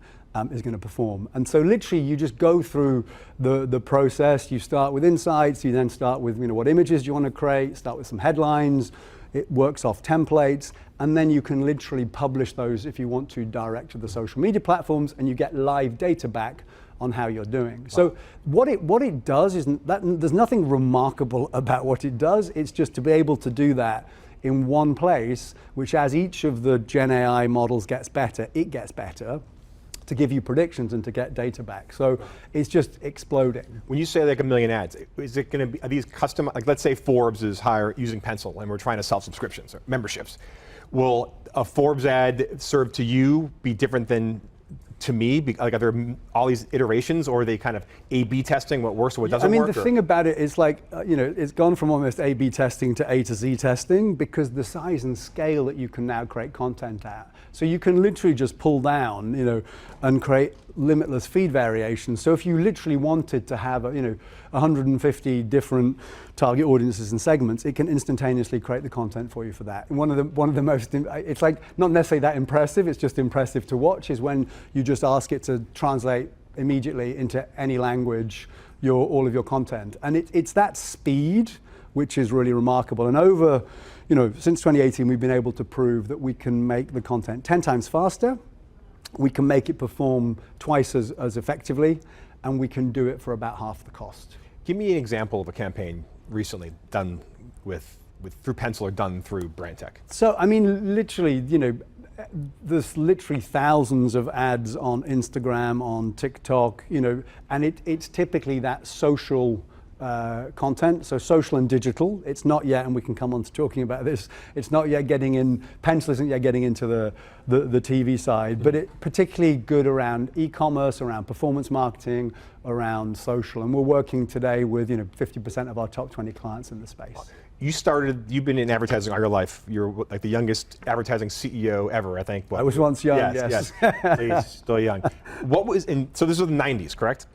is going to perform. And so literally you just go through the process. You start with insights, you then start with what images do you want to create, start with some headlines. It works off templates, and then you can literally publish those if you want to direct to the social media platforms, and you get live data back on how you're doing. So what it does is that there's nothing remarkable about what it does. It's just to be able to do that in one place, which as each of the Gen AI models gets better, it gets better to give you predictions and to get data back. So it's just exploding. When you say like 1 million ads, is it going to be, are these custom, like let's say Forbes is using Pencil and we're trying to sell subscriptions or memberships. Will a Forbes ad served to you be different than to me? Like, are there all these iterations, or are they kind of A/B testing what works or what doesn't work? The thing about it is like, it's gone from almost A/B testing to A to Z testing, because the size and scale that you can now create content at. So you can literally just pull down, and create limitless feed variations. So if you literally wanted to have, 150 different target audiences and segments, it can instantaneously create the content for you for that. And one of the most, it's like not necessarily that impressive, it's just impressive to watch, is when you just ask it to translate immediately into any language all of your content. And it's that speed which is really remarkable. And over, since 2018, we've been able to prove that we can make the content 10 times faster, we can make it perform twice as effectively, and we can do it for about half the cost. Give me an example of a campaign recently done through Pencil or done through brand tech. So, literally, there's literally thousands of ads on Instagram, on TikTok, and it's typically that social content, so social and digital. It's not yet, and we can come on to talking about this, it's not yet getting in, Pencil isn't yet getting into the TV side, but it's particularly good around e-commerce, around performance marketing, around social, and we're working today with 50% of our top 20 clients in the space. You've been in advertising all your life. You're like the youngest advertising CEO ever, I think. I was once young, yes. So you're still young. So this was the 90s, correct?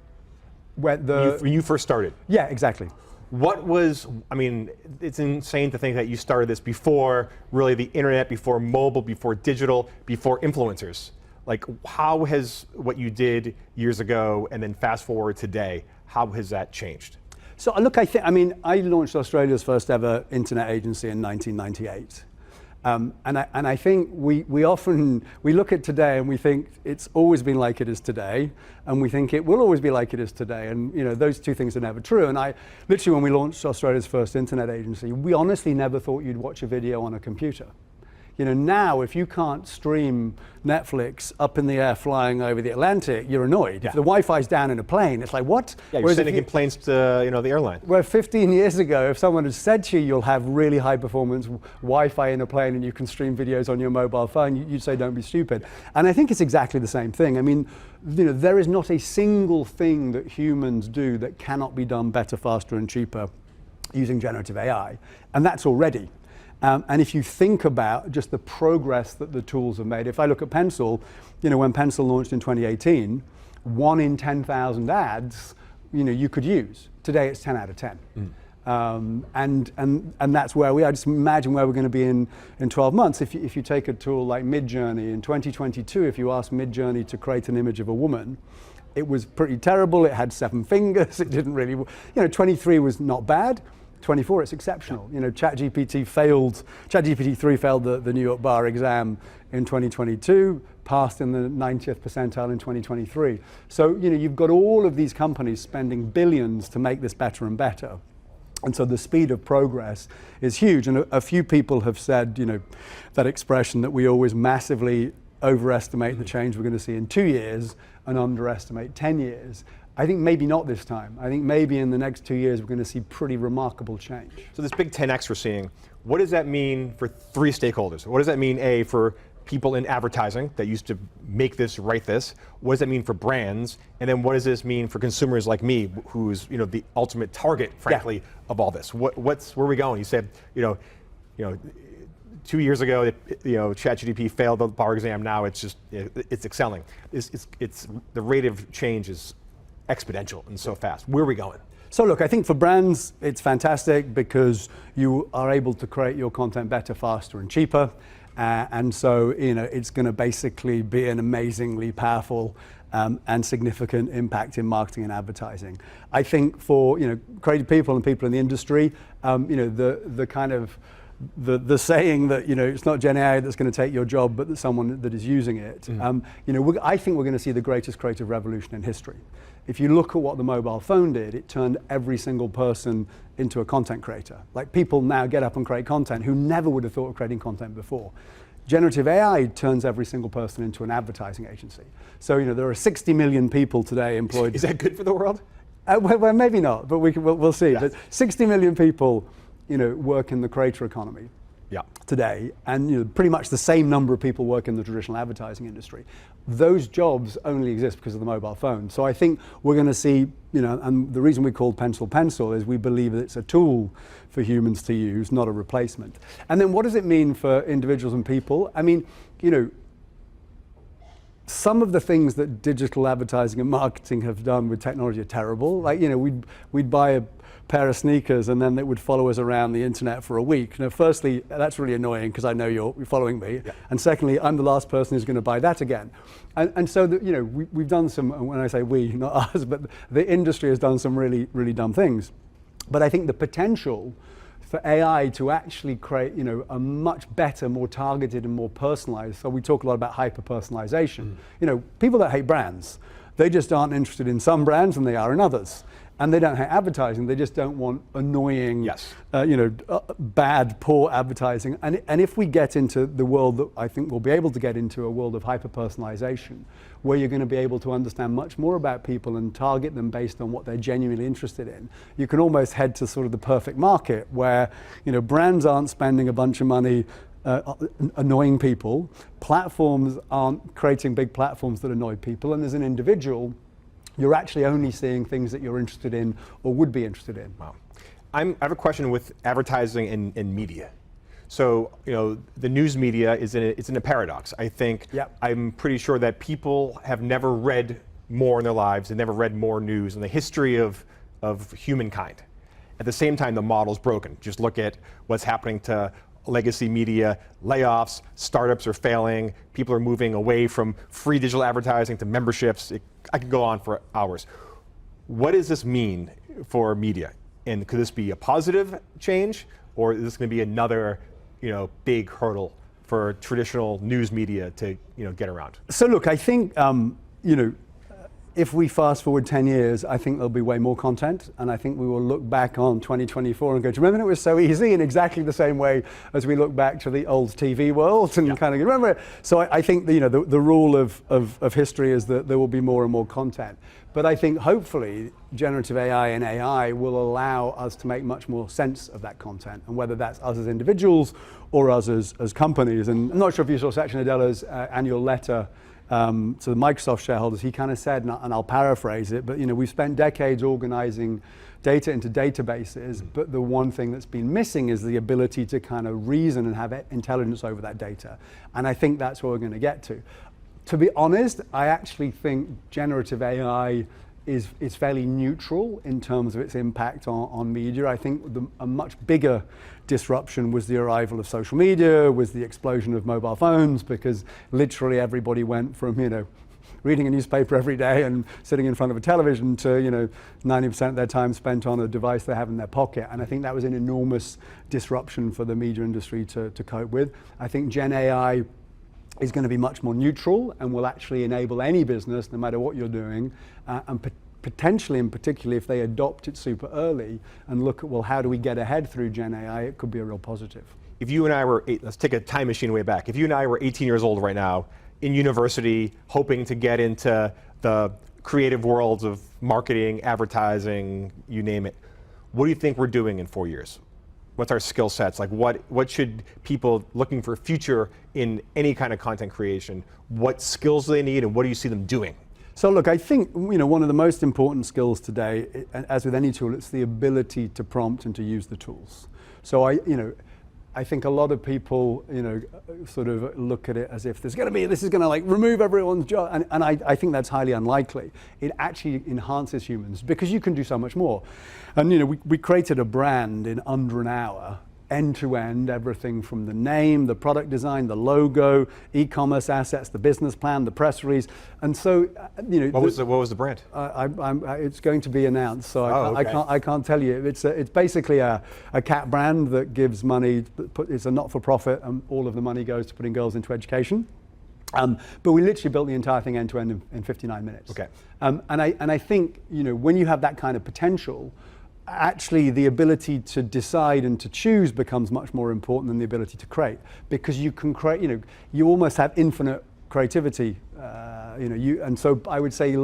When you first started? Yeah, exactly. It's insane to think that you started this before really the internet, before mobile, before digital, before influencers. Like, how has what you did years ago and then fast forward today, how has that changed? So look, I launched Australia's first ever internet agency in 1998. And I think we look at today and we think it's always been like it is today, and we think it will always be like it is today. And those two things are never true. And literally, when we launched Australia's first internet agency, we honestly never thought you'd watch a video on a computer. Now if you can't stream Netflix up in the air flying over the Atlantic, you're annoyed. Yeah. If the Wi-Fi's down in a plane, it's like, what? Yeah, you're sending complaints to the airline. Where 15 years ago, if someone had said to you, you'll have really high performance Wi-Fi in a plane and you can stream videos on your mobile phone, you'd say, don't be stupid. And I think it's exactly the same thing. There is not a single thing that humans do that cannot be done better, faster, and cheaper using generative AI. And that's already. And if you think about just the progress that the tools have made, if I look at Pencil, when Pencil launched in 2018, 1 in 10,000 ads, you could use. Today it's 10 out of 10. And that's where we are. Just imagine where we're going to be in 12 months. If you take a tool like Midjourney in 2022, if you ask Midjourney to create an image of a woman, it was pretty terrible. It had 7 fingers. It didn't really, 23 was not bad. 2024, it's exceptional. You know, ChatGPT 3 failed the New York bar exam in 2022, passed in the 90th percentile in 2023. So, you know, you've got all of these companies spending billions to make this better and better. And so the speed of progress is huge. And a few people have said, you know, that expression that we always massively overestimate the change we're going to see in 2 years and underestimate 10 years. I think maybe not this time. I think maybe in the next 2 years we're going to see pretty remarkable change. So this big 10x we're seeing, what does that mean for three stakeholders? What does that mean, A, for people in advertising that used to make this, write this? What does that mean for brands? And then what does this mean for consumers like me, who's, you know, the ultimate target, frankly, of all this? Where are we going? You said, you know, 2 years ago, you know, ChatGPT failed the bar exam. Now it's just, it's excelling. It's the rate of change is exponential and so fast. Where are we going? So look, I think for brands, it's fantastic because you are able to create your content better, faster, and cheaper. And so, you know, it's going to basically be an amazingly powerful and significant impact in marketing and advertising. I think for, you know, creative people and people in the industry, you know, the kind of the saying that, you know, it's not Gen AI that's going to take your job, but that someone that is using it. You know, I think we're going to see the greatest creative revolution in history. If you look at what the mobile phone did, it turned every single person into a content creator. Like, people now get up and create content who never would have thought of creating content before. Generative AI turns every single person into an advertising agency. So, you know, there are 60 million people today employed. Is that good for the world? Well, maybe not, but we'll see. Yes. But 60 million people, you know, work in the creator economy today, and, you know, pretty much the same number of people work in the traditional advertising industry. Those jobs only exist because of the mobile phone. So I think we're going to see, you know, and the reason we called pencil is we believe that it's a tool for humans to use, not a replacement. And then what does it mean for individuals and people? I mean, you know, some of the things that digital advertising and marketing have done with technology are terrible. Like, you know, we'd buy a pair of sneakers and then it would follow us around the internet for a week. Now, firstly, that's really annoying because I know you're following me. Yeah. And secondly, I'm the last person who's going to buy that again. And so, you know, we've done some, when I say we, not us, but the industry has done some really, really dumb things. But I think the potential for AI to actually create, you know, a much better, more targeted and more personalized. So we talk a lot about hyper-personalization. You know, people that hate brands, they just aren't interested in some brands than they are in others. And they don't hate advertising, they just don't want annoying, you know, bad, poor advertising. And if we get into the world that I think we'll be able to get into, a world of hyper-personalization, where you're going to be able to understand much more about people and target them based on what they're genuinely interested in, you can almost head to sort of the perfect market where, you know, brands aren't spending a bunch of money annoying people, platforms aren't creating big platforms that annoy people, and as an individual, you're actually only seeing things that you're interested in or would be interested in. Wow. I have a question with advertising and media. So, you know, the news media it's in a paradox. I think I'm pretty sure that people have never read more in their lives and never read more news in the history of humankind. At the same time, the model's broken. Just look at what's happening to legacy media, layoffs, startups are failing, people are moving away from free digital advertising to memberships. I could go on for hours. What does this mean for media? And could this be a positive change, or is this going to be another, you know, big hurdle for traditional news media to, you know, get around? So look, I think, you know, if we fast forward 10 years, I think there'll be way more content, and I think we will look back on 2024 and go, do you remember it was so easy, in exactly the same way as we look back to the old TV world and kind of remember it. So I think, you know, the rule of history is that there will be more and more content. But I think hopefully generative AI and AI will allow us to make much more sense of that content, and whether that's us as individuals or us as companies. And I'm not sure if you saw Satya Nadella's annual letter to the Microsoft shareholders. He kind of said, and I'll paraphrase it, but, you know, we've spent decades organizing data into databases, but the one thing that's been missing is the ability to kind of reason and have intelligence over that data. And I think that's where we're going to get to. To be honest, I actually think generative AI is fairly neutral in terms of its impact on media. I think a much bigger disruption was the arrival of social media, was the explosion of mobile phones, because literally everybody went from, you know, reading a newspaper every day and sitting in front of a television to 90% of their time spent on a device they have in their pocket. And I think that was an enormous disruption for the media industry to cope with. I think Gen AI is going to be much more neutral and will actually enable any business, no matter what you're doing, and potentially, and particularly if they adopt it super early and look at, well, how do we get ahead through Gen AI, it could be a real positive. If you and I were, let's take a time machine way back. If you and I were 18 years old right now, in university, hoping to get into the creative worlds of marketing, advertising, you name it, what do you think we're doing in 4 years? What's our skill sets? Like what should people looking for a future in any kind of content creation, what skills do they need and what do you see them doing? So look, I think one of the most important skills today, as with any tool, it's the ability to prompt and to use the tools. So I think a lot of people, sort of look at it as if this is going to like remove everyone's job, and I think that's highly unlikely. It actually enhances humans because you can do so much more. And we created a brand in under an hour, end to end, everything from the name, the product design, the logo, e-commerce assets, the business plan, the press release, and so What was the brand? It's going to be announced, so okay. I can't tell you. It's basically a cat brand that gives money. It's a not-for-profit, and all of the money goes to putting girls into education. But we literally built the entire thing end to end in 59 minutes. Okay. And I think when you have that kind of potential, actually the ability to decide and to choose becomes much more important than the ability to create, because you can create, you almost have infinite creativity, and so I would say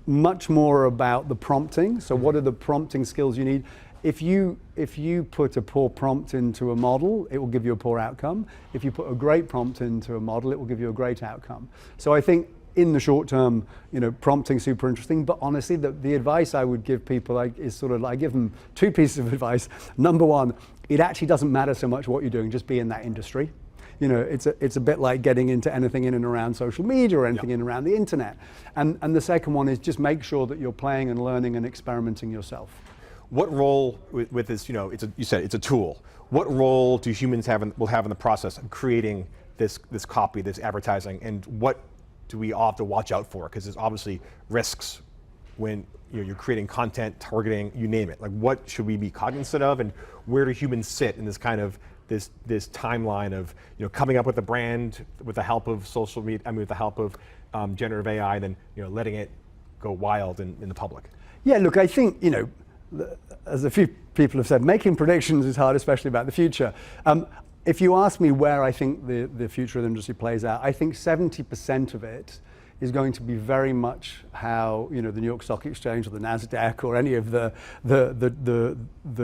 much more about the prompting. So what are the prompting skills you need? If you put a poor prompt into a model, it will give you a poor outcome. If you put a great prompt into a model, it will give you a great outcome. So I think in the short term, prompting super interesting, but honestly, the advice I would give people is sort of, I give them two pieces of advice. Number one, it actually doesn't matter so much what you're doing, just be in that industry. It's a bit like getting into anything in and around social media or anything in and around the internet. And the second one is just make sure that you're playing and learning and experimenting yourself. What role with this, you said it's a tool. What role do humans will have in the process of creating this copy, this advertising, and what do we all have to watch out for? Because there's obviously risks when you're creating content, targeting, you name it. Like, what should we be cognizant of, and where do humans sit in this kind of this timeline of coming up with a brand with the help of social media, with the help of generative AI, and then letting it go wild in the public? Yeah, look, I think as a few people have said, making predictions is hard, especially about the future. If you ask me where I think the future of the industry plays out, I think 70% of it is going to be very much how the New York Stock Exchange or the NASDAQ or any of the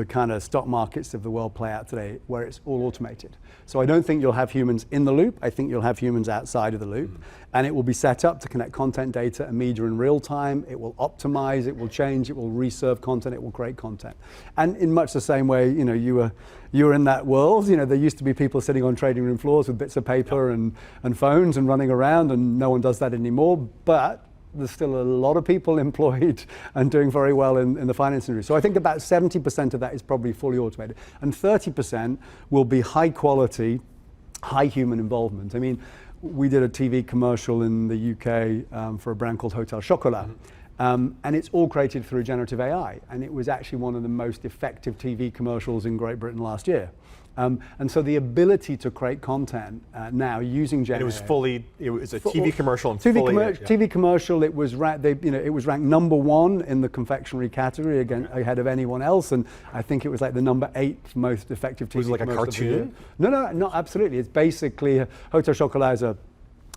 kind of stock markets of the world play out today, where it's all automated. So I don't think you'll have humans in the loop. I think you'll have humans outside of the loop, and it will be set up to connect content, data, and media in real time. It will optimize, it will change, it will reserve content, it will create content. And in much the same way, you were in that world. There used to be people sitting on trading room floors with bits of paper and phones and running around, and no one does that anymore. But there's still a lot of people employed and doing very well in the finance industry. So I think about 70% of that is probably fully automated, and 30% will be high quality, high human involvement. I mean, we did a TV commercial in the UK for a brand called Hotel Chocolat. And it's all created through generative AI. And it was actually one of the most effective TV commercials in Great Britain last year. And so the ability to create content now using Gen AI. It was a TV commercial and TV commercial. It was ranked. It was ranked number 1 in the confectionery category ahead of anyone else, and I think it was like the number 8th most effective TV. Was it like a cartoon? No, not absolutely. It's basically Hotel Chocolat is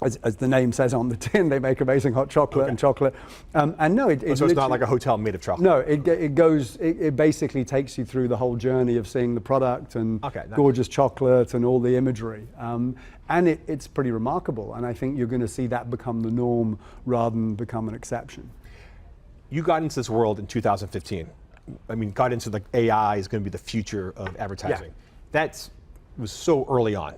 as the name says on the tin, they make amazing hot chocolate and chocolate. And no, so it's not like a hotel made of chocolate. No, it basically takes you through the whole journey of seeing the product and gorgeous chocolate and all the imagery. And it's pretty remarkable. And I think you're going to see that become the norm rather than become an exception. You got into this world in 2015. I mean, got into AI is going to be the future of advertising. Yeah. That was so early on.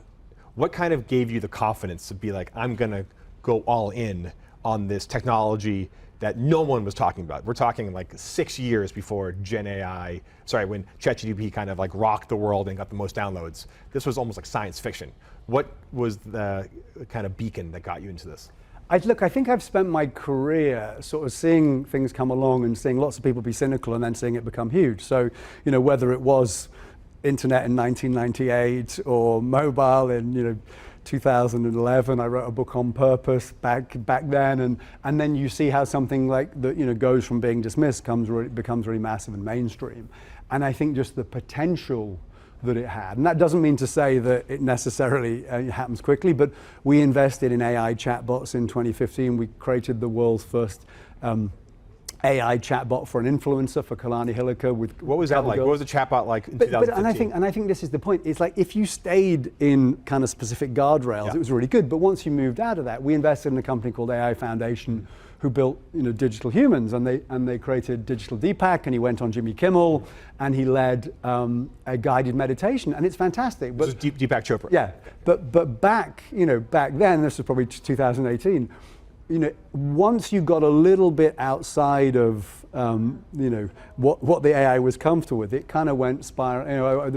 What kind of gave you the confidence to be like, I'm going to go all in on this technology that no one was talking about? We're talking like 6 years before when ChatGPT kind of like rocked the world and got the most downloads. This was almost like science fiction. What was the kind of beacon that got you into this? I think I've spent my career sort of seeing things come along and seeing lots of people be cynical and then seeing it become huge. So, whether it was internet in 1998 or mobile in, 2011, I wrote a book on purpose back then, and then you see how something like that, goes from being dismissed becomes really massive and mainstream. And I think just the potential that it had, and that doesn't mean to say that it necessarily happens quickly, but we invested in AI chatbots in 2015. We created the world's first AI chatbot for an influencer, for Kalani Hilliker. What was that like? What was the chatbot like in 2015? And I think this is the point. It's like if you stayed in kind of specific guardrails, it was really good. But once you moved out of that, we invested in a company called AI Foundation, who built digital humans, and they created Digital Deepak, and he went on Jimmy Kimmel, and he led a guided meditation, and it's fantastic. But this is Deepak Chopra. Yeah, but back then, this was probably 2018. Once you got a little bit outside of what the AI was comfortable with, it kind of went spiral.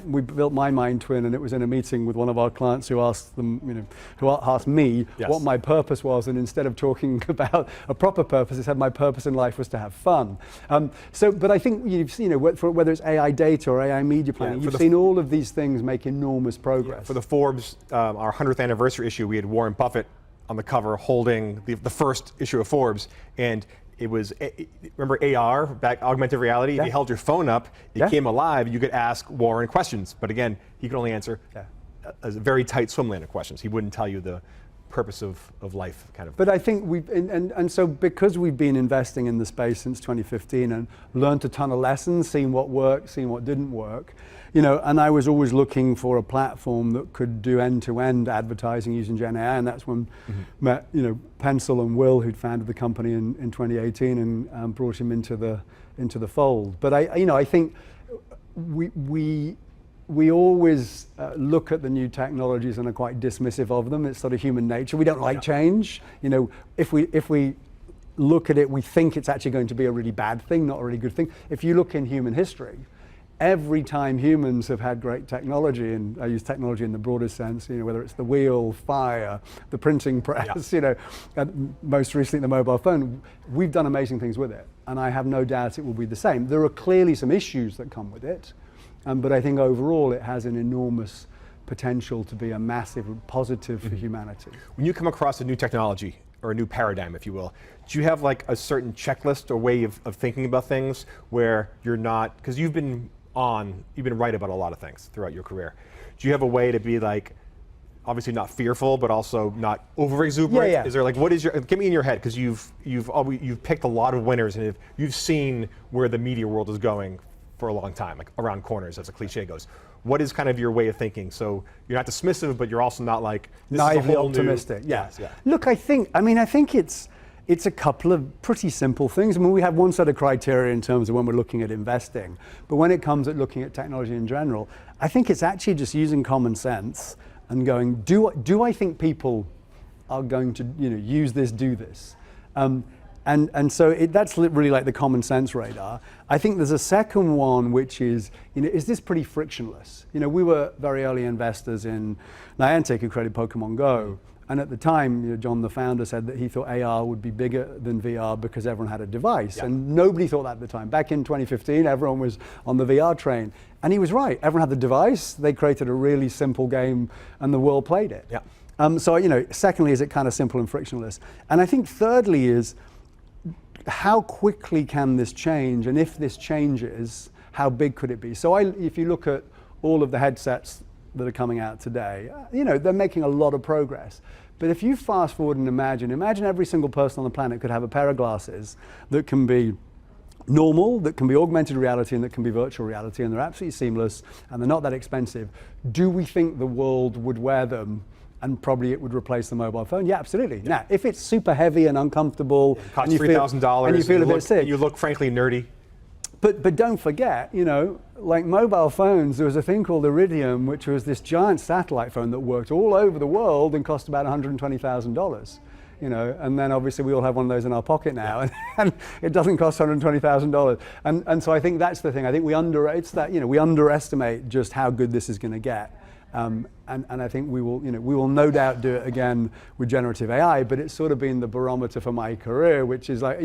We built my mind twin, and it was in a meeting with one of our clients who asked them, who asked me what my purpose was, and instead of talking about a proper purpose, it said my purpose in life was to have fun. But I think you've seen, whether it's AI data or AI media planning, you've seen all of these things make enormous progress. For the Forbes, our 100th anniversary issue, we had Warren Buffett on the cover holding the first issue of Forbes, and it was, remember AR, augmented reality? If you held your phone up, it came alive, you could ask Warren questions, but again, he could only answer a very tight swim lane of questions. He wouldn't tell you the purpose of life, kind of. But I think and so because we've been investing in the space since 2015 and learned a ton of lessons, seen what worked, seen what didn't work, and I was always looking for a platform that could do end-to-end advertising using Gen AI, and that's when met, Pencil and Will, who'd founded the company in 2018, and brought him into the fold. But I think we always look at the new technologies and are quite dismissive of them. It's sort of human nature. We don't like change. If we look at it, we think it's actually going to be a really bad thing, not a really good thing. If you look in human history, every time humans have had great technology, and I use technology in the broadest sense, whether it's the wheel, fire, the printing press, most recently the mobile phone, we've done amazing things with it. And I have no doubt it will be the same. There are clearly some issues that come with it, but I think overall it has an enormous potential to be a massive positive for humanity. When you come across a new technology, or a new paradigm, if you will, do you have like a certain checklist or way of thinking about things where you're not, because you've been right about a lot of things throughout your career. Do you have a way to be like, obviously not fearful, but also not over exuberant? Yeah. Is there like, what is get me in your head, because you've picked a lot of winners, and you've seen where the media world is going for a long time, like around corners, as a cliche goes. What is kind of your way of thinking? So you're not dismissive, but you're also not like naively optimistic. Look, I think it's a couple of pretty simple things. I mean, we have one set of criteria in terms of when we're looking at investing, but when it comes at looking at technology in general, I think it's actually just using common sense and going, do I think people are going to use this, do this? And so that's really like the common sense radar. I think there's a second one, which is, is this pretty frictionless? We were very early investors in Niantic, who created Pokemon Go. And at the time, John, the founder, said that he thought AR would be bigger than VR because everyone had a device. And nobody thought that at the time. Back in 2015, everyone was on the VR train. And he was right. Everyone had the device. They created a really simple game, and the world played it. So, secondly, is it kind of simple and frictionless? And I think thirdly is, how quickly can this change? And if this changes, how big could it be? So if you look at all of the headsets that are coming out today, they're making a lot of progress. But if you fast forward and imagine every single person on the planet could have a pair of glasses that can be normal, that can be augmented reality, and that can be virtual reality, and they're absolutely seamless, and they're not that expensive. Do we think the world would wear them and probably it would replace the mobile phone? Yeah, absolutely. Now, if it's super heavy and uncomfortable, it costs $3,000, and you feel a bit sick, you look frankly nerdy. But don't forget, like mobile phones, there was a thing called Iridium, which was this giant satellite phone that worked all over the world and cost about $120,000. And then obviously we all have one of those in our pocket now, and it doesn't cost $120,000. And so I think that's the thing. I think we underestimate just how good this is going to get. And I think we will no doubt do it again with generative AI, but it's sort of been the barometer for my career, which is like,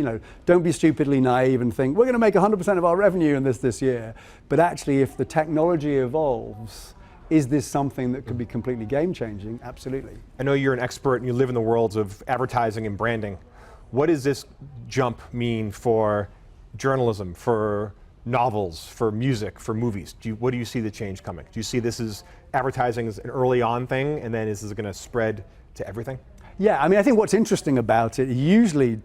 don't be stupidly naive and think we're going to make 100% of our revenue in this year. But actually, if the technology evolves, is this something that could be completely game-changing? Absolutely. I know you're an expert and you live in the worlds of advertising and branding. What does this jump mean for journalism, for novels, for music, for movies? What do you see the change coming? Do you see this as advertising as an early on thing, and then is this going to spread to everything? Yeah, I mean, I think what's interesting about it, usually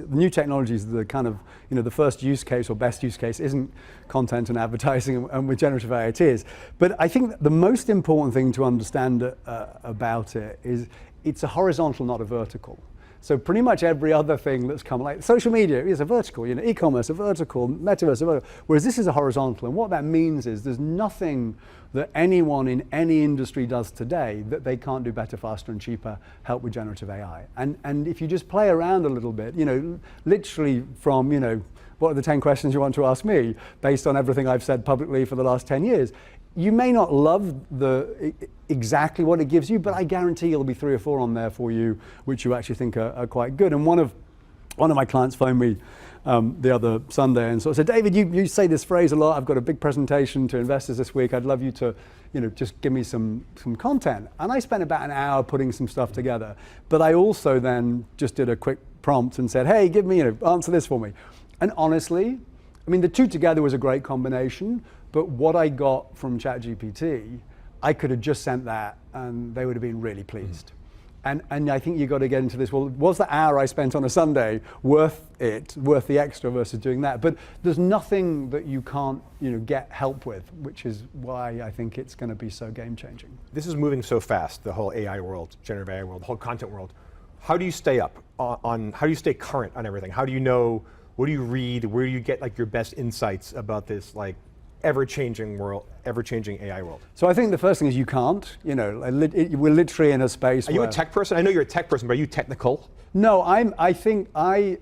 new technologies, the kind of, the first use case or best use case isn't content and advertising, and with generative AI it is. But I think the most important thing to understand about it is it's a horizontal, not a vertical. So pretty much every other thing that's come, like social media is a vertical, e-commerce a vertical, metaverse a vertical, whereas this is a horizontal. And what that means is there's nothing that anyone in any industry does today that they can't do better, faster, and cheaper, help with generative AI. And if you just play around a little bit, literally from, what are the 10 questions you want to ask me, based on everything I've said publicly for the last 10 years, you may not love exactly what it gives you, but I guarantee there'll be 3 or 4 on there for you, which you actually think are quite good. And one of my clients phoned me the other Sunday and sort of said, David, you say this phrase a lot. I've got a big presentation to investors this week. I'd love you to, just give me some content. And I spent about an hour putting some stuff together. But I also then just did a quick prompt and said, hey, give me, answer this for me. And honestly, I mean, the two together was a great combination. But what I got from ChatGPT, I could have just sent that and they would have been really pleased. And I think you got to get into this, well, was the hour I spent on a Sunday worth the extra versus doing that? But there's nothing that you can't get help with, which is why I think it's going to be so game changing. This is moving so fast, the whole AI world, generative AI world, the whole content world. How do you stay up on how do you stay current on everything? How do you know, what do you read? Where do you get like your best insights about this like ever-changing world, ever-changing AI world? So I think the first thing is you can't. We're literally in a space. Are you a tech person? I know you're a tech person, but are you technical? No, I think I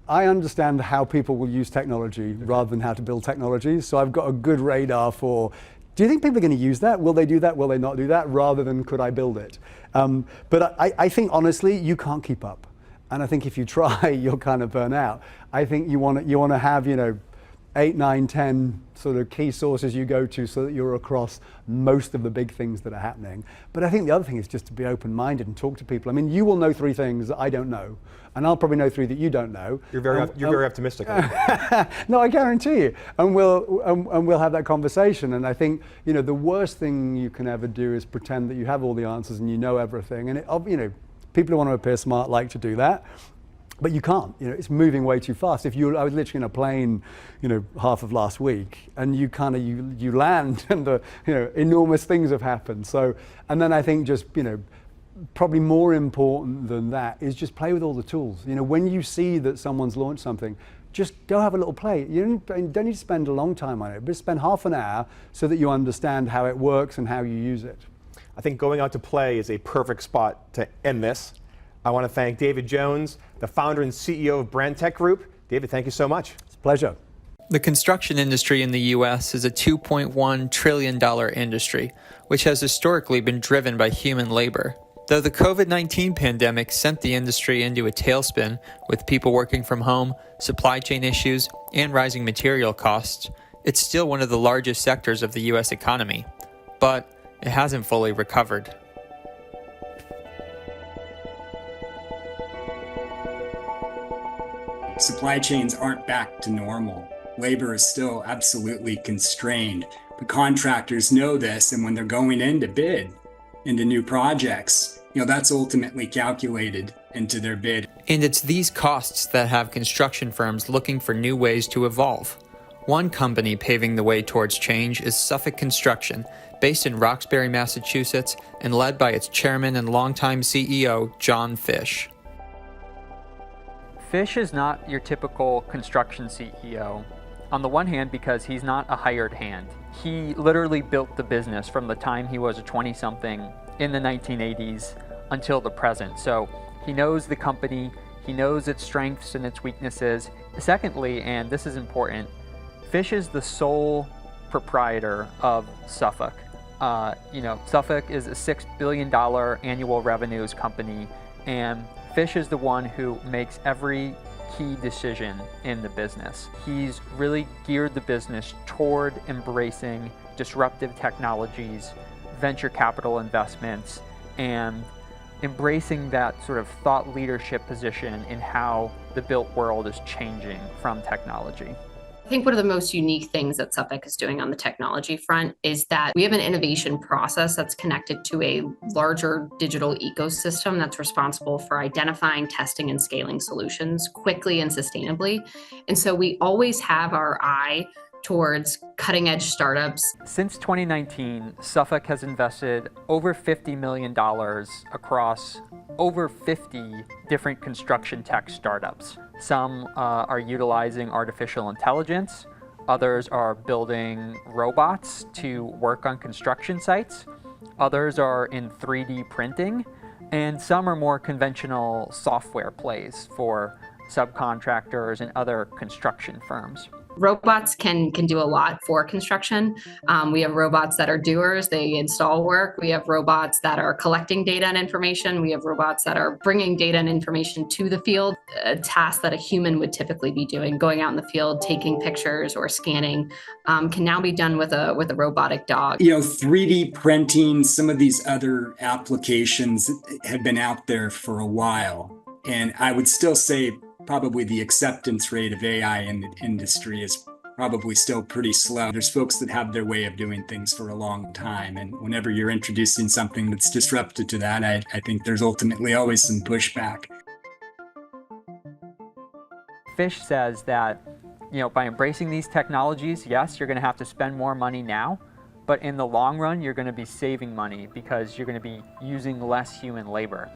understand how people will use technology rather than how to build technology. So I've got a good radar for, do you think people are going to use that? Will they do that? Will they not do that? Rather than could I build it? But I think honestly, you can't keep up. And I think if you try, you'll kind of burn out. I think you want to have, 8, 9, 10 sort of key sources you go to so that you're across most of the big things that are happening. But I think the other thing is just to be open-minded and talk to people. I mean, you will know 3 things that I don't know, and I'll probably know 3 that you don't know. You're very optimistic. No, I guarantee you. And we'll have that conversation. And I think, the worst thing you can ever do is pretend that you have all the answers and you know everything. And people who want to appear smart like to do that. But you can't, it's moving way too fast. I was literally in a plane, half of last week, and you land and enormous things have happened. So, and then I think just, probably more important than that is just play with all the tools. When you see that someone's launched something, just go have a little play. You don't need to spend a long time on it, but spend half an hour so that you understand how it works and how you use it. I think going out to play is a perfect spot to end this. I want to thank David Jones, the founder and CEO of Brand Tech Group. David, thank you so much. It's a pleasure. The construction industry in the U.S. is a $2.1 trillion industry, which has historically been driven by human labor. Though the COVID-19 pandemic sent the industry into a tailspin with people working from home, supply chain issues, and rising material costs, it's still one of the largest sectors of the U.S. economy. But it hasn't fully recovered. Supply chains aren't back to normal. Labor is still absolutely constrained, but contractors know this, and when they're going in to bid into new projects, that's ultimately calculated into their bid. And it's these costs that have construction firms looking for new ways to evolve. One company paving the way towards change is Suffolk Construction, based in Roxbury, Massachusetts, and led by its chairman and longtime CEO, John Fish. Fish is not your typical construction CEO. On the one hand, because he's not a hired hand. He literally built the business from the time he was a 20-something in the 1980s until the present. So he knows the company, he knows its strengths and its weaknesses. Secondly, and this is important, Fish is the sole proprietor of Suffolk. Suffolk is a $6 billion annual revenues company, and Fish is the one who makes every key decision in the business. He's really geared the business toward embracing disruptive technologies, venture capital investments, and embracing that sort of thought leadership position in how the built world is changing from technology. I think one of the most unique things that Suffolk is doing on the technology front is that we have an innovation process that's connected to a larger digital ecosystem that's responsible for identifying, testing, and scaling solutions quickly and sustainably. And so we always have our eye towards cutting-edge startups. Since 2019, Suffolk has invested over $50 million across over 50 different construction tech startups. Some are utilizing artificial intelligence, others are building robots to work on construction sites, others are in 3D printing, and some are more conventional software plays for subcontractors and other construction firms. Robots can do a lot for construction. We have robots that are doers, they install work. We have robots that are collecting data and information. We have robots that are bringing data and information to the field, a task that a human would typically be doing, going out in the field, taking pictures or scanning, can now be done with a robotic dog. 3D printing, some of these other applications have been out there for a while. And I would still say probably the acceptance rate of AI in the industry is probably still pretty slow. There's folks that have their way of doing things for a long time. And whenever you're introducing something that's disruptive to that, I think there's ultimately always some pushback. Fish says that, by embracing these technologies, yes, you're going to have to spend more money now, but in the long run, you're going to be saving money because you're going to be using less human labor.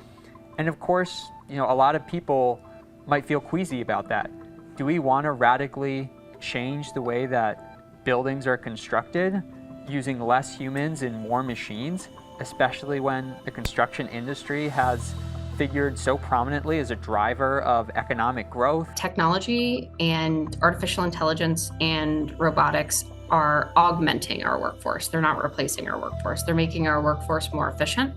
And of course, a lot of people might feel queasy about that. Do we want to radically change the way that buildings are constructed using less humans and more machines, especially when the construction industry has figured so prominently as a driver of economic growth? Technology and artificial intelligence and robotics are augmenting our workforce. They're not replacing our workforce. They're making our workforce more efficient.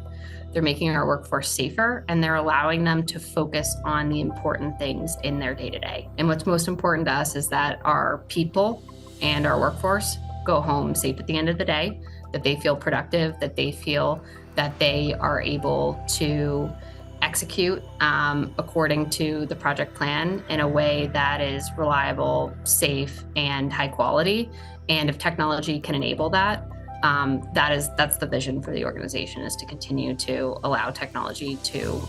They're making our workforce safer, and they're allowing them to focus on the important things in their day-to-day. And what's most important to us is that our people and our workforce go home safe at the end of the day, that they feel productive, that they feel that they are able to execute according to the project plan in a way that is reliable, safe, and high quality. And if technology can enable that, that's the vision for the organization, is to continue to allow technology to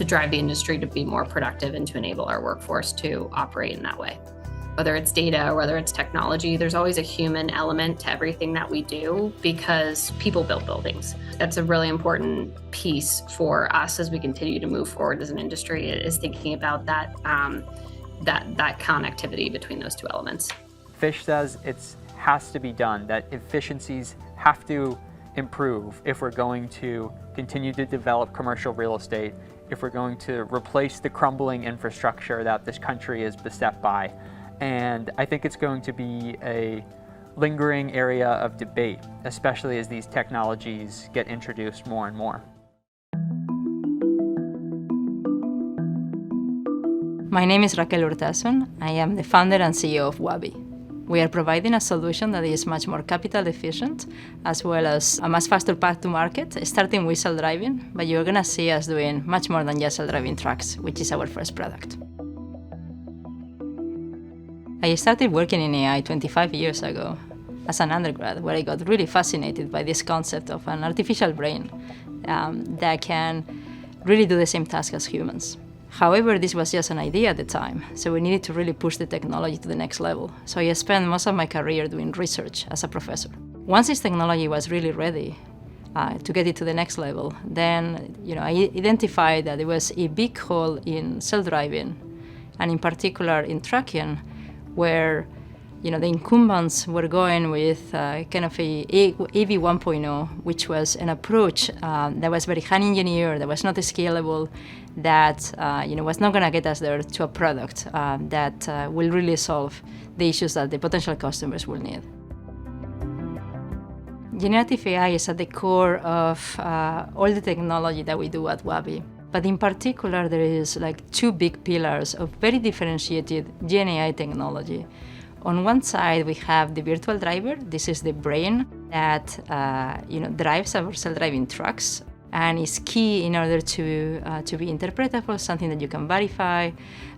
drive the industry to be more productive and to enable our workforce to operate in that way. Whether it's data or whether it's technology, there's always a human element to everything that we do because people build buildings. That's a really important piece for us as we continue to move forward as an industry, is thinking about that connectivity between those two elements. Fish says it has to be done, that efficiencies have to improve if we're going to continue to develop commercial real estate, if we're going to replace the crumbling infrastructure that this country is beset by. And I think it's going to be a lingering area of debate, especially as these technologies get introduced more and more. My name is Raquel Urtasun. I am the founder and CEO of Waabi. We are providing a solution that is much more capital efficient, as well as a much faster path to market, starting with self-driving, but you're gonna see us doing much more than just self-driving trucks, which is our first product. I started working in AI 25 years ago as an undergrad, where I got really fascinated by this concept of an artificial brain that can really do the same task as humans. However, this was just an idea at the time, so we needed to really push the technology to the next level. So I spent most of my career doing research as a professor. Once this technology was really ready to get it to the next level, then I identified that there was a big hole in self-driving, and in particular in trucking, where the incumbents were going with kind of a AV 1.0, which was an approach that was very hand engineered, that was not scalable, that was not going to get us there to a product that will really solve the issues that the potential customers will need. Generative AI is at the core of all the technology that we do at Waabi. But in particular, there is like two big pillars of very differentiated Gen AI technology. On one side, we have the virtual driver. This is the brain that drives our self-driving trucks and is key in order to be interpretable, something that you can verify,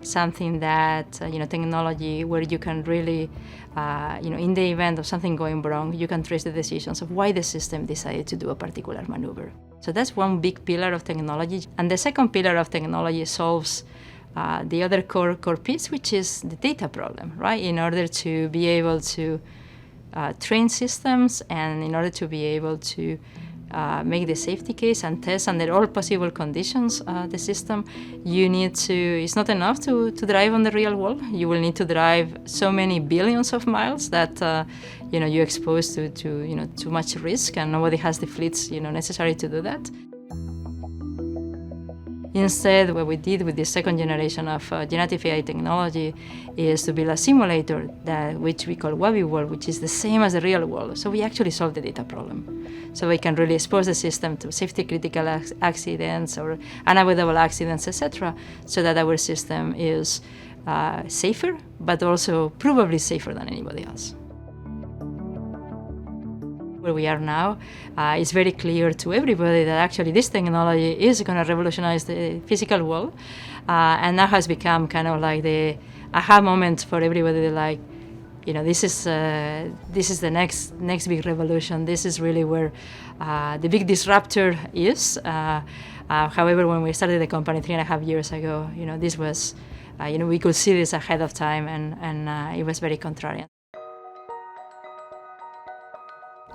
something that technology where you can really, in the event of something going wrong, you can trace the decisions of why the system decided to do a particular maneuver. So that's one big pillar of technology, and the second pillar of technology solves the other core piece, which is the data problem, right? In order to be able to train systems and in order to be able to make the safety case and test under all possible conditions the system, you need to, it's not enough to drive on the real world. You will need to drive so many billions of miles that you're exposed to too much risk, and nobody has the fleets necessary to do that. Instead, what we did with the second generation of generative AI technology is to build a simulator which we call Waabi World, which is the same as the real world. So we actually solve the data problem. So we can really expose the system to safety-critical accidents or unavoidable accidents, etc., so that our system is safer, but also probably safer than anybody else. Where we are now, it's very clear to everybody that actually this technology is going to revolutionize the physical world, and that has become kind of like the aha moment for everybody. Like, this is the next big revolution. This is really where the big disruptor is. However, when we started the company 3.5 years ago, this was, we could see this ahead of time, and it was very contrarian.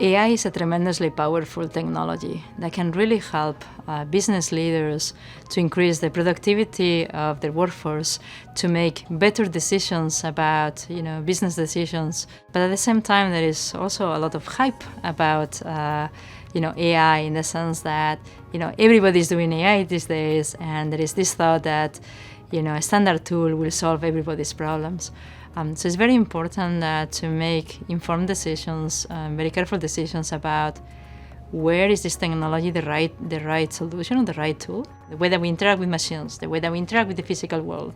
AI is a tremendously powerful technology that can really help business leaders to increase the productivity of their workforce, to make better decisions about business decisions. But at the same time, there is also a lot of hype about AI, in the sense that everybody's doing AI these days, and there is this thought that a standard tool will solve everybody's problems. So it's very important to make informed decisions, very careful decisions about where is this technology the right solution or the right tool, the way that we interact with machines, the way that we interact with the physical world.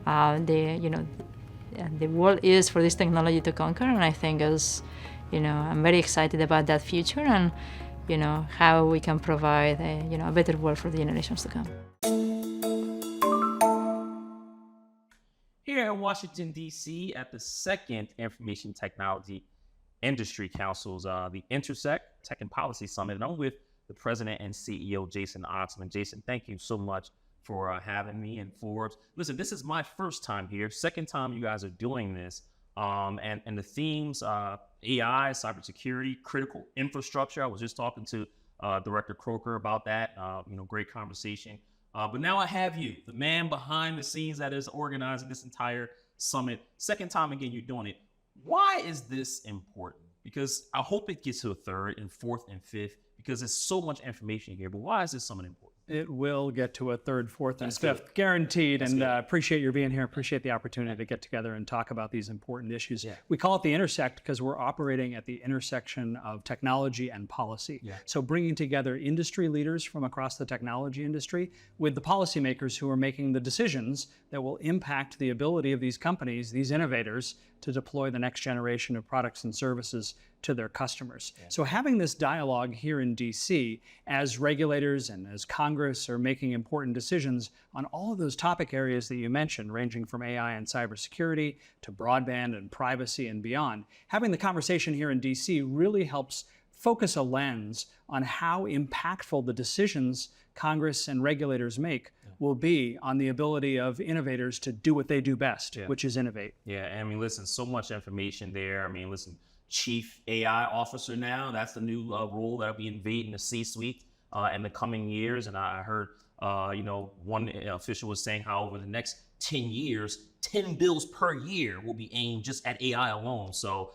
The world is for this technology to conquer, and I think I'm very excited about that future and how we can provide a better world for the generations to come. Here in Washington, D.C., at the second Information Technology Industry Council's the Intersect Tech and Policy Summit, and I'm with the president and CEO, Jason Oxman. Jason, thank you so much for having me in Forbes. Listen, this is my first time here, second time you guys are doing this, and the themes, AI, cybersecurity, critical infrastructure. I was just talking to Director Croker about that, great conversation. But now I have you, the man behind the scenes that is organizing this entire summit. Second time again you're doing it. Why is this important? Because I hope it gets to a third and fourth and fifth, because there's so much information here. But why is this summit important? It will get to a third, fourth, and fifth, guaranteed. And appreciate your being here. Appreciate the opportunity to get together and talk about these important issues. Yeah. We call it the Intersect because we're operating at the intersection of technology and policy. Yeah. So bringing together industry leaders from across the technology industry with the policymakers who are making the decisions that will impact the ability of these companies, these innovators, to deploy the next generation of products and services to their customers. Yeah. So having this dialogue here in DC as regulators and as Congress are making important decisions on all of those topic areas that you mentioned, ranging from AI and cybersecurity to broadband and privacy and beyond, having the conversation here in DC really helps focus a lens on how impactful the decisions Congress and regulators make will be on the ability of innovators to do what they do best, which is innovate. Yeah, I mean, listen, so much information there. I mean, listen, Chief AI Officer now, that's the new role that'll be invading the C-suite in the coming years. And I heard, one official was saying how over the next 10 years, 10 bills per year will be aimed just at AI alone. So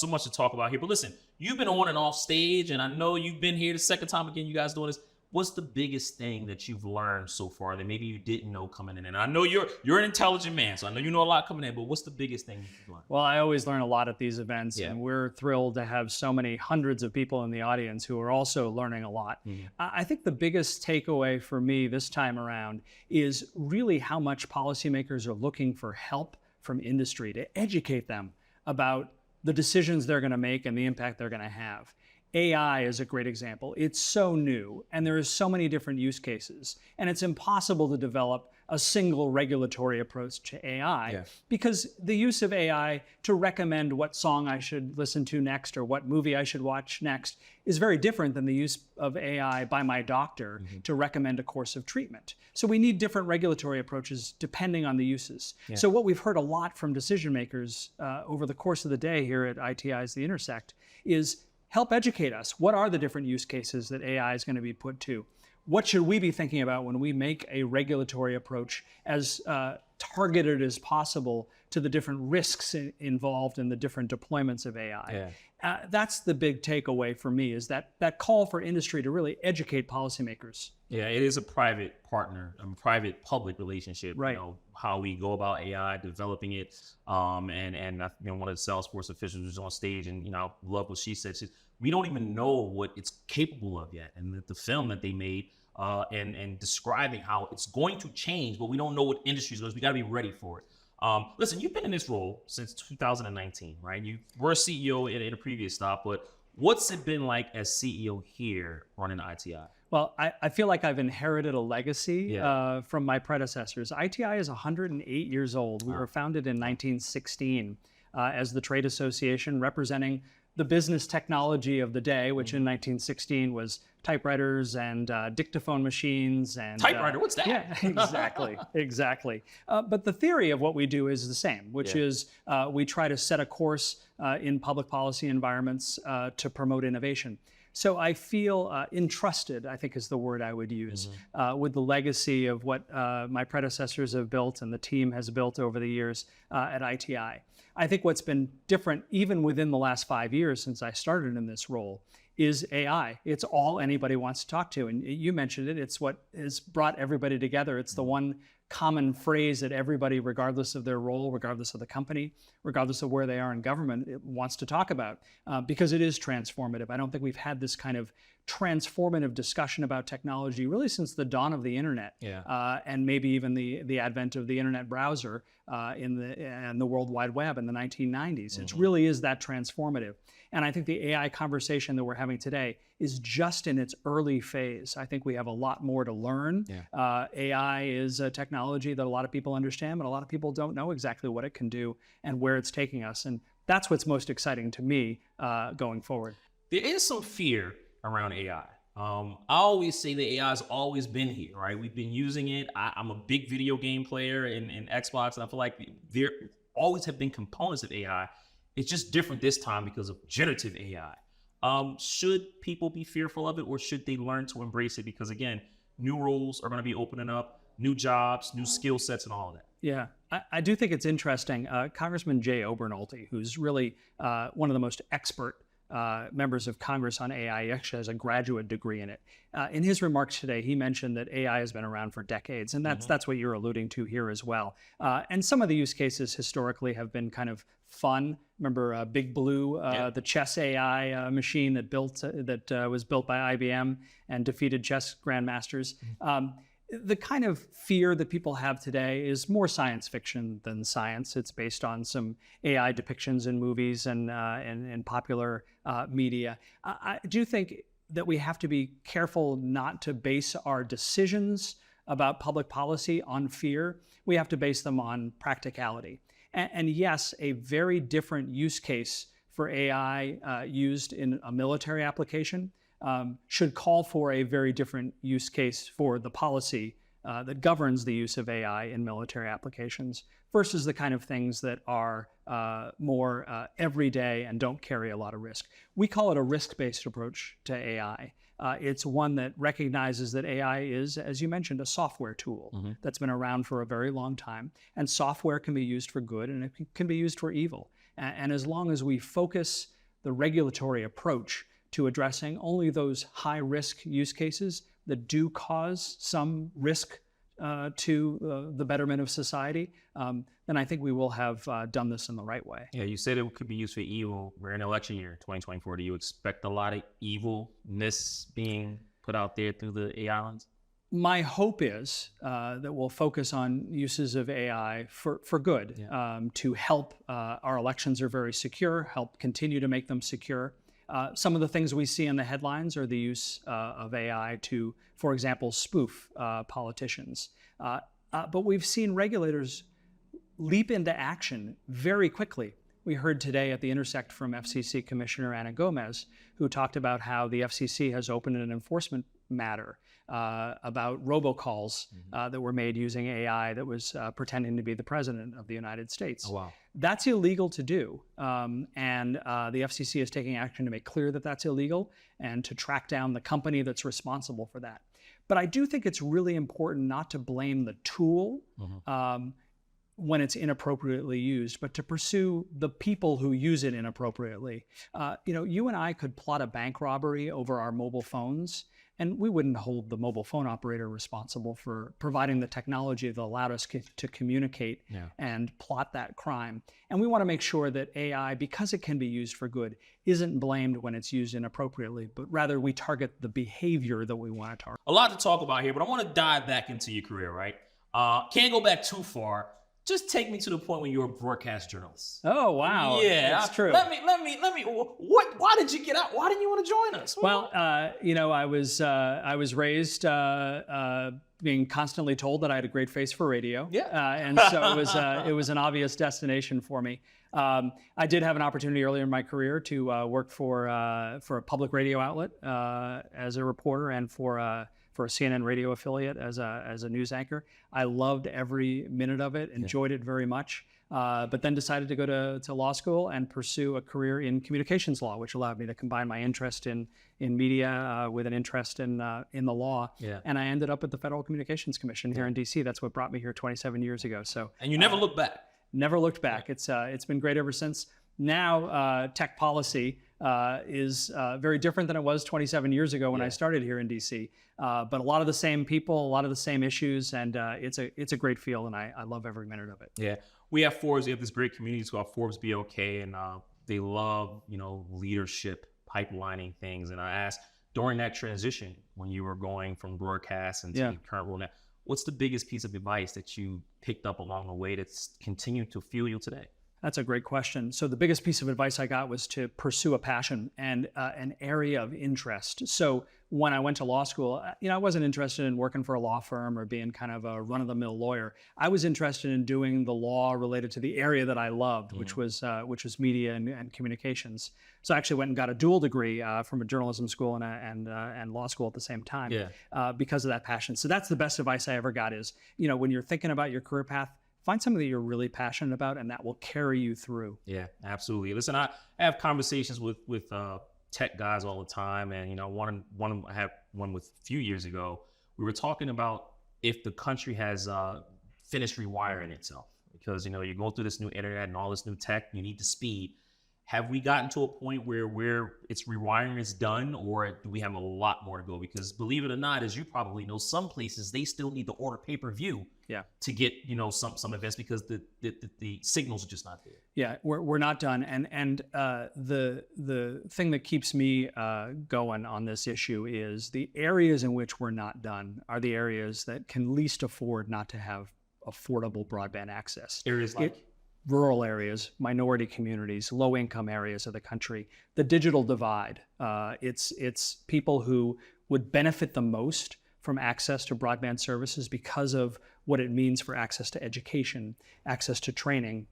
much to talk about here. But listen, you've been on and off stage, and I know you've been here the second time again, you guys doing this. what's the biggest thing that you've learned so far that maybe you didn't know coming in? And I know you're an intelligent man, so I know you know a lot coming in, but what's the biggest thing you've learned? Well, I always learn a lot at these events, and we're thrilled to have so many hundreds of people in the audience who are also learning a lot. I think the biggest takeaway for me this time around is really how much policymakers are looking for help from industry to educate them about the decisions they're going to make and the impact they're going to have. AI is a great example. It's so new, and there are so many different use cases, and it's impossible to develop a single regulatory approach to AI because the use of AI to recommend what song I should listen to next or what movie I should watch next is very different than the use of AI by my doctor to recommend a course of treatment. So we need different regulatory approaches depending on the uses. So what we've heard a lot from decision makers over the course of the day here at ITI's The Intersect is help educate us. What are the different use cases that AI is going to be put to? What should we be thinking about when we make a regulatory approach as targeted as possible to the different risks involved in the different deployments of AI? That's the big takeaway for me, is that call for industry to really educate policymakers. Yeah, it is a private partner, a private-public relationship. Right. You know, how we go about AI, developing it, and one of the Salesforce officials was on stage, and I love what she said. We don't even know what it's capable of yet, and the film that they made, and describing how it's going to change, but we don't know what industry is going to. We got to be ready for it. Listen, you've been in this role since 2019, right? You were a CEO at a previous stop, but what's it been like as CEO here running ITI? Well, I feel like I've inherited a legacy from my predecessors. ITI is 108 years old. We were founded in 1916 as the trade association representing the business technology of the day, which in 1916 was typewriters and dictaphone machines. And typewriter, what's that? Yeah, exactly, exactly. But the theory of what we do is the same, which is we try to set a course in public policy environments to promote innovation. So I feel entrusted, I think is the word I would use, with the legacy of what my predecessors have built and the team has built over the years at ITI. I think what's been different, even within the last 5 years since I started in this role, is AI. It's all anybody wants to talk to. And you mentioned it, it's what has brought everybody together. It's the one common phrase that everybody, regardless of their role, regardless of the company, regardless of where they are in government, it wants to talk about because it is transformative. I don't think we've had this kind of transformative discussion about technology really since the dawn of the internet, and maybe even the advent of the internet browser and the World Wide Web in the 1990s. It really is that transformative. And I think the AI conversation that we're having today is just in its early phase. I think we have a lot more to learn. AI is a technology that a lot of people understand, but a lot of people don't know exactly what it can do and where it's taking us. And that's what's most exciting to me going forward. There is some fear around AI. I always say that AI has always been here, right? We've been using it. I'm a big video game player in Xbox, and I feel like there always have been components of AI. It's just different this time because of generative AI. Should people be fearful of it, or should they learn to embrace it? Because again, new roles are going to be opening up, new jobs, new skill sets, and all of that. Yeah, I do think it's interesting. Congressman Jay Obernolte, who's really one of the most expert members of Congress on AI, he actually has a graduate degree in it. In his remarks today, he mentioned that AI has been around for decades, and that's what you're alluding to here as well. And some of the use cases historically have been kind of fun. Remember Big Blue, the chess AI machine that was built by IBM and defeated chess grandmasters. The kind of fear that people have today is more science fiction than science. It's based on some AI depictions in movies and popular media. I do think that we have to be careful not to base our decisions about public policy on fear. We have to base them on practicality. And yes, a very different use case for AI used in a military application should call for a very different use case for the policy that governs the use of AI in military applications versus the kind of things that are more everyday and don't carry a lot of risk. We call it a risk-based approach to AI. It's one that recognizes that AI is, as you mentioned, a software tool that's been around for a very long time. And software can be used for good and it can be used for evil. And as long as we focus the regulatory approach to addressing only those high-risk use cases, that do cause some risk to the betterment of society, then I think we will have done this in the right way. Yeah, you said it could be used for evil. We're in election year, 2024. Do you expect a lot of evilness being put out there through the AI lens? My hope is that we'll focus on uses of AI for good, to help our elections are very secure, help continue to make them secure. Some of the things we see in the headlines are the use of AI to, for example, spoof politicians. But we've seen regulators leap into action very quickly. We heard today at the Intersect from FCC Commissioner Ana Gomez, who talked about how the FCC has opened an enforcement matter about robocalls that were made using AI that was pretending to be the President of the United States. Oh, wow. That's illegal to do, and the FCC is taking action to make clear that that's illegal and to track down the company that's responsible for that. But I do think it's really important not to blame the tool when it's inappropriately used, but to pursue the people who use it inappropriately. You and I could plot a bank robbery over our mobile phones, and we wouldn't hold the mobile phone operator responsible for providing the technology that allowed us to communicate and plot that crime. And we want to make sure that AI, because it can be used for good, isn't blamed when it's used inappropriately, but rather we target the behavior that we want to target. A lot to talk about here, but I want to dive back into your career, right? Can't go back too far. Just take me to the point when you were a broadcast journalist. Oh, wow. Yeah, that's true. Let me. Why did you get out? Why didn't you want to join us? Well, I was raised being constantly told that I had a great face for radio. Yeah. And so it was an obvious destination for me. I did have an opportunity earlier in my career to work for a public radio outlet as a reporter and for a CNN radio affiliate as a news anchor. I loved every minute of it, enjoyed it very much, but then decided to go to law school and pursue a career in communications law, which allowed me to combine my interest in media with an interest in the law. Yeah. And I ended up at the Federal Communications Commission here in DC. That's what brought me here 27 years ago. So. And you never looked back. Never looked back. It's been great ever since. Now, tech policy is very different than it was 27 years ago when I started here in DC. But a lot of the same people, a lot of the same issues, and it's a great field, and I love every minute of it. Yeah, we have Forbes. We have this great community called Forbes BOK, and they love leadership, pipelining things. And I asked during that transition when you were going from broadcast into the current role now, what's the biggest piece of advice that you picked up along the way that's continued to fuel you today? That's a great question. So the biggest piece of advice I got was to pursue a passion and an area of interest. So when I went to law school, I wasn't interested in working for a law firm or being kind of a run-of-the-mill lawyer. I was interested in doing the law related to the area that I loved, which was media and communications. So I actually went and got a dual degree from a journalism school and law school at the same time because of that passion. So that's the best advice I ever got is, when you're thinking about your career path, find something that you're really passionate about, and that will carry you through. Yeah, absolutely. Listen, I have conversations with tech guys all the time, and I had one with a few years ago. We were talking about if the country has finished rewiring itself, because you go through this new internet and all this new tech, you need the speed. Have we gotten to a point where its rewiring is done, or do we have a lot more to go? Because believe it or not, as you probably know, some places they still need to order pay-per-view to get some events because the signals are just not there. Yeah, we're not done, and the thing that keeps me going on this issue is the areas in which we're not done are the areas that can least afford not to have affordable broadband access. Areas like rural areas, minority communities, low-income areas of the country. The digital divide, it's people who would benefit the most from access to broadband services because of what it means for access to education, access to training,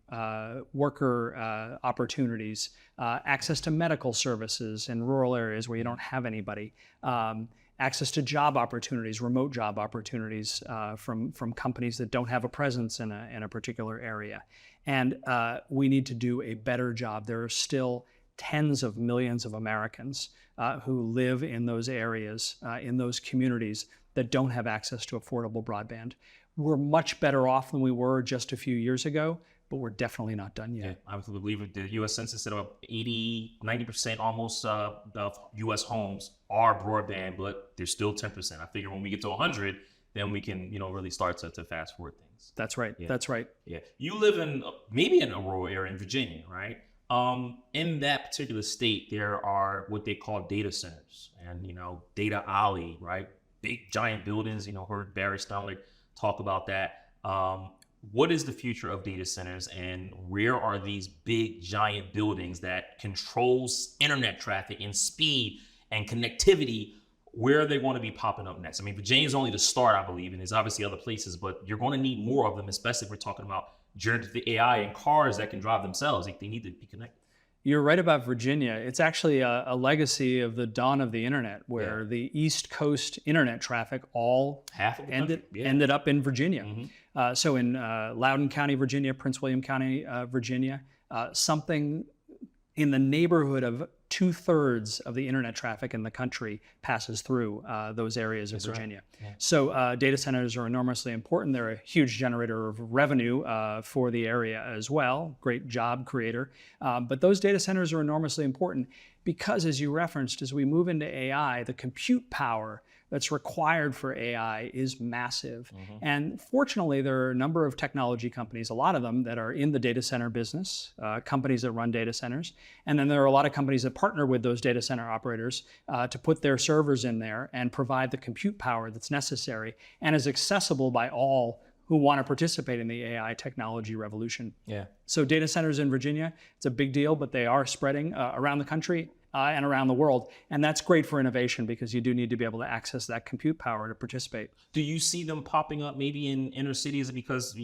worker opportunities, access to medical services in rural areas where you don't have anybody, access to job opportunities, remote job opportunities from companies that don't have a presence in a particular area. And we need to do a better job. There are still tens of millions of Americans who live in those areas, in those communities that don't have access to affordable broadband. We're much better off than we were just a few years ago, but we're definitely not done yet. Yeah, I would believe the U.S. Census said about 90% almost of U.S. homes are broadband, but there's still 10%. I figure when we get to 100, then we can, really start to fast forward things. That's right. Yeah. That's right. Yeah. You live in maybe in a rural area in Virginia, right? In that particular state, there are what they call data centers and, data alley, right? Big giant buildings, heard Barry Stone talk about that. What is the future of data centers, and where are these big giant buildings that controls internet traffic and speed and connectivity? Where are they going to be popping up next? I mean, Virginia is only the start, I believe, and there's obviously other places, but you're going to need more of them, especially if we're talking about generative AI and cars that can drive themselves. They need to be connected. You're right about Virginia. It's actually a legacy of the dawn of the internet, where the East Coast internet traffic all ended up in Virginia. So in Loudoun County, Virginia, Prince William County, Virginia, something in the neighborhood of 2/3 of the internet traffic in the country passes through those areas of Virginia. Right. Yeah. So data centers are enormously important. They're a huge generator of revenue for the area as well, great job creator. But those data centers are enormously important because, as you referenced, as we move into AI, the compute power that's required for AI is massive. And fortunately, there are a number of technology companies, a lot of them that are in the data center business, companies that run data centers. And then there are a lot of companies that partner with those data center operators to put their servers in there and provide the compute power that's necessary and is accessible by all who want to participate in the AI technology revolution. Yeah. So data centers in Virginia, it's a big deal, but they are spreading around the country and around the world. And that's great for innovation because you do need to be able to access that compute power to participate. Do you see them popping up maybe in inner cities because,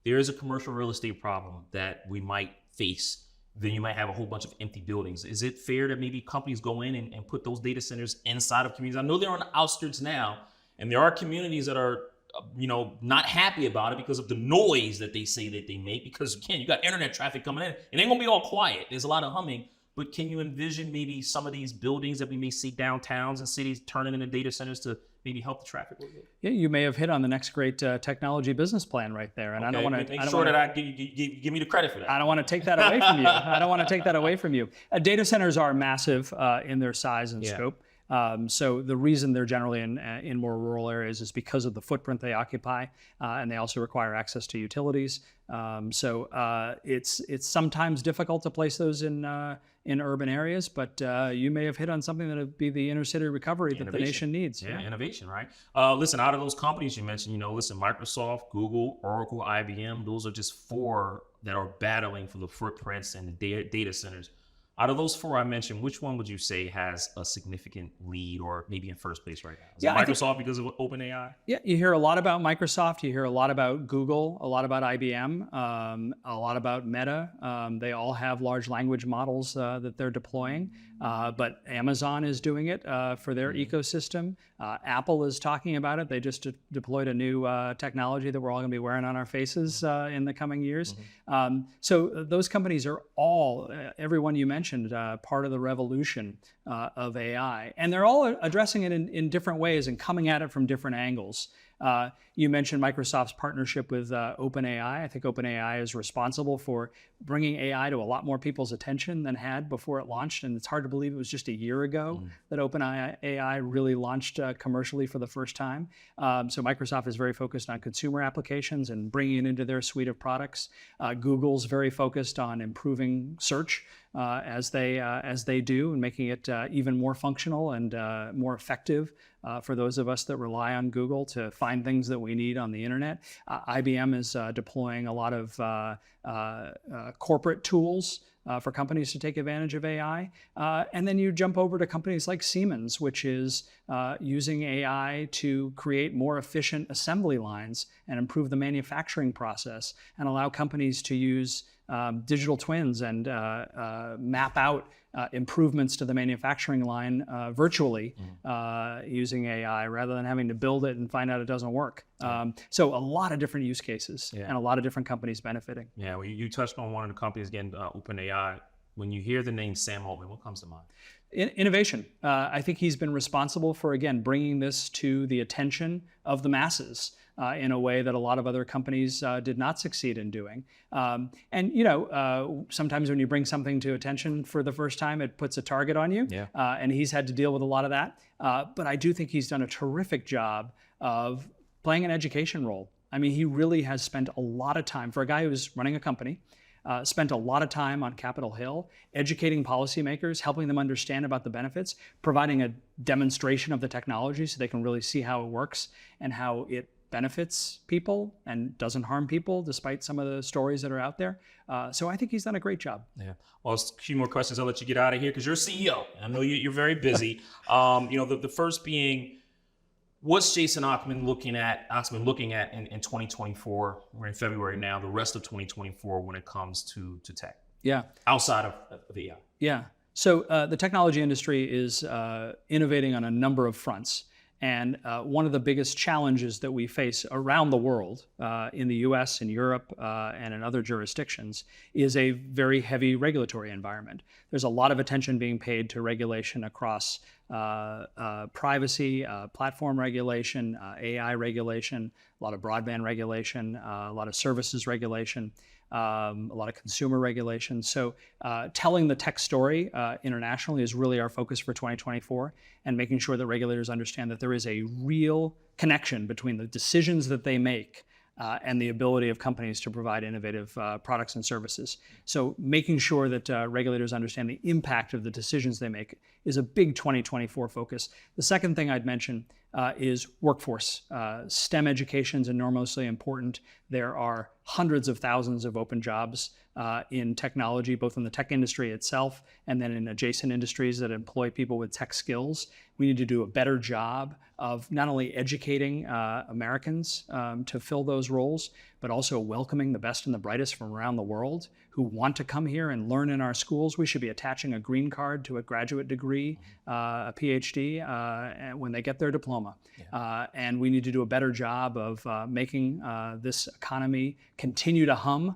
there is a commercial real estate problem that we might face? Then you might have a whole bunch of empty buildings. Is it fair that maybe companies go in and put those data centers inside of communities? I know they're on the outskirts now, and there are communities that are not happy about it because of the noise that they say that they make, because again, you got internet traffic coming in. It ain't gonna be all quiet. There's a lot of humming. But can you envision maybe some of these buildings that we may see downtowns and cities turning into data centers to maybe help the traffic a little bit? Yeah, you may have hit on the next great technology business plan right there. And I don't want to make sure that I give me the credit for that. I don't want to take that away from you. I don't want to take that away from you. Data centers are massive in their size and scope. So the reason they're generally in more rural areas is because of the footprint they occupy, and they also require access to utilities. So it's sometimes difficult to place those in urban areas, but you may have hit on something that would be the inner city recovery that the nation needs. Yeah, innovation, right? Listen, out of those companies you mentioned, Microsoft, Google, Oracle, IBM, those are just 4 that are battling for the footprints and the data centers. Out of those 4 I mentioned, which one would you say has a significant lead or maybe in first place right now? Is it Microsoft because of OpenAI? Yeah, you hear a lot about Microsoft, you hear a lot about Google, a lot about IBM, a lot about Meta. They all have large language models that they're deploying, but Amazon is doing it for their ecosystem. Apple is talking about it. They just deployed a new technology that we're all going to be wearing on our faces in the coming years. So those companies are all, everyone you mentioned, part of the revolution of AI. And they're all addressing it in different ways and coming at it from different angles. You mentioned Microsoft's partnership with OpenAI. I think OpenAI is responsible for bringing AI to a lot more people's attention than had before it launched. And it's hard to believe it was just a year ago that OpenAI really launched commercially for the first time. So Microsoft is very focused on consumer applications and bringing it into their suite of products. Google's very focused on improving search as they do and making it even more functional and more effective for those of us that rely on Google to find things that we need on the internet. IBM is deploying a lot of corporate tools for companies to take advantage of AI. And then you jump over to companies like Siemens, which is using AI to create more efficient assembly lines and improve the manufacturing process and allow companies to use digital twins and map out improvements to the manufacturing line virtually using AI rather than having to build it and find out it doesn't work. So a lot of different use cases and a lot of different companies benefiting. Yeah, well, you touched on one of the companies, again, OpenAI. When you hear the name Sam Altman, what comes to mind? Innovation. I think he's been responsible for, again, bringing this to the attention of the masses. in a way that a lot of other companies did not succeed in doing. Sometimes when you bring something to attention for the first time, it puts a target on you. Yeah. And he's had to deal with a lot of that. But I do think he's done a terrific job of playing an education role. I mean, he really has spent a lot of time, for a guy who's running a company, spent a lot of time on Capitol Hill, educating policymakers, helping them understand about the benefits, providing a demonstration of the technology so they can really see how it works and how it benefits people and doesn't harm people, despite some of the stories that are out there. So I think he's done a great job. Yeah. Well, a few more questions. I'll let you get out of here because you're CEO. I know you're very busy. The first being, what's Jason Ockman looking at in 2024? We're in February now, the rest of 2024 when it comes to tech. Yeah. Outside of AI. Yeah. So the technology industry is innovating on a number of fronts. And one of the biggest challenges that we face around the world, in the US, in Europe, and in other jurisdictions, is a very heavy regulatory environment. There's a lot of attention being paid to regulation across privacy, platform regulation, AI regulation, a lot of broadband regulation, a lot of services regulation, a lot of consumer regulation. So telling the tech story internationally is really our focus for 2024, and making sure that regulators understand that there is a real connection between the decisions that they make and the ability of companies to provide innovative products and services. So making sure that regulators understand the impact of the decisions they make is a big 2024 focus. The second thing I'd mention is workforce. STEM education is enormously important. There are hundreds of thousands of open jobs in technology, both in the tech industry itself and then in adjacent industries that employ people with tech skills. We need to do a better job of not only educating Americans to fill those roles, but also welcoming the best and the brightest from around the world who want to come here and learn in our schools. We should be attaching a green card to a graduate degree, a PhD, when they get their diploma. Yeah. And we need to do a better job of making this economy continue to hum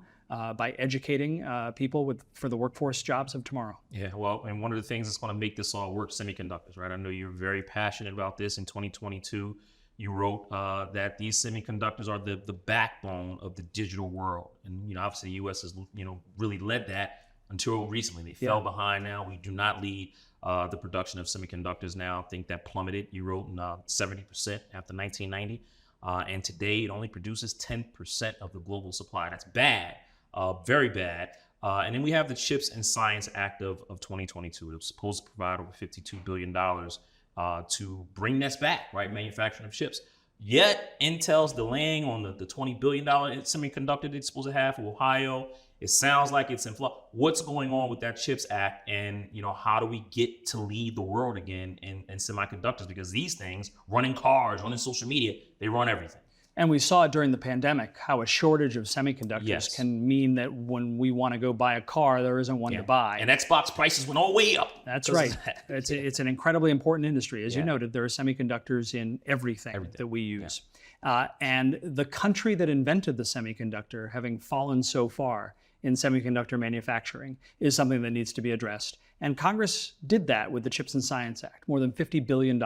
by educating people for the workforce jobs of tomorrow. Yeah, well, and one of the things that's going to make this all work, semiconductors, right? I know you're very passionate about this. In 2022, you wrote that these semiconductors are the backbone of the digital world. And, obviously the U.S. has, really led that until recently. They fell behind now. We do not lead the production of semiconductors now. I think that plummeted. You wrote 70% after 1990. And today it only produces 10% of the global supply. That's bad. Very bad. And then we have the Chips and Science Act of 2022. It was supposed to provide over $52 billion to bring this back, right? Manufacturing of chips. Yet Intel's delaying on the $20 billion semiconductor they're supposed to have for Ohio. It sounds like it's in flux. What's going on with that Chips Act? And, how do we get to lead the world again in semiconductors? Because these things, running cars, running social media, they run everything. And we saw during the pandemic how a shortage of semiconductors can mean that when we want to go buy a car, there isn't one to buy. And Xbox prices went all the way up. That's right. It's an incredibly important industry. As you noted, there are semiconductors in everything that we use. Yeah. And the country that invented the semiconductor, having fallen so far in semiconductor manufacturing, is something that needs to be addressed. And Congress did that with the Chips and Science Act, more than $50 billion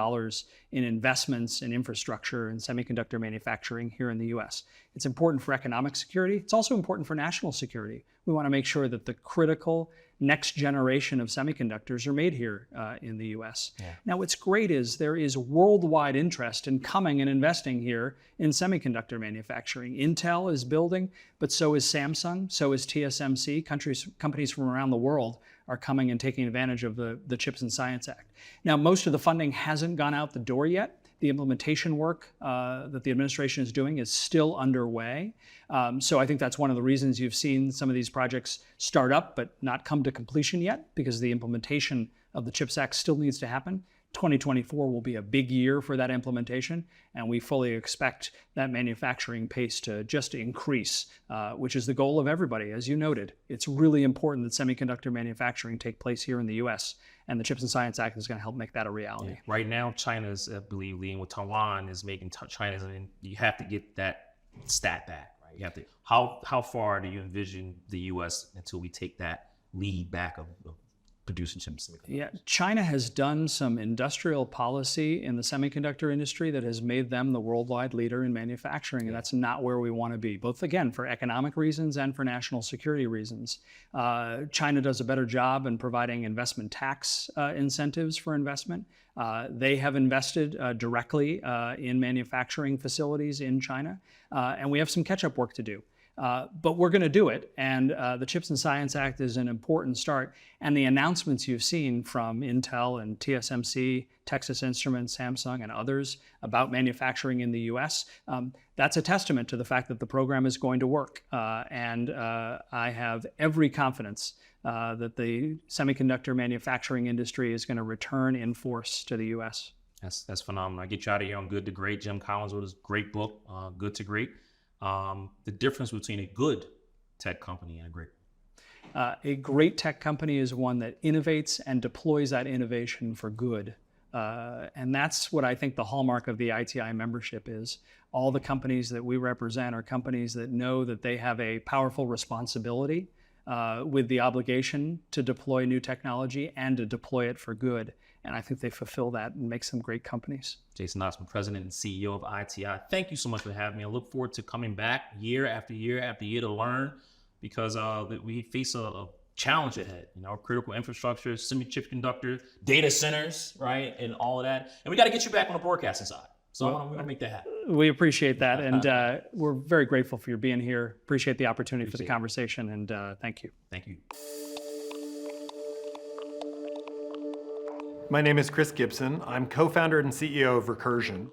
in investments in infrastructure and semiconductor manufacturing here in the US. It's important for economic security. It's also important for national security. We want to make sure that the critical next generation of semiconductors are made here in the US. Yeah. Now, what's great is there is worldwide interest in coming and investing here in semiconductor manufacturing. Intel is building, but so is Samsung, so is TSMC. Companies from around the world are coming and taking advantage of the Chips and Science Act. Now, most of the funding hasn't gone out the door yet. The implementation work that the administration is doing is still underway. So I think that's one of the reasons you've seen some of these projects start up but not come to completion yet, because the implementation of the CHIPS Act still needs to happen. 2024 will be a big year for that implementation, and we fully expect that manufacturing pace to just increase, which is the goal of everybody. As you noted, it's really important that semiconductor manufacturing take place here in the US, and the Chips and Science Act is going to help make that a reality. Yeah. Right now, China's, I believe, leading with Taiwan is making China's, and you have to get that stat back, right? You have to. How far do you envision the US until we take that lead back of producing semiconductors? Yeah, China has done some industrial policy in the semiconductor industry that has made them the worldwide leader in manufacturing, and that's not where we want to be, both again for economic reasons and for national security reasons. China does a better job in providing investment tax incentives for investment. They have invested directly in manufacturing facilities in China, and we have some catch-up work to do. But we're going to do it, and the CHIPS and Science Act is an important start. And the announcements you've seen from Intel and TSMC, Texas Instruments, Samsung, and others about manufacturing in the U.S., that's a testament to the fact that the program is going to work. And I have every confidence that the semiconductor manufacturing industry is going to return in force to the U.S. That's phenomenal. I get you out of here on Good to Great. Jim Collins wrote his great book, Good to Great. The difference between a good tech company and a great one. A great tech company is one that innovates and deploys that innovation for good. And that's what I think the hallmark of the ITI membership is. All the companies that we represent are companies that know that they have a powerful responsibility with the obligation to deploy new technology and to deploy it for good. And I think they fulfill that and make some great companies. Jason Oxman, President and CEO of ITI. Thank you so much for having me. I look forward to coming back year after year after year to learn, because we face a challenge ahead. Critical infrastructure, semiconductor, data centers, right, and all of that. And we got to get you back on the broadcasting side. So we're going to make that happen. We appreciate that. And we're very grateful for your being here. Appreciate the opportunity for the conversation. And thank you. Thank you. My name is Chris Gibson. I'm co-founder and CEO of Recursion.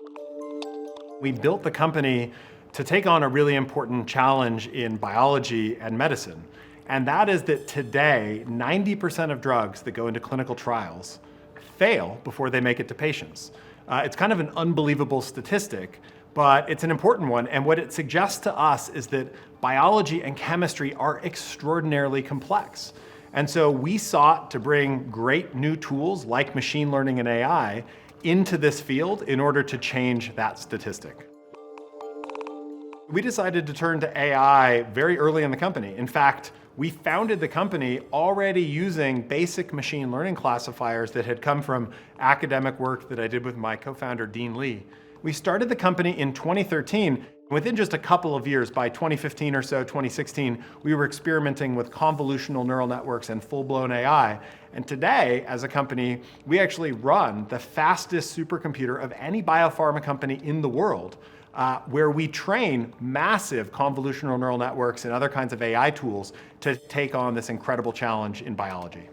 We built the company to take on a really important challenge in biology and medicine. And that is that today, 90% of drugs that go into clinical trials fail before they make it to patients. It's kind of an unbelievable statistic, but it's an important one. And what it suggests to us is that biology and chemistry are extraordinarily complex. And so we sought to bring great new tools like machine learning and AI into this field in order to change that statistic. We decided to turn to AI very early in the company. In fact, we founded the company already using basic machine learning classifiers that had come from academic work that I did with my co-founder, Dean Lee. We started the company in 2013. Within just a couple of years, by 2015 or so, 2016, we were experimenting with convolutional neural networks and full-blown AI. And today, as a company, we actually run the fastest supercomputer of any biopharma company in the world, where we train massive convolutional neural networks and other kinds of AI tools to take on this incredible challenge in biology.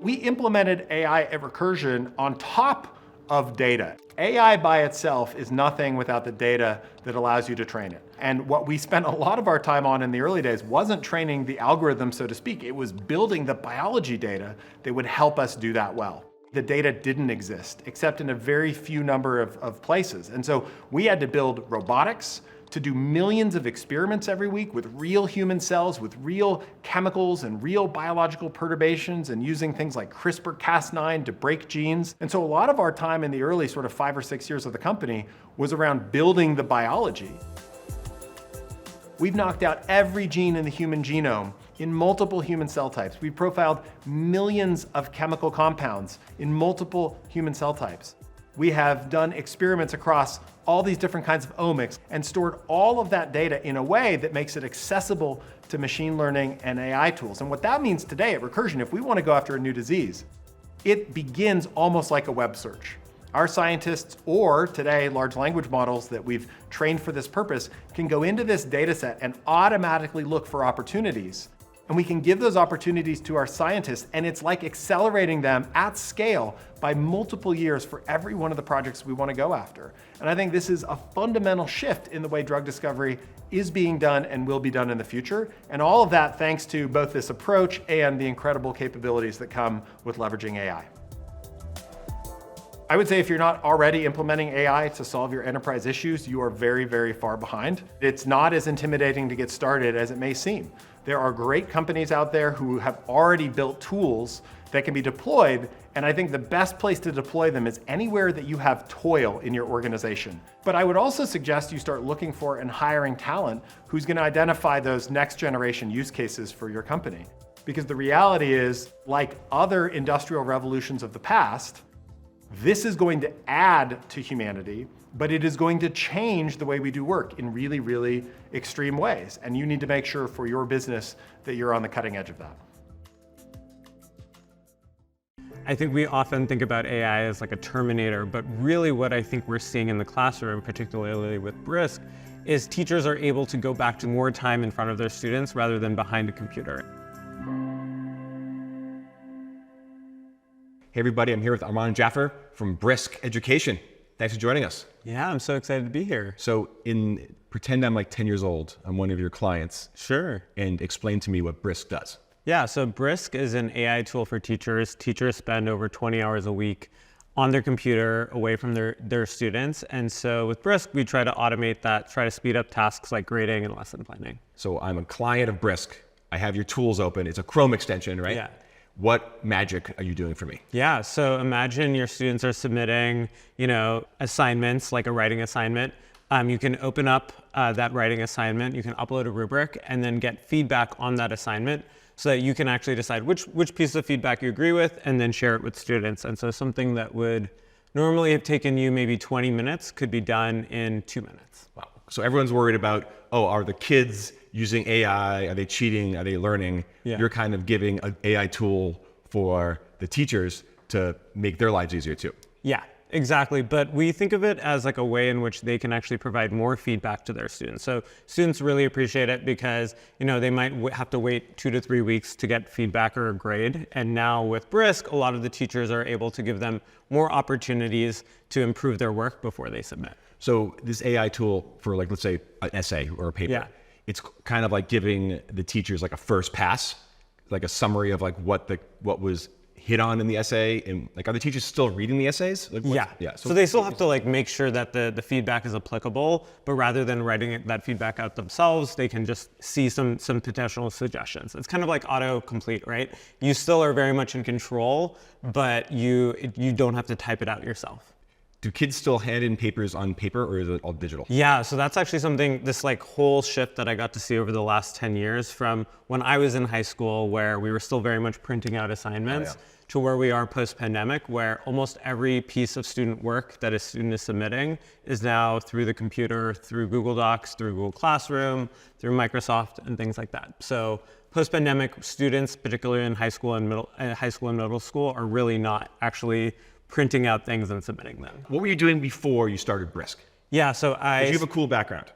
We implemented AI at Recursion on top of data. AI by itself is nothing without the data that allows you to train it. And what we spent a lot of our time on in the early days wasn't training the algorithm, so to speak. It was building the biology data that would help us do that well. The data didn't exist, except in a very few number of places. And so we had to build robotics to do millions of experiments every week with real human cells, with real chemicals and real biological perturbations, and using things like CRISPR-Cas9 to break genes. And so a lot of our time in the early sort of 5 or 6 years of the company was around building the biology. We've knocked out every gene in the human genome in multiple human cell types. We've profiled millions of chemical compounds in multiple human cell types. We have done experiments across all these different kinds of omics and stored all of that data in a way that makes it accessible to machine learning and AI tools. And what that means today at Recursion, if we want to go after a new disease, it begins almost like a web search. Our scientists, or today large language models that we've trained for this purpose, can go into this data set and automatically look for opportunities. And we can give those opportunities to our scientists, and it's like accelerating them at scale by multiple years for every one of the projects we want to go after. And I think this is a fundamental shift in the way drug discovery is being done and will be done in the future. And all of that thanks to both this approach and the incredible capabilities that come with leveraging AI. I would say if you're not already implementing AI to solve your enterprise issues, you are very, very far behind. It's not as intimidating to get started as it may seem. There are great companies out there who have already built tools that can be deployed, and I think the best place to deploy them is anywhere that you have toil in your organization. But I would also suggest you start looking for and hiring talent who's going to identify those next generation use cases for your company. Because the reality is, like other industrial revolutions of the past, this is going to add to humanity, but it is going to change the way we do work in really, really extreme ways. And you need to make sure for your business that you're on the cutting edge of that. I think we often think about AI as like a Terminator, but really what I think we're seeing in the classroom, particularly with Brisk, is teachers are able to go back to more time in front of their students rather than behind a computer. Hey everybody, I'm here with Arman Jaffer from Brisk Education. Thanks for joining us. Yeah, I'm so excited to be here. So pretend I'm like 10 years old. I'm one of your clients. Sure. And explain to me what Brisk does. Yeah, so Brisk is an AI tool for teachers. Teachers spend over 20 hours a week on their computer away from their students. And so with Brisk, we try to automate that, try to speed up tasks like grading and lesson planning. So I'm a client of Brisk. I have your tools open. It's a Chrome extension, right? Yeah. What magic are you doing for me? Yeah, so imagine your students are submitting, assignments, like a writing assignment. You can open up that writing assignment, you can upload a rubric, and then get feedback on that assignment so that you can actually decide which piece of feedback you agree with and then share it with students. And so something that would normally have taken you maybe 20 minutes could be done in 2 minutes. Wow. So everyone's worried about, are the kids using AI? Are they cheating? Are they learning? Yeah. You're kind of giving an AI tool for the teachers to make their lives easier too. Yeah, exactly. But we think of it as like a way in which they can actually provide more feedback to their students. So students really appreciate it because, they might have to wait 2 to 3 weeks to get feedback or a grade. And now with Brisk, a lot of the teachers are able to give them more opportunities to improve their work before they submit. So this AI tool for let's say an essay or a paper, yeah. It's kind of like giving the teachers like a first pass, like a summary of like what was hit on in the essay, and are the teachers still reading the essays? Yeah. So they still have to make sure that the feedback is applicable, but rather than writing that feedback out themselves, they can just see some potential suggestions. It's kind of like autocomplete, right? You still are very much in control, but you don't have to type it out yourself. Do kids still hand in papers on paper, or is it all digital? Yeah, so that's actually this whole shift that I got to see over the last 10 years from when I was in high school, where we were still very much printing out assignments, to where we are post-pandemic, where almost every piece of student work that a student is submitting is now through the computer, through Google Docs, through Google Classroom, through Microsoft, and things like that. So post-pandemic, students, particularly in high school and middle school, are really not actually printing out things and submitting them. What were you doing before you started Brisk? Yeah, so you have a cool background.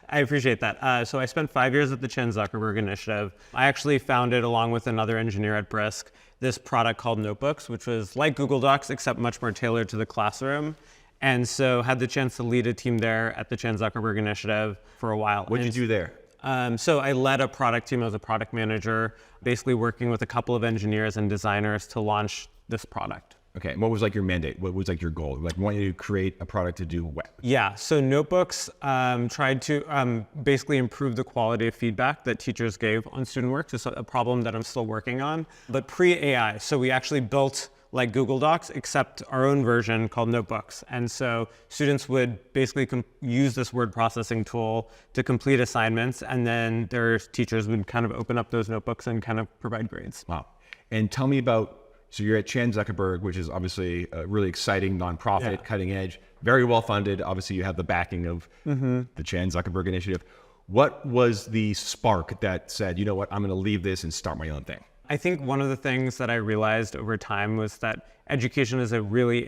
I appreciate that. So I spent 5 years at the Chan Zuckerberg Initiative. I actually founded, along with another engineer at Brisk, this product called Notebooks, which was like Google Docs, except much more tailored to the classroom. And so had the chance to lead a team there at the Chan Zuckerberg Initiative for a while. What did you do there? So I led a product team as a product manager, basically working with a couple of engineers and designers to launch this product. Okay, and what was your mandate? What was your goal? Wanting to create a product to do what? Yeah, so Notebooks tried to basically improve the quality of feedback that teachers gave on student work. It's a problem that I'm still working on, but pre-AI. So we actually built like Google Docs, except our own version called Notebooks. And so students would basically use this word processing tool to complete assignments, and then their teachers would kind of open up those notebooks and kind of provide grades. Wow. And tell me about, so you're at Chan Zuckerberg, which is obviously a really exciting nonprofit, cutting edge, very well funded. Obviously you have the backing of the Chan Zuckerberg Initiative. What was the spark that said, you know what, I'm going to leave this and start my own thing? I think one of the things that I realized over time was that education is a really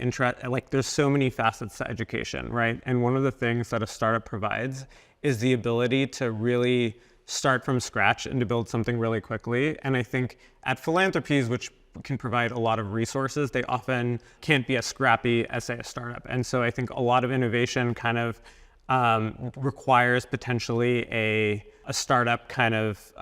there's so many facets to education, right? And one of the things that a startup provides is the ability to really start from scratch and to build something really quickly. And I think at philanthropies, which can provide a lot of resources, they often can't be as scrappy as, say, a startup. And so I think a lot of innovation kind of requires potentially a startup kind of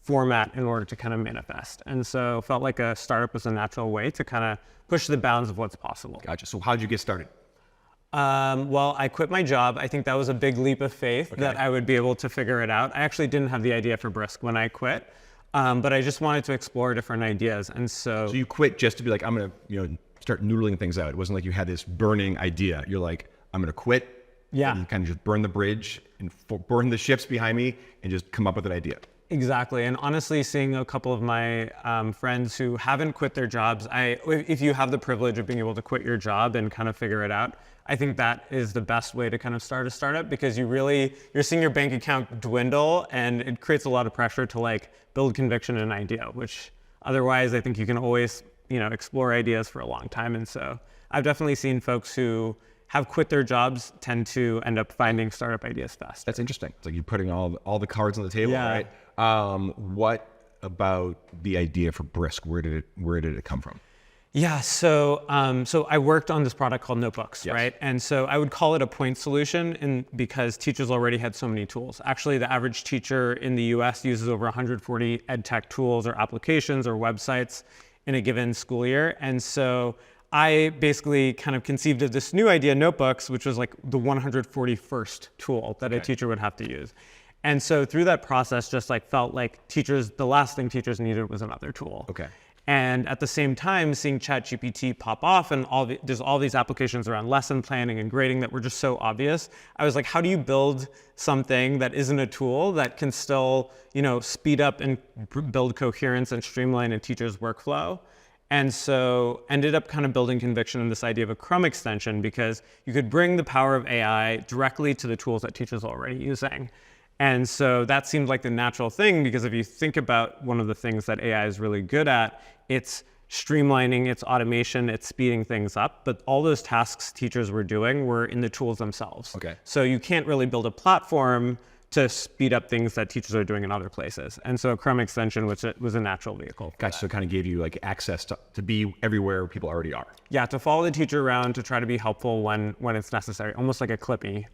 format in order to kind of manifest. And so felt like a startup was a natural way to kind of push the bounds of what's possible. Gotcha. So how'd you get started? Well, I quit my job. I think that was a big leap of faith that I would be able to figure it out. I actually didn't have the idea for Brisk when I quit, but I just wanted to explore different ideas. And so you quit just to be like, I'm going to start noodling things out. It wasn't like you had this burning idea. You're like, I'm going to quit. Yeah. And kind of just burn the bridge and burn the ships behind me and just come up with an idea. Exactly, and honestly, seeing a couple of my friends who haven't quit their jobs, if you have the privilege of being able to quit your job and kind of figure it out, I think that is the best way to kind of start a startup, because you're seeing your bank account dwindle, and it creates a lot of pressure to like build conviction in an idea, which otherwise I think you can always, explore ideas for a long time. And so I've definitely seen folks who have quit their jobs tend to end up finding startup ideas fast. That's interesting. It's like you're putting all the cards on the table, Yeah. right? What about the idea for Brisk? Where did it come from? Yeah, so I worked on this product called Notebooks, right? And so I would call it a point solution because teachers already had so many tools. Actually, the average teacher in the US uses over 140 ed tech tools or applications or websites in a given school year. And so I basically kind of conceived of this new idea, Notebooks, which was like the 141st tool that a teacher would have to use. And so through that process, just like felt like the last thing teachers needed was another tool. Okay. And at the same time, seeing ChatGPT pop off and there's all these applications around lesson planning and grading that were just so obvious, I was like, how do you build something that isn't a tool that can still, speed up and build coherence and streamline a teacher's workflow? And so ended up kind of building conviction in this idea of a Chrome extension, because you could bring the power of AI directly to the tools that teachers are already using. And so that seemed like the natural thing, because if you think about one of the things that AI is really good at, it's streamlining, it's automation, it's speeding things up. But all those tasks teachers were doing were in the tools themselves. Okay. So you can't really build a platform to speed up things that teachers are doing in other places. And so a Chrome extension was a natural vehicle. Gotcha, so it kind of gave you like access to be everywhere people already are. Yeah, to follow the teacher around, to try to be helpful when it's necessary, almost like a Clippy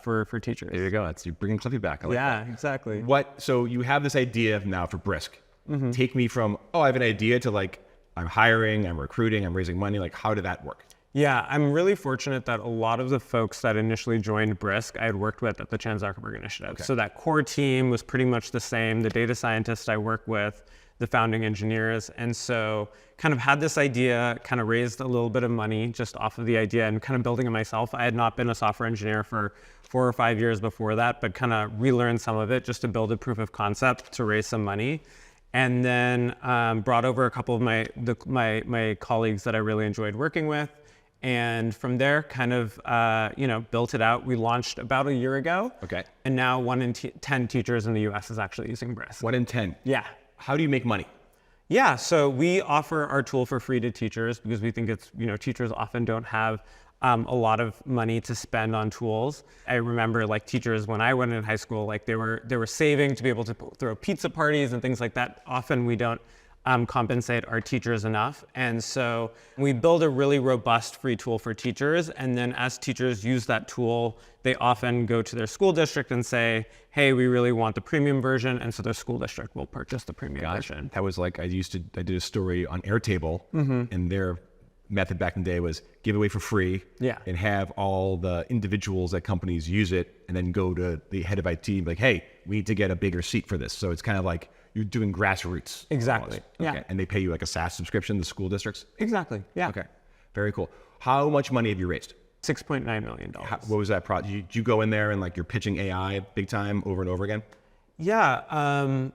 for teachers. There you go, you're bringing Clippy back. I like that. Exactly. So you have this idea now for Brisk. Mm-hmm. Take me from, I have an idea to like, I'm hiring, I'm recruiting, I'm raising money. Like, how did that work? Yeah, I'm really fortunate that a lot of the folks that initially joined Brisk, I had worked with at the Chan Zuckerberg Initiative. Okay. So that core team was pretty much the same. The data scientists I work with, the founding engineers. And so kind of had this idea, kind of raised a little bit of money just off of the idea and kind of building it myself. I had not been a software engineer for 4 or 5 years before that, but kind of relearned some of it just to build a proof of concept to raise some money. And then brought over a couple of my colleagues that I really enjoyed working with. And from there, kind of, built it out. We launched about a year ago. Okay. And now 1 in 10 teachers in the US is actually using Brisk. 1 in 10? Yeah. How do you make money? Yeah, so we offer our tool for free to teachers because we think it's, teachers often don't have a lot of money to spend on tools. I remember like teachers when I went in high school, like they were saving to be able to throw pizza parties and things like that. Often we don't compensate our teachers enough. And so we build a really robust free tool for teachers. And then as teachers use that tool, they often go to their school district and say, hey, we really want the premium version. And so their school district will purchase the premium version. That was like, I did a story on Airtable, and their method back in the day was give away for free and have all the individuals at companies use it and then go to the head of IT and be like, hey, we need to get a bigger seat for this. So it's kind of like, you're doing grassroots. Exactly. Okay. And they pay you like a SaaS subscription, the school districts? Exactly. Yeah. Okay. Very cool. How much money have you raised? $6.9 million. What was that project? Did you go in there and like you're pitching AI big time over and over again? Yeah.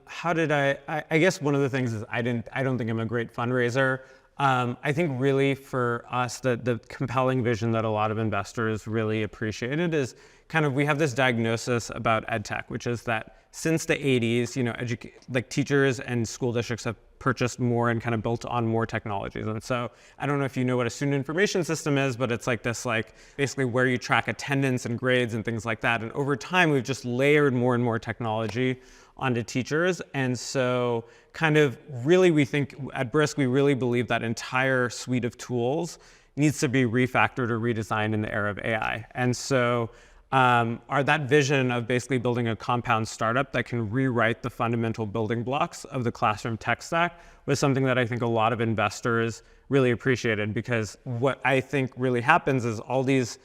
How did I guess one of the things is I don't think I'm a great fundraiser. I think really for us, the compelling vision that a lot of investors really appreciated is kind of, we have this diagnosis about ed tech, which is that since the 80s, like teachers and school districts have purchased more and kind of built on more technologies. And so I don't know if you know what a student information system is, but it's like this, like basically where you track attendance and grades and things like that. And over time, we've just layered more and more technology onto teachers. And so kind of really, we think at Brisk, we really believe that entire suite of tools needs to be refactored or redesigned in the era of AI. And so that vision of basically building a compound startup that can rewrite the fundamental building blocks of the classroom tech stack was something that I think a lot of investors really appreciated, because what I think really happens is all these,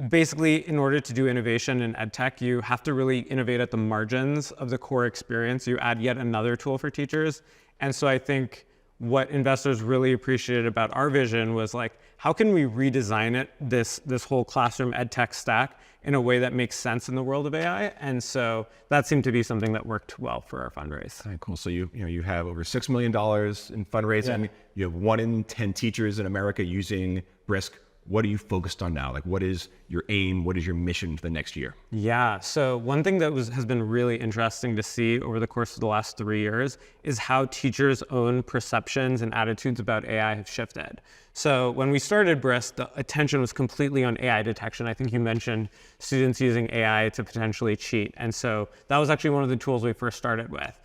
basically in order to do innovation in ed tech, you have to really innovate at the margins of the core experience. You add yet another tool for teachers. And so I think what investors really appreciated about our vision was like, how can we redesign it, this whole classroom ed tech stack in a way that makes sense in the world of AI? And so that seemed to be something that worked well for our fundraise. All right, cool. So you have over $6 million in fundraising. Yeah. You have 1 in 10 teachers in America using Brisk. What are you focused on now? Like, what is your aim? What is your mission for the next year? Yeah, so one thing that has been really interesting to see over the course of the last 3 years is how teachers' own perceptions and attitudes about AI have shifted. So when we started Brisk, the attention was completely on AI detection. I think you mentioned students using AI to potentially cheat. And so that was actually one of the tools we first started with.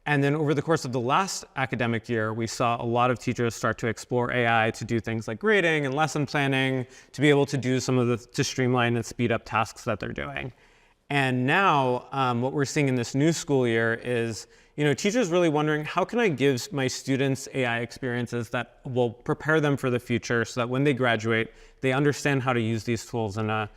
And then over the course of the last academic year, we saw a lot of teachers start to explore AI to do things like grading and lesson planning, to be able to do to streamline and speed up tasks that they're doing. And now what we're seeing in this new school year is, teachers really wondering, how can I give my students AI experiences that will prepare them for the future so that when they graduate, they understand how to use these tools in a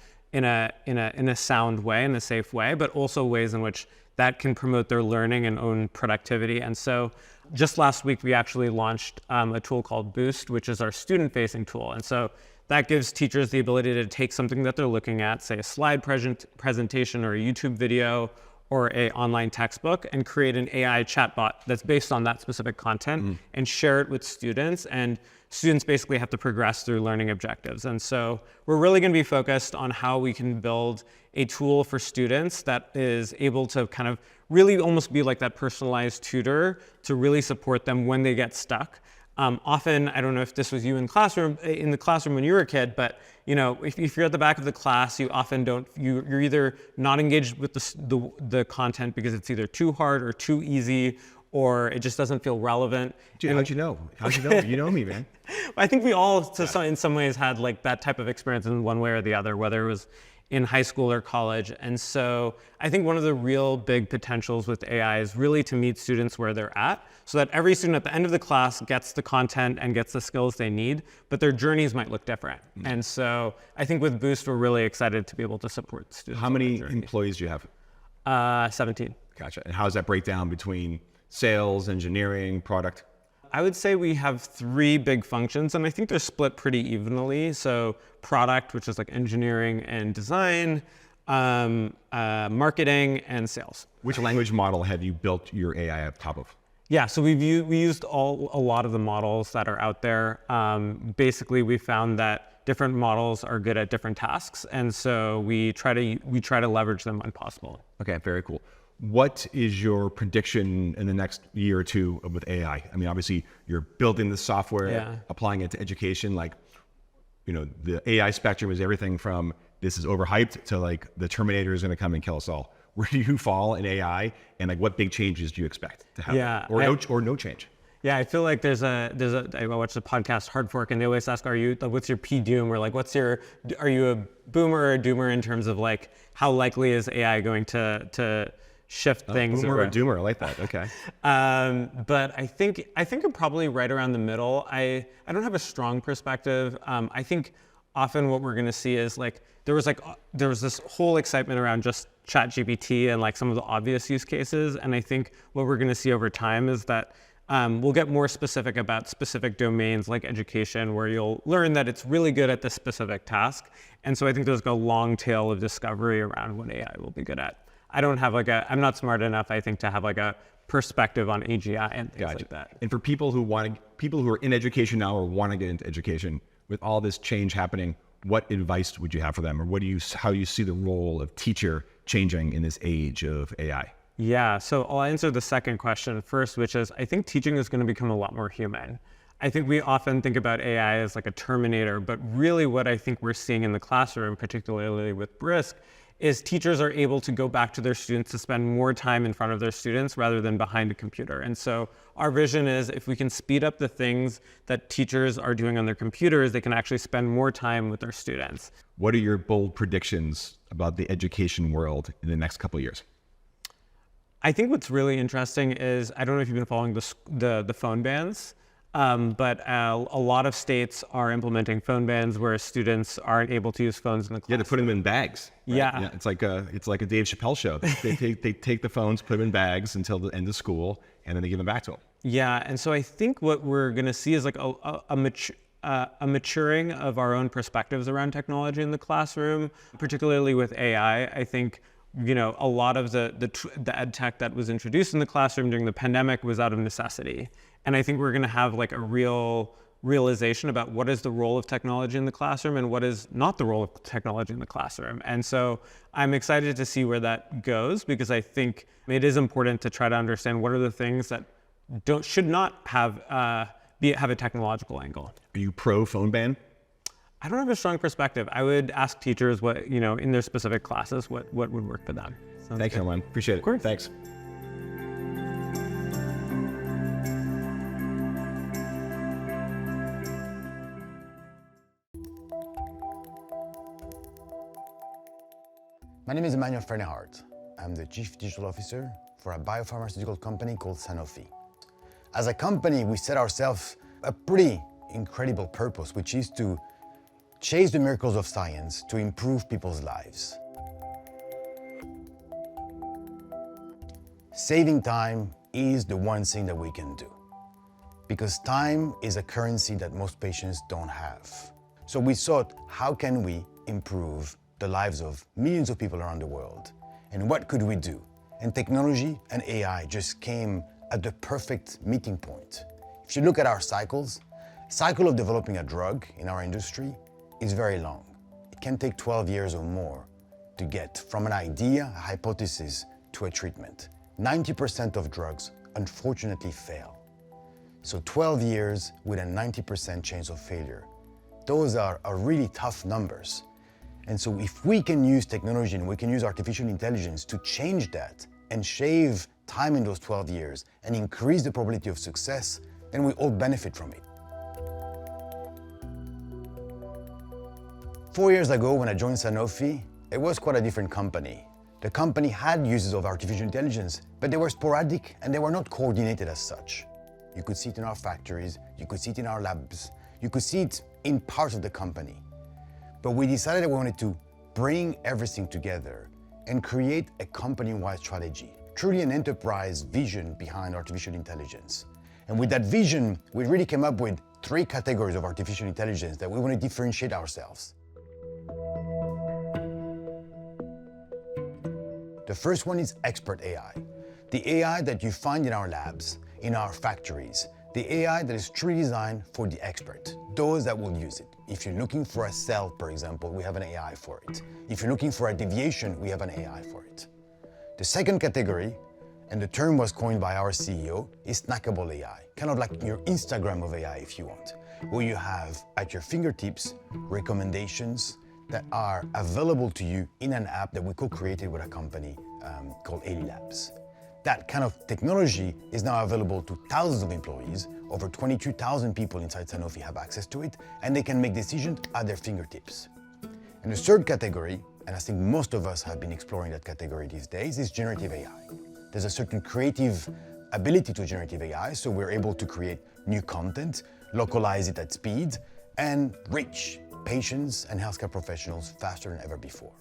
sound way, in a safe way, but also ways in which that can promote their learning and own productivity. And so just last week, we actually launched a tool called Boost, which is our student-facing tool. And so that gives teachers the ability to take something that they're looking at, say a slide presentation or a YouTube video or an online textbook, and create an AI chatbot that's based on that specific content and share it with students. And students basically have to progress through learning objectives. And so we're really going to be focused on how we can build a tool for students that is able to kind of really almost be like that personalized tutor to really support them when they get stuck. Often, I don't know if this was you in the classroom when you were a kid, but if you're at the back of the class, you often you're either not engaged with the content because it's either too hard or too easy, or it just doesn't feel relevant. Dude, how'd you know? How'd you know? You know me, man. I think we all, in some ways, had like that type of experience in one way or the other, whether it was in high school or college. And so I think one of the real big potentials with AI is really to meet students where they're at, so that every student at the end of the class gets the content and gets the skills they need, but their journeys might look different. And so I think with Boost, we're really excited to be able to support students. How many employees do you have? 17. Gotcha. And how does that break down between sales, engineering, product? I would say we have 3 big functions, and I think they're split pretty evenly. So product, which is like engineering and design, marketing, and sales. Which language model have you built your AI on top of? Yeah, so we used a lot of the models that are out there. Basically, we found that different models are good at different tasks, and so we try to leverage them when possible. Okay, very cool. What is your prediction in the next year or two with AI? I mean, obviously, you're building the software, applying it to education. Like, the AI spectrum is everything from this is overhyped to like the Terminator is going to come and kill us all. Where do you fall in AI, and like what big changes do you expect to happen, or no change? Yeah, I feel like I watched the podcast Hard Fork, and they always ask, what's your P-doom, or like, are you a boomer or a doomer in terms of like how likely is AI going to shift things? Boomer or doomer, I like that. Okay. But I think I'm probably right around the middle. I don't have a strong perspective. I think often what we're going to see is like there was this whole excitement around just ChatGPT and like some of the obvious use cases, and I think what we're going to see over time is that we'll get more specific about specific domains like education, where you'll learn that it's really good at this specific task. And so I think there's a long tail of discovery around what AI will be good at. I'm not smart enough, I think, to have like a perspective on AGI and things like that. And for people who are in education now or want to get into education, with all this change happening, what advice would you have for them, or how do you see the role of teacher changing in this age of AI? Yeah, so I'll answer the second question first, which is I think teaching is going to become a lot more human. I think we often think about AI as like a Terminator, but really what I think we're seeing in the classroom, particularly with Brisk, is teachers are able to go back to their students to spend more time in front of their students rather than behind a computer. And so our vision is if we can speed up the things that teachers are doing on their computers, they can actually spend more time with their students. What are your bold predictions about the education world in the next couple of years? I think what's really interesting is, I don't know if you've been following the phone bans, but a lot of states are implementing phone bans where students aren't able to use phones in the class. Yeah, they put them in bags. Right? Yeah. It's like a Dave Chappelle show. They take the phones, put them in bags until the end of school, and then they give them back to them. Yeah, and so I think what we're going to see is like a maturing of our own perspectives around technology in the classroom, particularly with AI. I think, you know, a lot of the ed tech that was introduced in the classroom during the pandemic was out of necessity. And I think we're going to have like a real realization about what is the role of technology in the classroom and what is not the role of technology in the classroom. And so I'm excited to see where that goes, because I think it is important to try to understand what are the things that should not have have a technological angle. Are you pro phone ban? I don't have a strong perspective. I would ask teachers what, you know, in their specific classes, what would work for them. Thanks, Elon. Appreciate it. Of course. Thanks. My name is Emmanuel Fernehart. I'm the Chief Digital Officer for a biopharmaceutical company called Sanofi. As a company, we set ourselves a pretty incredible purpose, which is to chase the miracles of science to improve people's lives. Saving time is the one thing that we can do, because time is a currency that most patients don't have. So we thought, how can we improve the lives of millions of people around the world? And what could we do? And technology and AI just came at the perfect meeting point. If you look at our cycle of developing a drug in our industry is very long. It can take 12 years or more to get from an idea, a hypothesis, to a treatment. 90% of drugs, unfortunately, fail. So 12 years with a 90% chance of failure. Those are really tough numbers. And so if we can use technology and we can use artificial intelligence to change that and shave time in those 12 years and increase the probability of success, then we all benefit from it. 4 years ago, when I joined Sanofi, it was quite a different company. The company had uses of artificial intelligence, but they were sporadic and they were not coordinated as such. You could see it in our factories, you could see it in our labs, you could see it in parts of the company. But we decided that we wanted to bring everything together and create a company-wide strategy, truly an enterprise vision behind artificial intelligence. And with that vision, we really came up with 3 categories of artificial intelligence that we want to differentiate ourselves. The first one is expert AI, the AI that you find in our labs, in our factories, the AI that is truly designed for the expert, those that will use it. If you're looking for a cell, for example, we have an AI for it. If you're looking for a deviation, we have an AI for it. The second category, and the term was coined by our CEO, is snackable AI, kind of like your Instagram of AI if you want, where you have at your fingertips recommendations that are available to you in an app that we co-created with a company called Eli Labs. That kind of technology is now available to thousands of employees. Over 22,000 people inside Sanofi have access to it, and they can make decisions at their fingertips. And the third category, and I think most of us have been exploring that category these days, is generative AI. There's a certain creative ability to generative AI, so we're able to create new content, localize it at speed, and reach patients and healthcare professionals faster than ever before.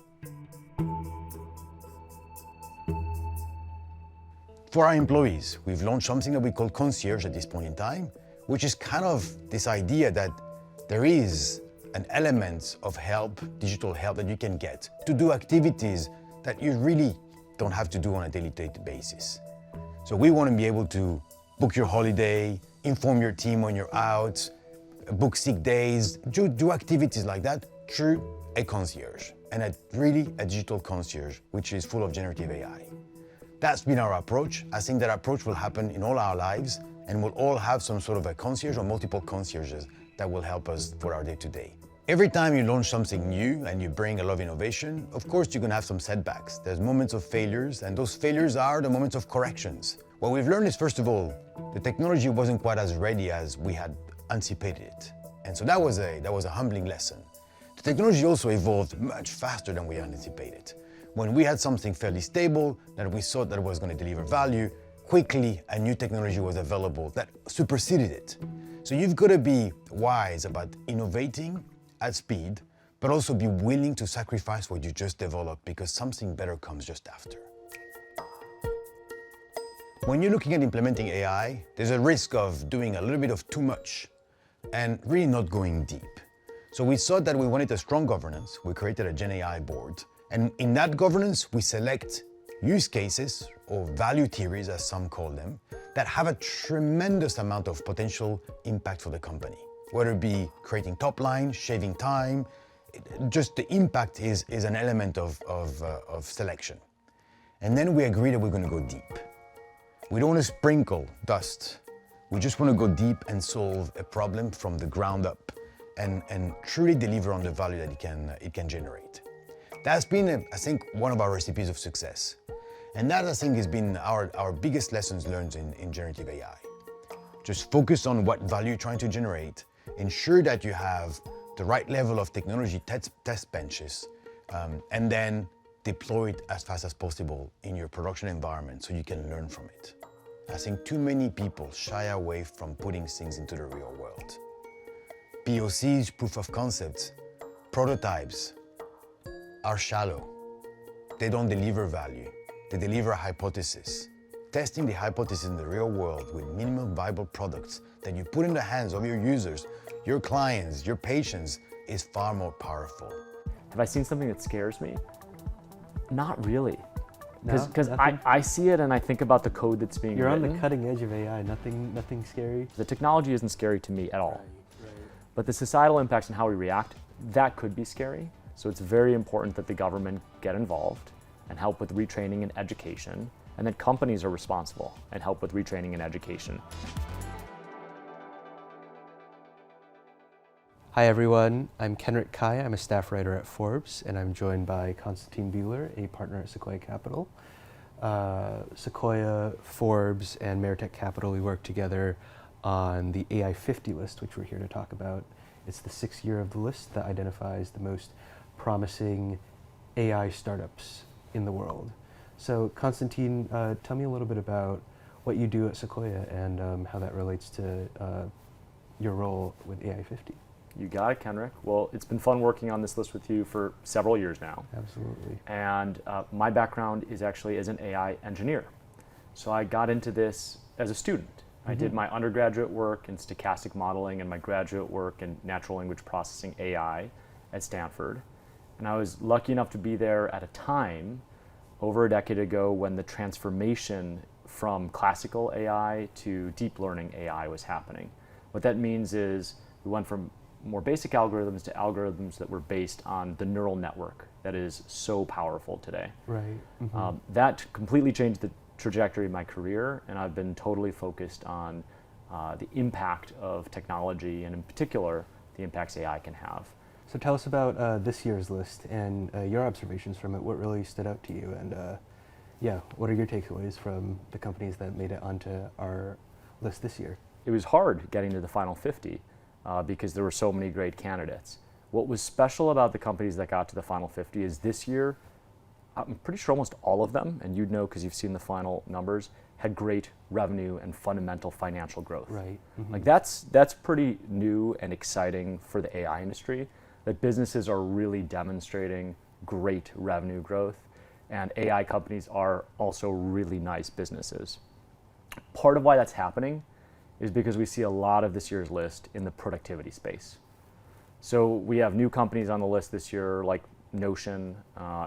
For our employees, we've launched something that we call Concierge at this point in time, which is kind of this idea that there is an element of help, digital help, that you can get to do activities that you really don't have to do on a daily basis. So we want to be able to book your holiday, inform your team when you're out, book sick days, do activities like that through a concierge, and a digital concierge, which is full of generative AI. That's been our approach. I think that approach will happen in all our lives, and we'll all have some sort of a concierge or multiple concierges that will help us for our day-to-day. Every time you launch something new and you bring a lot of innovation, of course you're gonna have some setbacks. There's moments of failures, and those failures are the moments of corrections. What we've learned is, first of all, the technology wasn't quite as ready as we had anticipated it. And so that was a humbling lesson. The technology also evolved much faster than we anticipated. When we had something fairly stable that we thought that was going to deliver value, quickly a new technology was available that superseded it. So you've got to be wise about innovating at speed, but also be willing to sacrifice what you just developed, because something better comes just after. When you're looking at implementing AI, there's a risk of doing a little bit of too much and really not going deep. So we thought that we wanted a strong governance. We created a Gen AI board. And in that governance, we select use cases or value theories, as some call them, that have a tremendous amount of potential impact for the company. Whether it be creating top line, shaving time, just the impact is an element of selection. And then we agree that we're going to go deep. We don't want to sprinkle dust. We just want to go deep and solve a problem from the ground up and truly deliver on the value that it can generate. That's been, I think, one of our recipes of success. And that, I think, has been our biggest lessons learned in generative AI. Just focus on what value you're trying to generate, ensure that you have the right level of technology test benches, and then deploy it as fast as possible in your production environment so you can learn from it. I think too many people shy away from putting things into the real world. POCs, proof of concepts, prototypes are shallow. They don't deliver value. They deliver a hypothesis. Testing the hypothesis in the real world with minimum viable products that you put in the hands of your users, your clients, your patients, is far more powerful. Have I seen something that scares me? Not really. No, Because I see it and I think about the code that's being You're written. on the cutting edge of AI, nothing scary. The technology isn't scary to me at all. But the societal impacts and how we react, that could be scary. So it's very important that the government get involved and help with retraining and education, and that companies are responsible and help with retraining and education. Hi everyone, I'm Kenrick Kaya. I'm a staff writer at Forbes, and I'm joined by Konstantin Buehler, a partner at Sequoia Capital. Sequoia, Forbes, and Meritech Capital, we work together on the AI 50 list, which we're here to talk about. It's the 6th year of the list that identifies the most promising AI startups in the world. So Konstantin, tell me a little bit about what you do at Sequoia and how that relates to your role with AI 50. You got it, Kenrick. Well, it's been fun working on this list with you for several years now. Absolutely. And my background is actually as an AI engineer. So I got into this as a student. I did my undergraduate work in stochastic modeling and my graduate work in natural language processing AI at Stanford. And I was lucky enough to be there at a time over a decade ago when the transformation from classical AI to deep learning AI was happening. What that means is we went from more basic algorithms to algorithms that were based on the neural network that is so powerful today. Right. That completely changed the trajectory of my career, and I've been totally focused on the impact of technology, and in particular, the impacts AI can have. So tell us about this year's list and your observations from it. What really stood out to you? And yeah, what are your takeaways from the companies that made it onto our list this year? It was hard getting to the final 50 because there were so many great candidates. What was special about the companies that got to the final 50 is this year, I'm pretty sure almost all of them, and you'd know because you've seen the final numbers, had great revenue and fundamental financial growth. Right. Like that's pretty new and exciting for the AI industry, that businesses are really demonstrating great revenue growth, and AI companies are also really nice businesses. Part of why that's happening is because we see a lot of this year's list in the productivity space. So we have new companies on the list this year like Notion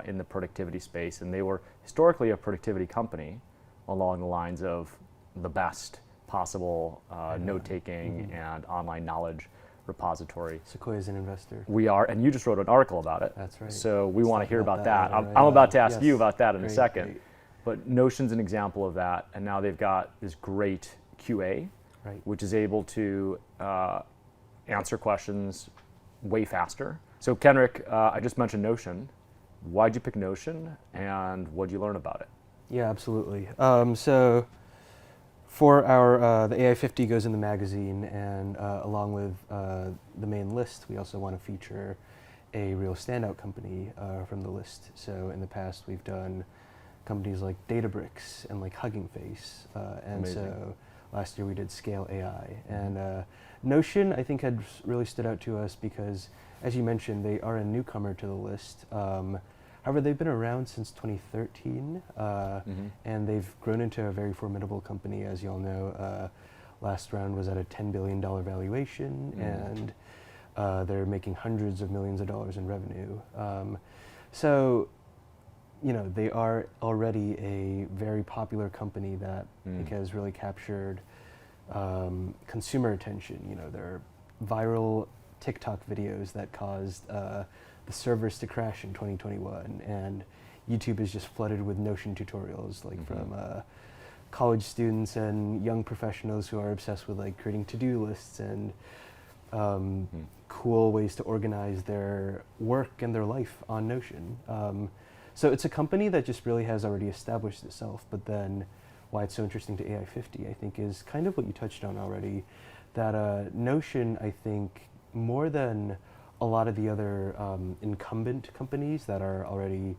in the productivity space, and they were historically a productivity company along the lines of the best possible note-taking and online knowledge repository. Sequoia is an investor. We are, and you just wrote an article about it. That's right. So we want to hear about that. Right. I'm about to ask Yes. you about that in a Great, second. great. But Notion's an example of that, and now they've got this great QA, which is able to answer questions way faster. So Kenrick, I just mentioned Notion. Why'd you pick Notion, and what'd you learn about it? Yeah, absolutely. So for our, the AI 50 goes in the magazine, and along with the main list, we also want to feature a real standout company from the list. So in the past, we've done companies like Databricks and like Hugging Face, and Amazing. so last year we did Scale AI. And Notion, I think, had really stood out to us because, as you mentioned, they are a newcomer to the list. However, they've been around since 2013, and they've grown into a very formidable company, as you all know. Last round was at a $10 billion valuation, and they're making hundreds of millions of dollars in revenue. So, you know, they are already a very popular company that has really captured consumer attention. You know, there are viral TikTok videos that caused the servers to crash in 2021, and YouTube is just flooded with Notion tutorials, like from college students and young professionals who are obsessed with like creating to-do lists and cool ways to organize their work and their life on Notion. So it's a company that just really has already established itself, but then why it's so interesting to AI50, I think, is kind of what you touched on already, that Notion, I think, more than a lot of the other incumbent companies that are already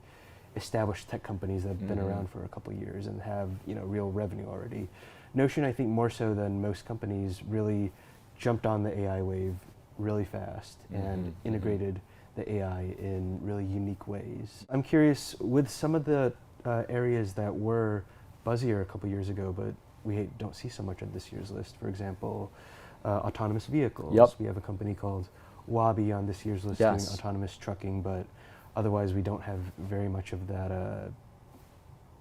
established tech companies that have been around for a couple of years and have, you know, real revenue already. Notion, I think, more so than most companies, really jumped on the AI wave really fast and integrated the AI in really unique ways. I'm curious, with some of the areas that were buzzier a couple years ago, but we don't see so much on this year's list, for example, autonomous vehicles. Yep. We have a company called Waabi on this year's list doing autonomous trucking, but otherwise we don't have very much of that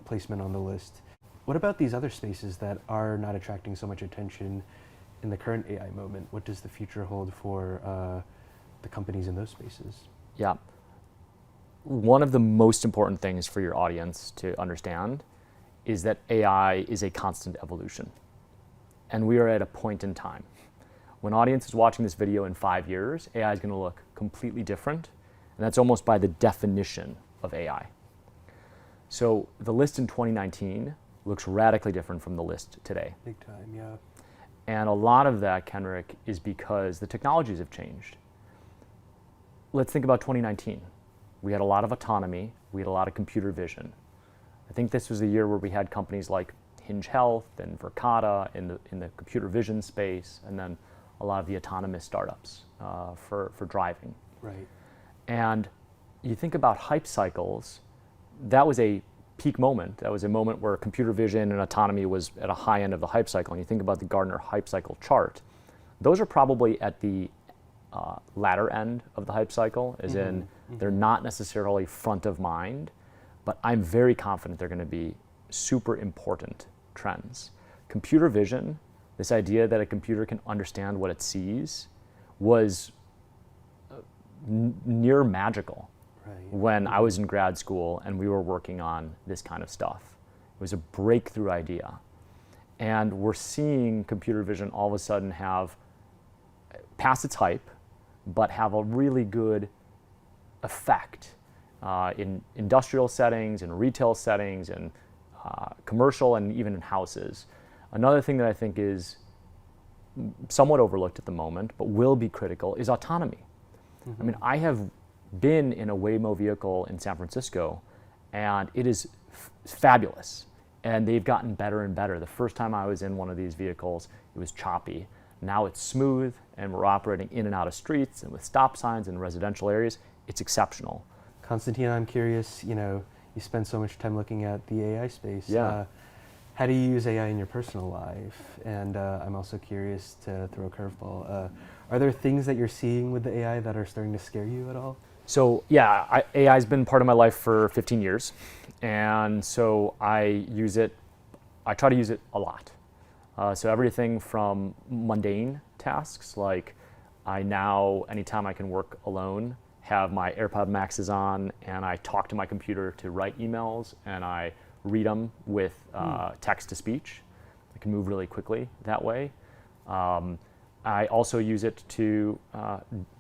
placement on the list. What about these other spaces that are not attracting so much attention in the current AI moment? What does the future hold for the companies in those spaces? Yeah. One of the most important things for your audience to understand is that AI is a constant evolution. And we are at a point in time. When audience is watching this video in 5 years, AI is going to look completely different. And that's almost by the definition of AI. So the list in 2019 looks radically different from the list today. Big time, yeah. And a lot of that, Kenrick, is because the technologies have changed. Let's think about 2019. We had a lot of autonomy. We had a lot of computer vision. I think this was the year where we had companies like Hinge Health and Verkada in the computer vision space, and then a lot of the autonomous startups for driving. Right. And you think about hype cycles, that was a peak moment. That was a moment where computer vision and autonomy was at a high end of the hype cycle. And you think about the Gartner hype cycle chart, those are probably at the latter end of the hype cycle, as in they're not necessarily front of mind, but I'm very confident they're going to be super important trends. Computer vision, this idea that a computer can understand what it sees, was near magical when I was in grad school and we were working on this kind of stuff. It was a breakthrough idea. And we're seeing computer vision all of a sudden have pass its hype, but have a really good effect in industrial settings, in retail settings, and commercial, and even in houses. Another thing that I think is somewhat overlooked at the moment, but will be critical, is autonomy. I mean, I have been in a Waymo vehicle in San Francisco, and it is fabulous. And they've gotten better and better. The first time I was in one of these vehicles, it was choppy. Now it's smooth, and we're operating in and out of streets and with stop signs in residential areas. It's exceptional. Konstantin, I'm curious, you know, you spend so much time looking at the AI space. Yeah. How do you use AI in your personal life? And I'm also curious to throw a curveball. Are there things that you're seeing with the AI that are starting to scare you at all? So yeah, AI has been part of my life for 15 years. And so I try to use it a lot. So everything from mundane tasks, like I now, anytime I can work alone, have my AirPod Maxes on, and I talk to my computer to write emails, and I read them with text to speech. I can move really quickly that way. I also use it to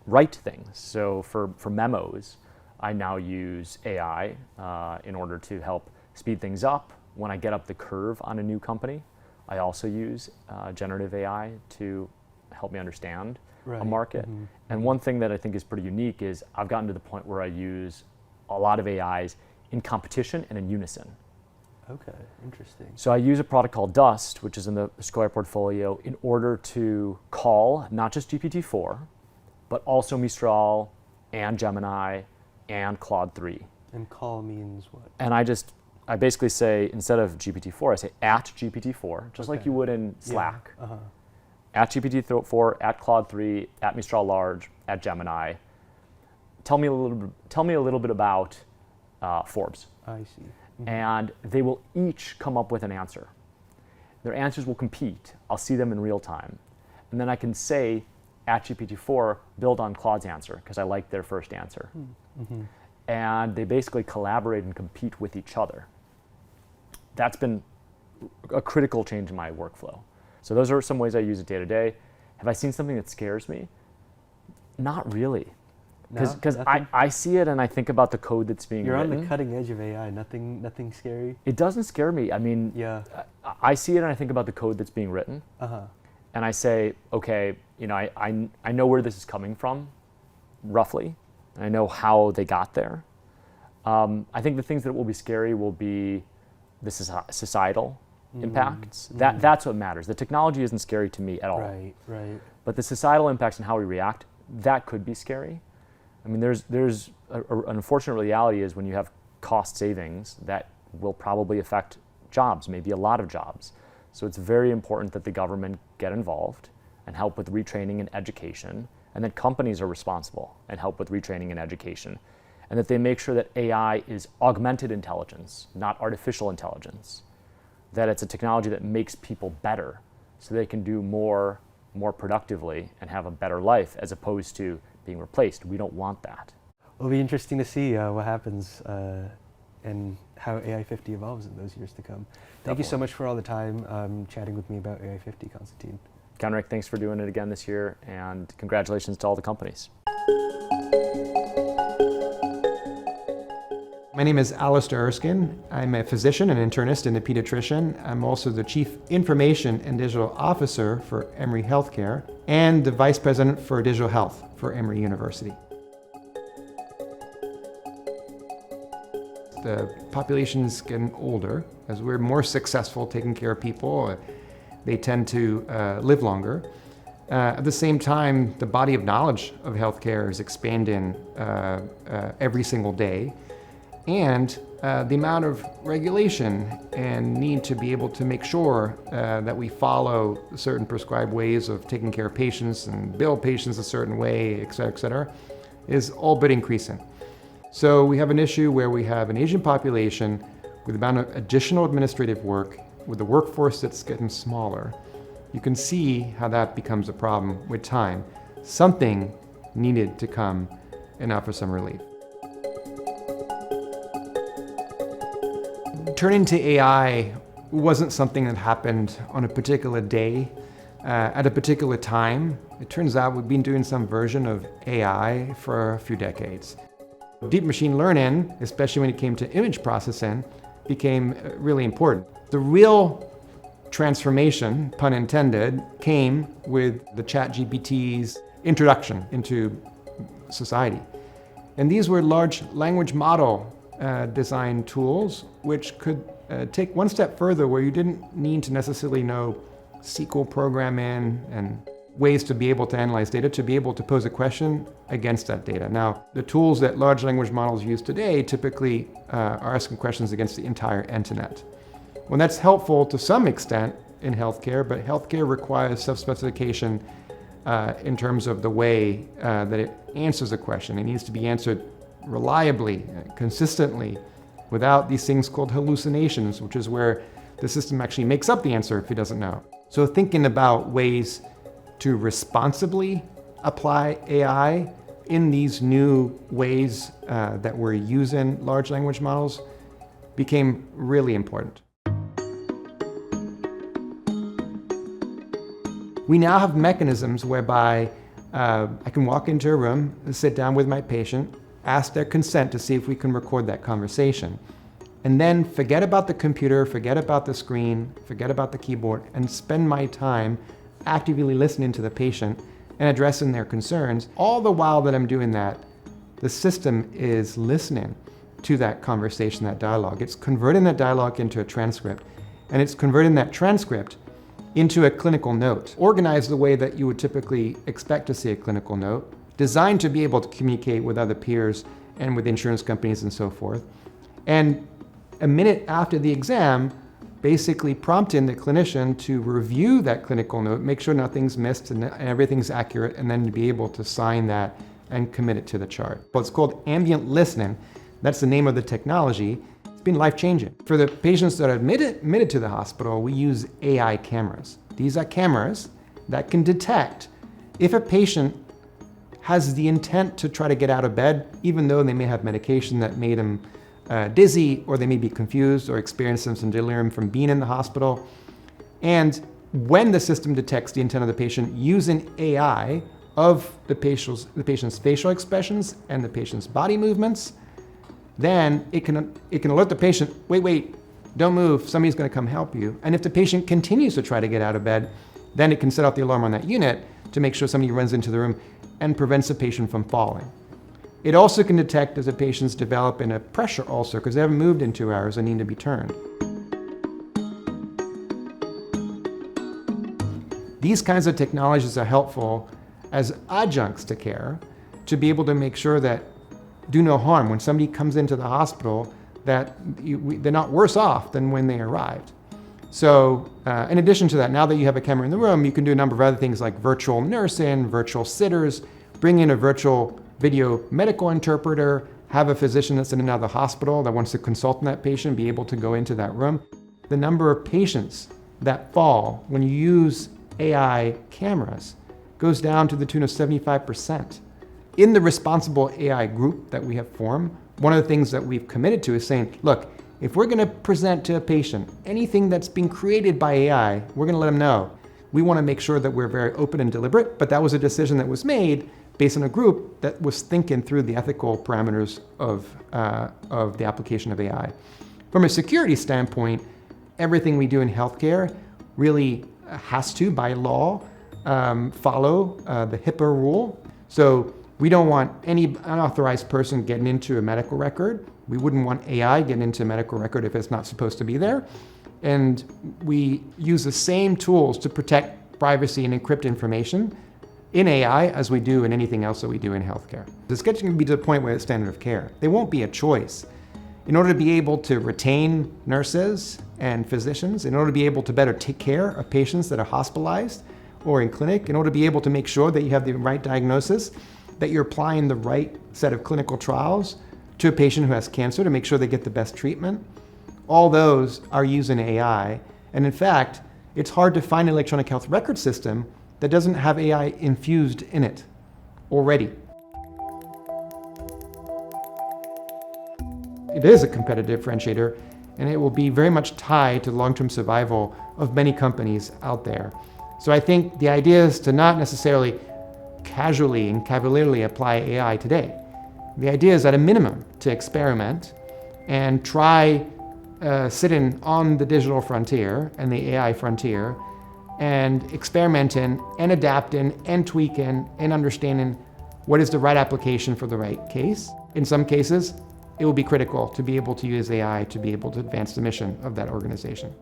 write things. So for memos, I now use AI in order to help speed things up. When I get up the curve on a new company, I also use generative AI to help me understand a market. And one thing that I think is pretty unique is I've gotten to the point where I use a lot of AIs in competition and in unison. Okay, interesting. So I use a product called Dust, which is in the Sequoia portfolio, in order to call not just GPT-4, but also Mistral and Gemini and Claude 3. And call means what? And I basically say, instead of GPT-4, I say at GPT-4, just like you would in Slack. Yeah. At GPT-4, at Claude 3, at Mistral Large, at Gemini. Tell me a little bit about Forbes. I see. Mm-hmm. And they will each come up with an answer. Their answers will compete. I'll see them in real time. And then I can say, at GPT-4, build on Claude's answer, because I like their first answer. Mm-hmm. And they basically collaborate and compete with each other. That's been a critical change in my workflow. So those are some ways I use it day to day. Have I seen something that scares me? Not really. Because I see it and I think about the code that's being written. You're on the cutting edge of AI, nothing scary? It doesn't scare me. I mean, I see it and I think about the code that's being written. And I say, okay, I know where this is coming from, roughly. And I know how they got there. I think the things that will be scary will be the societal impacts. That's what matters. The technology isn't scary to me at all. Right. But the societal impacts and how we react, that could be scary. I mean, there's an unfortunate reality is when you have cost savings, that will probably affect jobs, maybe a lot of jobs. So it's very important that the government get involved and help with retraining and education, and that companies are responsible and help with retraining and education, and that they make sure that AI is augmented intelligence, not artificial intelligence, that it's a technology that makes people better so they can do more productively and have a better life as opposed to being replaced. We don't want that. It'll be interesting to see what happens and how AI 50 evolves in those years to come. Thank you so much for all the time chatting with me about AI 50, Constantine. Kenrick, thanks for doing it again this year, and congratulations to all the companies. My name is Alistair Erskine. I'm a physician and internist and a pediatrician. I'm also the Chief Information and Digital Officer for Emory Healthcare and the Vice President for Digital Health for Emory University. The population's getting older. As we're more successful taking care of people, they tend to live longer. At the same time, the body of knowledge of healthcare is expanding every single day. And the amount of regulation and need to be able to make sure that we follow certain prescribed ways of taking care of patients and bill patients a certain way, et cetera, is all but increasing. So we have an issue where we have an aging population with the amount of additional administrative work, with the workforce that's getting smaller. You can see how that becomes a problem with time. Something needed to come and offer some relief. Turning to AI wasn't something that happened on a particular day, at a particular time. It turns out we've been doing some version of AI for a few decades. Deep machine learning, especially when it came to image processing, became really important. The real transformation, pun intended, came with the ChatGPT's introduction into society. And these were large language model design tools, which could take one step further, where you didn't need to necessarily know SQL programming and ways to be able to analyze data, to be able to pose a question against that data. Now, the tools that large language models use today typically are asking questions against the entire internet. Well, that's helpful to some extent in healthcare, but healthcare requires self-specification in terms of the way that it answers a question. It needs to be answered reliably, consistently, without these things called hallucinations, which is where the system actually makes up the answer if it doesn't know. So thinking about ways to responsibly apply AI in these new ways that we're using large language models became really important. We now have mechanisms whereby I can walk into a room, sit down with my patient, ask their consent to see if we can record that conversation, and then forget about the computer, forget about the screen, forget about the keyboard, and spend my time actively listening to the patient and addressing their concerns. All the while that I'm doing that, the system is listening to that conversation, that dialogue. It's converting that dialogue into a transcript, and it's converting that transcript into a clinical note, organized the way that you would typically expect to see a clinical note, designed to be able to communicate with other peers and with insurance companies and so forth. And a minute after the exam, basically prompting the clinician to review that clinical note, make sure nothing's missed and everything's accurate, and then to be able to sign that and commit it to the chart. Well, it's called ambient listening. That's the name of the technology. It's been life-changing. For the patients that are admitted to the hospital, we use AI cameras. These are cameras that can detect if a patient has the intent to try to get out of bed, even though they may have medication that made them dizzy, or they may be confused or experiencing some delirium from being in the hospital. And when the system detects the intent of the patient using AI of the patient's facial expressions and the patient's body movements, then it can alert the patient, wait, don't move, somebody's gonna come help you. And if the patient continues to try to get out of bed, then it can set off the alarm on that unit to make sure somebody runs into the room and prevents the patient from falling. It also can detect as a patient's developing a pressure ulcer because they haven't moved in 2 hours and need to be turned. These kinds of technologies are helpful as adjuncts to care to be able to make sure that do no harm when somebody comes into the hospital, that they're not worse off than when they arrived. So in addition to that, now that you have a camera in the room, you can do a number of other things like virtual nursing, virtual sitters, bring in a virtual video medical interpreter, have a physician that's in another hospital that wants to consult on that patient, be able to go into that room. The number of patients that fall when you use AI cameras goes down to the tune of 75%. In the responsible AI group that we have formed, one of the things that we've committed to is saying, look, if we're gonna present to a patient anything that's been created by AI, we're gonna let them know. We wanna make sure that we're very open and deliberate, but that was a decision that was made based on a group that was thinking through the ethical parameters of the application of AI. From a security standpoint, everything we do in healthcare really has to, by law, follow the HIPAA rule. So we don't want any unauthorized person getting into a medical record. We wouldn't want AI getting into a medical record if it's not supposed to be there. And we use the same tools to protect privacy and encrypt information in AI as we do in anything else that we do in healthcare. It's getting to be to the point where it's standard of care. There won't be a choice. In order to be able to retain nurses and physicians, in order to be able to better take care of patients that are hospitalized or in clinic, in order to be able to make sure that you have the right diagnosis, that you're applying the right set of clinical trials to a patient who has cancer to make sure they get the best treatment, all those are using AI. And in fact, it's hard to find an electronic health record system that doesn't have AI infused in it already. It is a competitive differentiator, and it will be very much tied to the long-term survival of many companies out there. So I think the idea is to not necessarily casually and cavalierly apply AI today. The idea is at a minimum to experiment and try sitting on the digital frontier and the AI frontier and experimenting and adapting and tweaking and understanding what is the right application for the right case. In some cases, it will be critical to be able to use AI to be able to advance the mission of that organization.